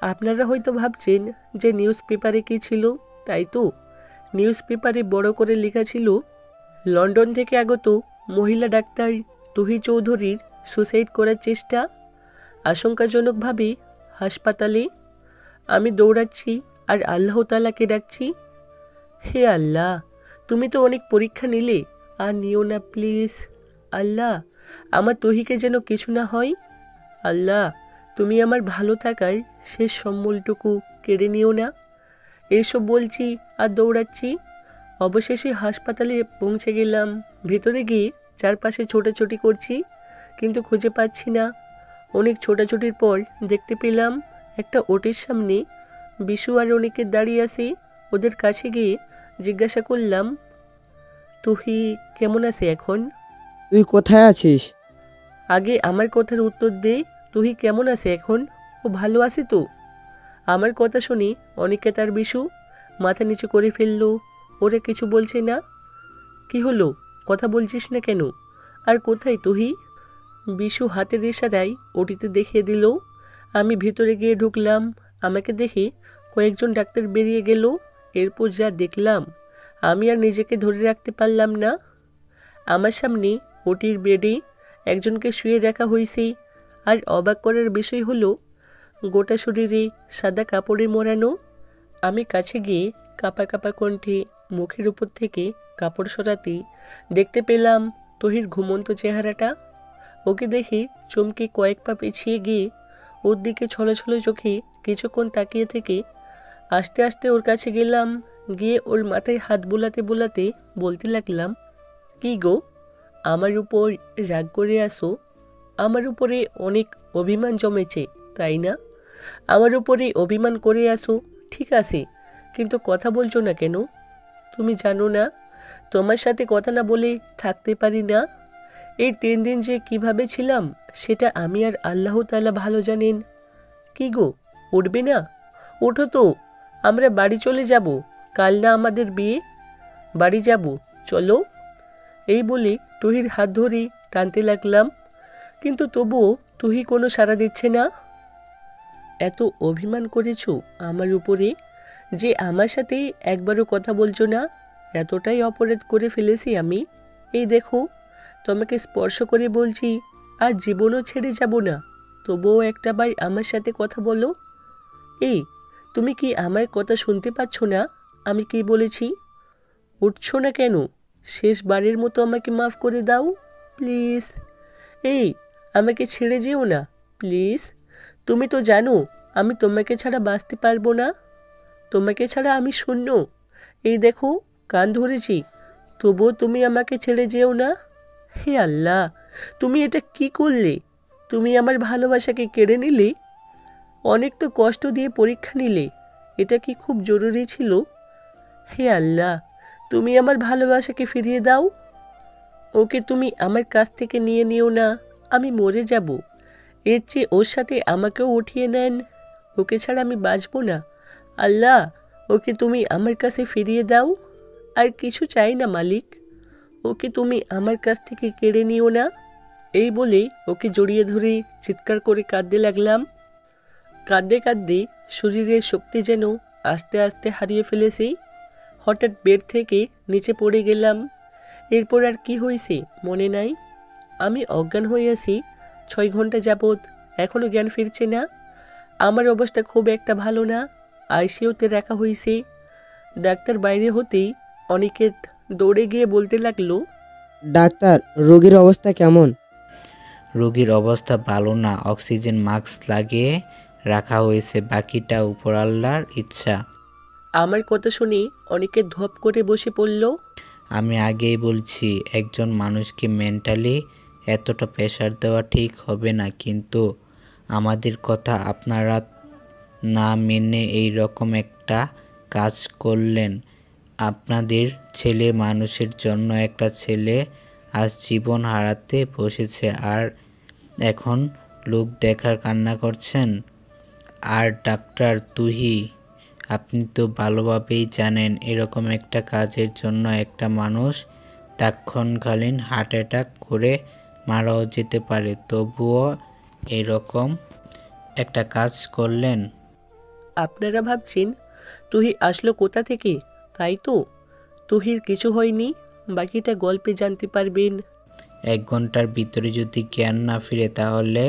আপনারা হয়তো ভাবছেন যে নিউজ পেপারে কী ছিল, তাই তো নিউজ পেপারে বড় করে লেখা ছিল, লন্ডন থেকে আগত মহিলা ডাক্তার তুহি চৌধুরীর সুসাইড করার চেষ্টা, আশঙ্কাজনকভাবে হাসপাতালে। আমি দৌড়াচ্ছি আর আল্লাহ তাআলাকে ডাকছি, হে আল্লাহ, তুমি তো অনেক পরীক্ষা নিলে, আর নিও না প্লিজ। আল্লাহ, আমার তুহিকে যেন কিছু না হয়। আল্লাহ, তুমি আমার ভালো থাকার শেষ সম্বলটুকু কেড়ে নিও না। এইসব বলছি আর দৌড়াচ্ছি। অবশেষে হাসপাতালে পৌঁছে গেলাম। ভেতরে গিয়ে চারপাশে ছোটাছুটি করছি, কিন্তু খুঁজে পাচ্ছি না। অনেক ছোটাছুটির পর দেখতে পেলাম একটা ওটির সামনে বিশু আর অনেকের দাঁড়িয়ে আছে। ওদের কাছে গিয়ে জিজ্ঞাসা করলাম, তুহি কেমন আছে এখন? তুই কোথায় আছিস? আগে আমার কথার উত্তর দে, তুহি কেমন আছে এখন? ও ভালো আছে তো? আমার কথা শুনি অনিকেত আর বিশু মাথা নিচু করে ফেললো। ওরা কিছু বলছে না। কি হলো, কথা বলছিস না কেন? আর কোথায় তুহি? বিশু হাতের ইশারায় ওটিতে দেখিয়ে দিল। আমি ভিতরে গিয়ে ঢুকলাম। আমাকে দেখে কয়েকজন ডাক্তার বেরিয়ে গেল। এরপর যা দেখলাম, আমি আর নিজেকে ধরে রাখতে পারলাম না। আমার সামনে ওটির বেডে একজনকে শুয়ে রাখা হয়েছে। আর অবাক করার বিষয় হলো, গোটা শরীরে সাদা কাপড়ে মোড়ানো। আমি কাছে গিয়ে কাঁপা কাঁপা কণ্ঠে মুখের উপর থেকে কাপড় সরাতে দেখতে পেলাম তুহির ঘুমন্ত চেহারাটা। ওকে দেখে চমকে কয়েক পা পিছিয়ে গিয়ে ওর দিকে ছলছল চোখে কিছুক্ষণ তাকিয়ে থেকে আস্তে আস্তে ওর কাছে গেলাম। গিয়ে ওর মাথায় হাত বোলাতে বোলাতে বলতে লাগলাম, কি গো, আমার উপর রাগ করে আসো? আমার উপরে অনেক অভিমান জমেছে, তাই না? আমার উপরে অভিমান করে আসো, ঠিক আছে, কিন্তু কথা বলছো না কেন? তুমি জানো না তোমার সাথে কথা না বলে থাকতে পারি না? এই 3 দিন যে কিভাবে ছিলাম সেটা আমি আর আল্লাহ তাআলা ভালো জানেন। কি গো, উঠবে না? ওঠো তো, আমরা বাড়ি চলে যাব। কাল না আমাদের বিয়ে? বাড়ি যাব, চলো। এই বলে তুহির হাত ধরে টানতে লাগলাম, কিন্তু তবুও তুহি কোনো সাড়া দিচ্ছে না। এত অভিমান করেছো আমার উপরে যে আমার সাথে একবারও কথা বলছো না? এতটাই অপরাধ করে ফেলেছি আমি। এই দেখো, তোমাকে স্পর্শ করে বলছি, আর জীবনও ছেড়ে যাব না, তবুও একটাবার আমার সাথে কথা বলো। এই, তুমি কি আমার কথা শুনতে পাচ্ছ না? আমি কি বলেছি? উঠছো না কেন? শেষবারের মতো আমাকে মাফ করে দাও প্লিজ। এই, আমাকে ছেড়ে যেও না প্লিজ। তুমি তো জানো আমি তোমাকে ছাড়া বাঁচতে পারবো না। তোমাকে ছাড়া আমি শূন্য। এই দেখো, কান ধরেছি, তবুও তুমি আমাকে ছেড়ে যেও না। হে আল্লাহ, তুমি এটা কি করলে? তুমি আমার ভালোবাসাকে কেড়ে নিলে। অনেক তো কষ্ট দিয়ে পরীক্ষা নিলে, এটা কি খুব জরুরি ছিল? হে আল্লাহ, তুমি আমার ভালোবাসাকে ফিরিয়ে দাও। ওকে তুমি আমার কাছ থেকে নিয়ে নিও না, আমি মরে যাব। এর চেয়ে ওর সাথে আমাকেও উঠিয়ে নেন। ওকে ছাড়া আমি বাঁচবো না। আল্লাহ, ওকে তুমি আমার কাছে ফিরিয়ে দাও। আর কিছু চাই না মালিক, ওকে তুমি আমার কাছ থেকে কেড়ে নিও না। এই বলে ওকে জড়িয়ে ধরে চিৎকার করে কাঁদতে লাগলাম। কাঁদতে কাঁদতে শরীরের শক্তি যেন আস্তে আস্তে হারিয়ে ফেলেছি। হঠাৎ বেড থেকে নিচে পড়ে গেলাম। এরপর আর কি হয়েছে মনে নাই। আমি অজ্ঞান হয়ে আছি 6 ঘন্টা যাবৎ, এখনও জ্ঞান ফিরছে না। আমার অবস্থা খুব একটা ভালো না। আইসিইউতে রাখা হয়েছে। ডাক্তার বাইরে হতেই অনিকেত দৌড়ে গিয়ে বলতে লাগলো, ডাক্তার, রোগীর অবস্থা কেমন? রোগীর অবস্থা ভালো না, অক্সিজেন মাস্ক লাগিয়ে রাখা হয়েছে, বাকিটা উপরআল্লাহর ইচ্ছা। আমার কথা শুনে অনিকেত ধপ করে বসে পড়ল। আমি আগেই বলছি একজন মানুষকে মেন্টালি এতটা প্রেশার দেওয়া ঠিক হবে না, কিন্তু আমাদের কথা আপনারা না মেনে এই রকম একটা কাজ করলেন। আপনাদের ছেলে মানুষের জন্য একটা ছেলে আজ জীবন হারাতে বসেছে, আর এখন লোক দেখার কান্না করছেন। আর ডাক্তার তুহি, আপনি তো ভালোভাবেই জানেন এরকম একটা কাজের জন্য একটা মানুষ তাৎক্ষণকালীন হার্ট অ্যাটাক করে মারাও যেতে পারে, তবুও এরকম একটা কাজ করলেন। আপনারা ভাবছেন তুহি আসলো কোথা থেকে, তাই তো? তুহির কিছু হয়নি, বাকিটা গল্পে জানতে পারবেন। 1 ঘন্টার ভিতরে যদি জ্ঞান না ফিরে তাহলে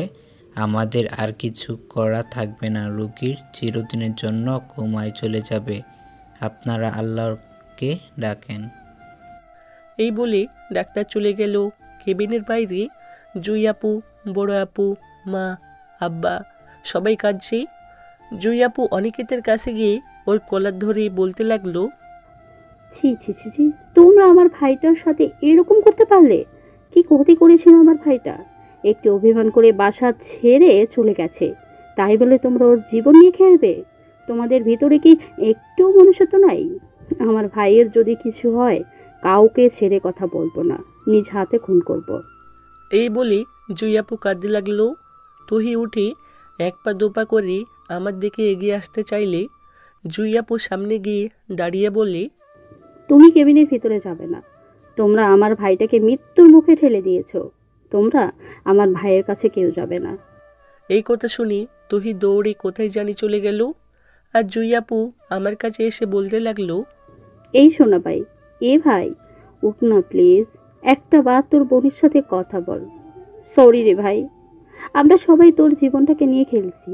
আমাদের আর কিছু করা থাকবে না, রোগীর চিরদিনের জন্য কোমায় চলে যাবে। আপনারা আল্লাহকে ডাকেন। এই বলে ডাক্তার চলে গেল। কেবিনের বাইরে জুই আপু, বড় আপু, মা, আব্বা সবাই কাঁদছে। জুই আপু অনিকেতের কাছে গিয়ে ওর কলার ধরে বলতে লাগলো, ছি ছি ছি ছি, তোমরা আমার ভাইটার সাথে এরকম করতে পারলে? কি ক্ষতি করেছিল আমার ভাইটা? একটু অভিমান করে বাসা ছেড়ে চলে গেছে, তাই বলে তোমরা ওর জীবন নিয়ে খেলবে? তোমাদের ভিতরে কি একটু মনুষ্যত্ব নাই? আমার ভাইয়ের যদি কিছু হয় কাউকে ছেড়ে কথা বলবো না, নিজ হাতে খুন করব। এই বলে জুই আপু কাঁদতে লাগলো। তুহি উঠে 1 পা 2 পা করে আমার দিকে এগিয়ে আসতে চাইলে জুই আপু সামনে গিয়ে দাঁড়িয়ে বলে, তুমি কেবিনের ভিতরে যাবে না। তোমরা আমার ভাইটাকে মৃত্যুর মুখে ঠেলে দিয়েছো। তোমরা আমার ভাইয়ের কাছে কেউ যাবে না। এই কথা শুনে তুহি দৌড়ে কোথায় জানি চলে গেল। আর জুই আপু আমার কাছে এসে বলতে লাগলো, এই শোনা ভাই, ভাই উঠ না প্লিজ, একটা বার তোর বোনের সাথে কথা বল। সরি রে ভাই, আমরা সবাই তোর জীবনটাকে নিয়ে খেলছি।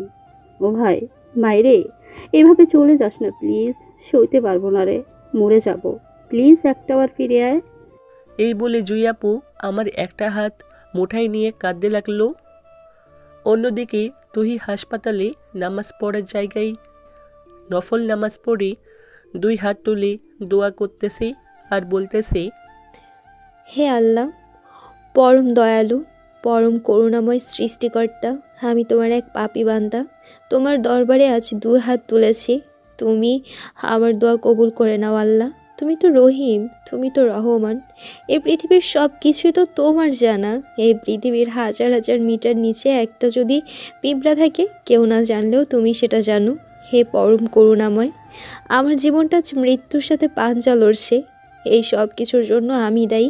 ও ভাই, মাইরে এভাবে চলে যাস না প্লিজ, সইতে পারবো না রে, মরে যাব। প্লিজ একটাবার ফিরে আয়। এই বলে জুই আপু আমার একটা হাত মুঠায় নিয়ে কাঁদতে লাগলো। অন্যদিকে তুহি হাসপাতালে নামাজ পড়ার জায়গায় নফল নামাজ পড়ে 2 হাত তুলে দোয়া করতেছে আর বলতেছে, হে আল্লাহ, পরম দয়ালু, পরম করুণাময় সৃষ্টিকর্তা, আমি তোমার এক পাপী বান্দা। তোমার দরবারে আজ 2 হাত তুলেছি, তুমি আমার দোয়া কবুল করে নাও আল্লাহ। তুমি তো রহিম, তুমি তো রহমান। এই পৃথিবীর সব কিছুই তো তোমার জানা। এই পৃথিবীর হাজার হাজার মিটার নিচে একটা যদি পিঁপড়া থাকে, কেউ না জানলেও তুমি সেটা জানো। হে পরম করুণাময়, আমার জীবনটা আজ মৃত্যুর সাথে পাঞ্জা লড়ছে। এই সব কিছুর জন্য আমি দায়ী।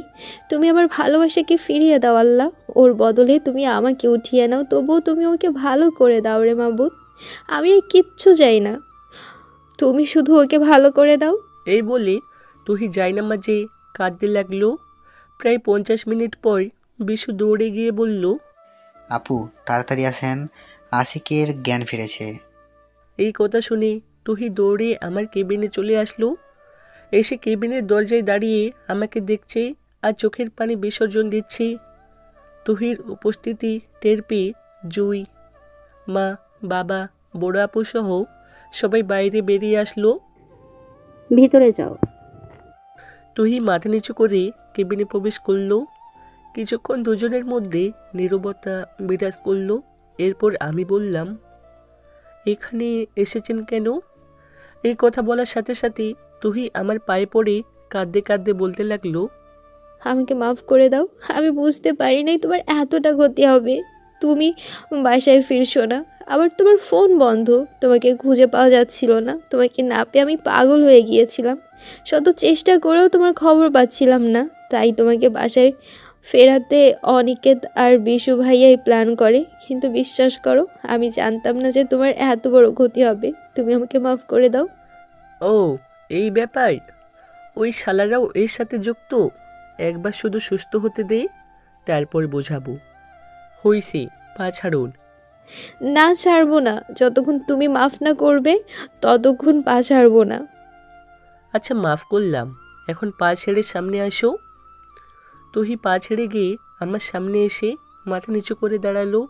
তুমি আমার ভালোবাসাকে ফিরিয়ে দাও আল্লাহ। ওর বদলে তুমি আমাকে উঠিয়ে নাও, তবুও তুমি ওকে ভালো করে দাও রে মাবুদ। আমি আর কিচ্ছু চাই না, তুমি শুধু ওকে ভালো করে দাও। এই বলে তুহি জায়নামাজে কাঁদতে লাগলো। প্রায় 50 মিনিট পর বিশু দৌড়ে গিয়ে বলল, আপু তাড়াতাড়ি আসেন, আশিকের জ্ঞান ফিরেছে। এই কথা শুনে তুহি দৌড়ে আমার কেবিনে চলে আসলো। এসে কেবিনের দরজায় দাঁড়িয়ে আমাকে দেখছে আর চোখের পানি বিসর্জন দিচ্ছে। তুহির উপস্থিতি টের পেয়ে জুই, মা, বাবা, বড় আপু সহ সবাই বাইরে বেরিয়ে আসলো। ভিতরে যাও। তুহি মাথা নিচু করে কেবিনে প্রবেশ করলো। কিছুক্ষণ দুজনের মধ্যে নীরবতা বিরাজ করলো। এরপর আমি বললাম, এখানে এসেছেন কেন? এই কথা বলার সাথে সাথে তুহি আমার পায়ে পড়ে কাঁদতে কাঁদতে বলতে লাগলো, আমাকে মাফ করে দাও, আমি বুঝতে পারি নাই তোমার এতটা ক্ষতি হবে। তুমি বাসায় ফিরছো না, আবার তোমার ফোন বন্ধ, তোমাকে খুঁজে পাওয়া যাচ্ছিল না। তোমাকে না পেয়ে আমি পাগল হয়ে গিয়েছিলাম। শত চেষ্টা করেও তোমার খবর পাচ্ছিলাম না, তাই তোমাকে বাসায় ফেরাতে অনিকেত আর বিশু ভাইয়াই প্ল্যান করে। কিন্তু বিশ্বাস করো, আমি জানতাম না যে তোমার এত বড় ক্ষতি হবে। তুমি আমাকে মাফ করে দাও। ও এই ব্যাপার, ওই শালারাও এর সাথে যুক্ত। একবার শুধু সুস্থ হতে দে, তারপর বোঝাবো। হইছে, পা ছাড়ুন। না, ছাড়বো না। যতক্ষণ তুমি মাফ না করবে ততক্ষণ পা ছাড়বো না। আচ্ছা মাফ করলাম, এখন পা ছেড়ে সামনে আসো। তুহি পা ছেড়ে গিয়ে আমার সামনে এসে মাথা নিচু করে দাঁড়ালো।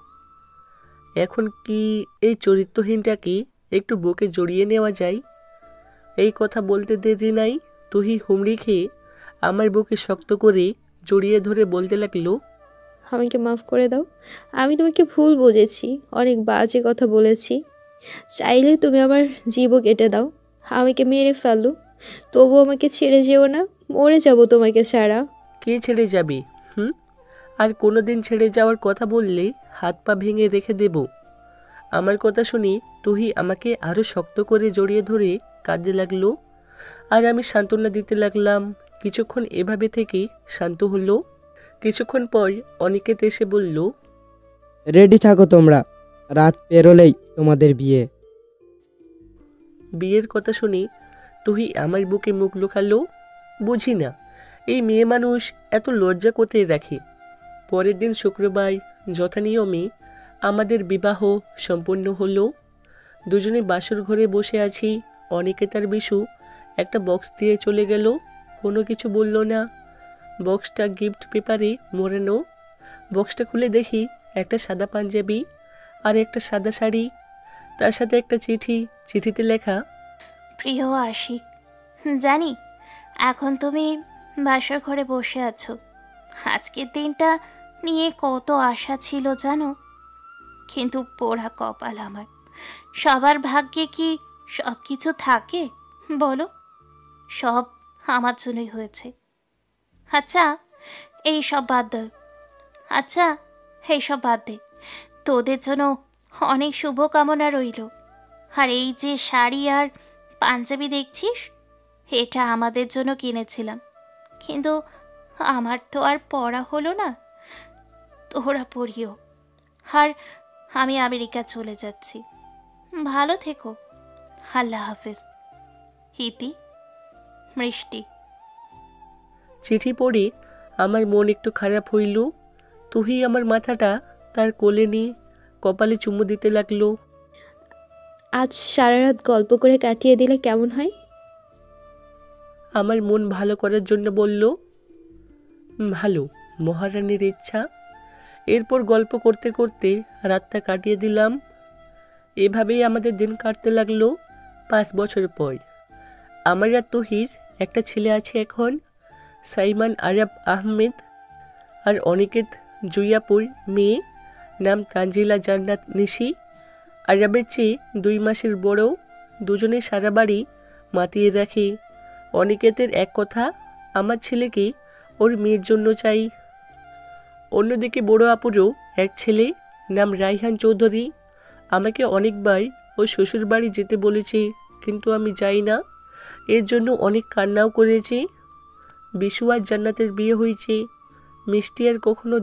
এখন কি এই চরিত্রহীনটাকে একটু বুকে জড়িয়ে নেওয়া যায়? এই কথা বলতে দেরি নাই, তুহি হুমড়ি খেয়ে আমার বুকে শক্ত করে জড়িয়ে ধরে বলতে লাগলো, আমাকে মাফ করে দাও। আমি তোমাকে ভুল বুঝেছি, অনেক বাজে কথা বলেছি। চাইলে তুমি আমার জীবও কেটে দাও, আমাকে মেরে ফেলো, তবু আমাকে ছেড়ে যেও না। মরে যাব তোমাকে ছাড়া। কে ছেড়ে যাবি? আর কোনোদিন ছেড়ে যাওয়ার কথা বললে হাত পা ভেঙে রেখে দেব। আমার কথা শুনে তুহি আমাকে আরও শক্ত করে জড়িয়ে ধরে কাঁদতে লাগলো, আর আমি সান্ত্বনা দিতে লাগলাম। কিছুক্ষণ এভাবে থেকে শান্ত হলো। কিছুক্ষণ পর অনিকেত এসে বলল, রেডি থাকো তোমরা, রাত পেরোলেই তোমাদের বিয়ে। বিয়ের কথা শুনে তুহি আমার বুকে মুখ লুকালো। বুঝি না এই মেয়ে মানুষ এত লজ্জা কোথায় রাখে। পরের দিন শুক্রবার যথানিয়মে আমাদের বিবাহ সম্পন্ন হলো। দুজনে বাসর ঘরে বসে আছি। অনিকেত আর বিশু একটা বক্স দিয়ে চলে গেল, কোনো কিছু বলল না। বক্সটা গিফট পেপারে মোড়ানো। বক্সটা খুলে দেখি একটা সাদা পাঞ্জাবি আর একটা সাদা শাড়ি, তার সাথে একটা চিঠি। চিঠিতে লেখা, প্রিয় আশিক, জানি এখন তুমি বাসর ঘরে বসে আছো। আজকের দিনটা নিয়ে কত আশা ছিল জানো, কিন্তু পোড়া কপাল আমার। সবার ভাগ্যে কি সব কিছু থাকে বলো? সব আমার জন্যই হয়েছে। আচ্ছা এইসব বাদ দে, তোদের জন্য অনেক শুভকামনা রইল। আর এই যে শাড়ি আর পাঞ্জাবি দেখছিস, এটা আমাদের জন্য কিনেছিলাম, কিন্তু আমার তো আর পরা হলো না। তোরা পড়িও। আর আমি আমেরিকা চলে যাচ্ছি। ভালো থেকো। আল্লাহ হাফেজ। ইতি, মিষ্টি। চিঠি পড়ে আমার মন একটু খারাপ হইল। তুহি আমার মাথাটা তার কোলে নিয়ে কপালে চুমু দিতে লাগলো। আজ সারা রাত গল্প করে কাটিয়ে দিলে কেমন হয়? আমার মন ভালো করার জন্য বলল, ভালো, মহারানীর ইচ্ছা। এরপর গল্প করতে করতে রাতটা কাটিয়ে দিলাম। এভাবেই আমাদের দিন কাটতে লাগলো। 5 বছর পর আমার আর তুহির একটা ছেলে আছে এখন, সাইমান আরব আহমেদ। আর অনিকেত জুইয়াপুর মেয়ে, নাম তানজিলা জান্নাত নিশি। আরবের চেয়ে 2 মাসের বড়। দুজনে সারা বাড়ি মাতিয়ে রাখে। অনিকেতের এক কথা, আমার ছেলেকে ওর মেয়ের জন্য চাই। অন্যদিকে বড় আপুরও এক ছেলে, নাম রাইহান চৌধুরী। আমাকে অনেকবার ওর শ্বশুর বাড়ি যেতে বলেছে, কিন্তু আমি যাই না। এর জন্য অনেক কান্নাও করেছি। বিশু আর জান্নাতের বিয়ে হয়েছে। মিষ্টি আর কখনো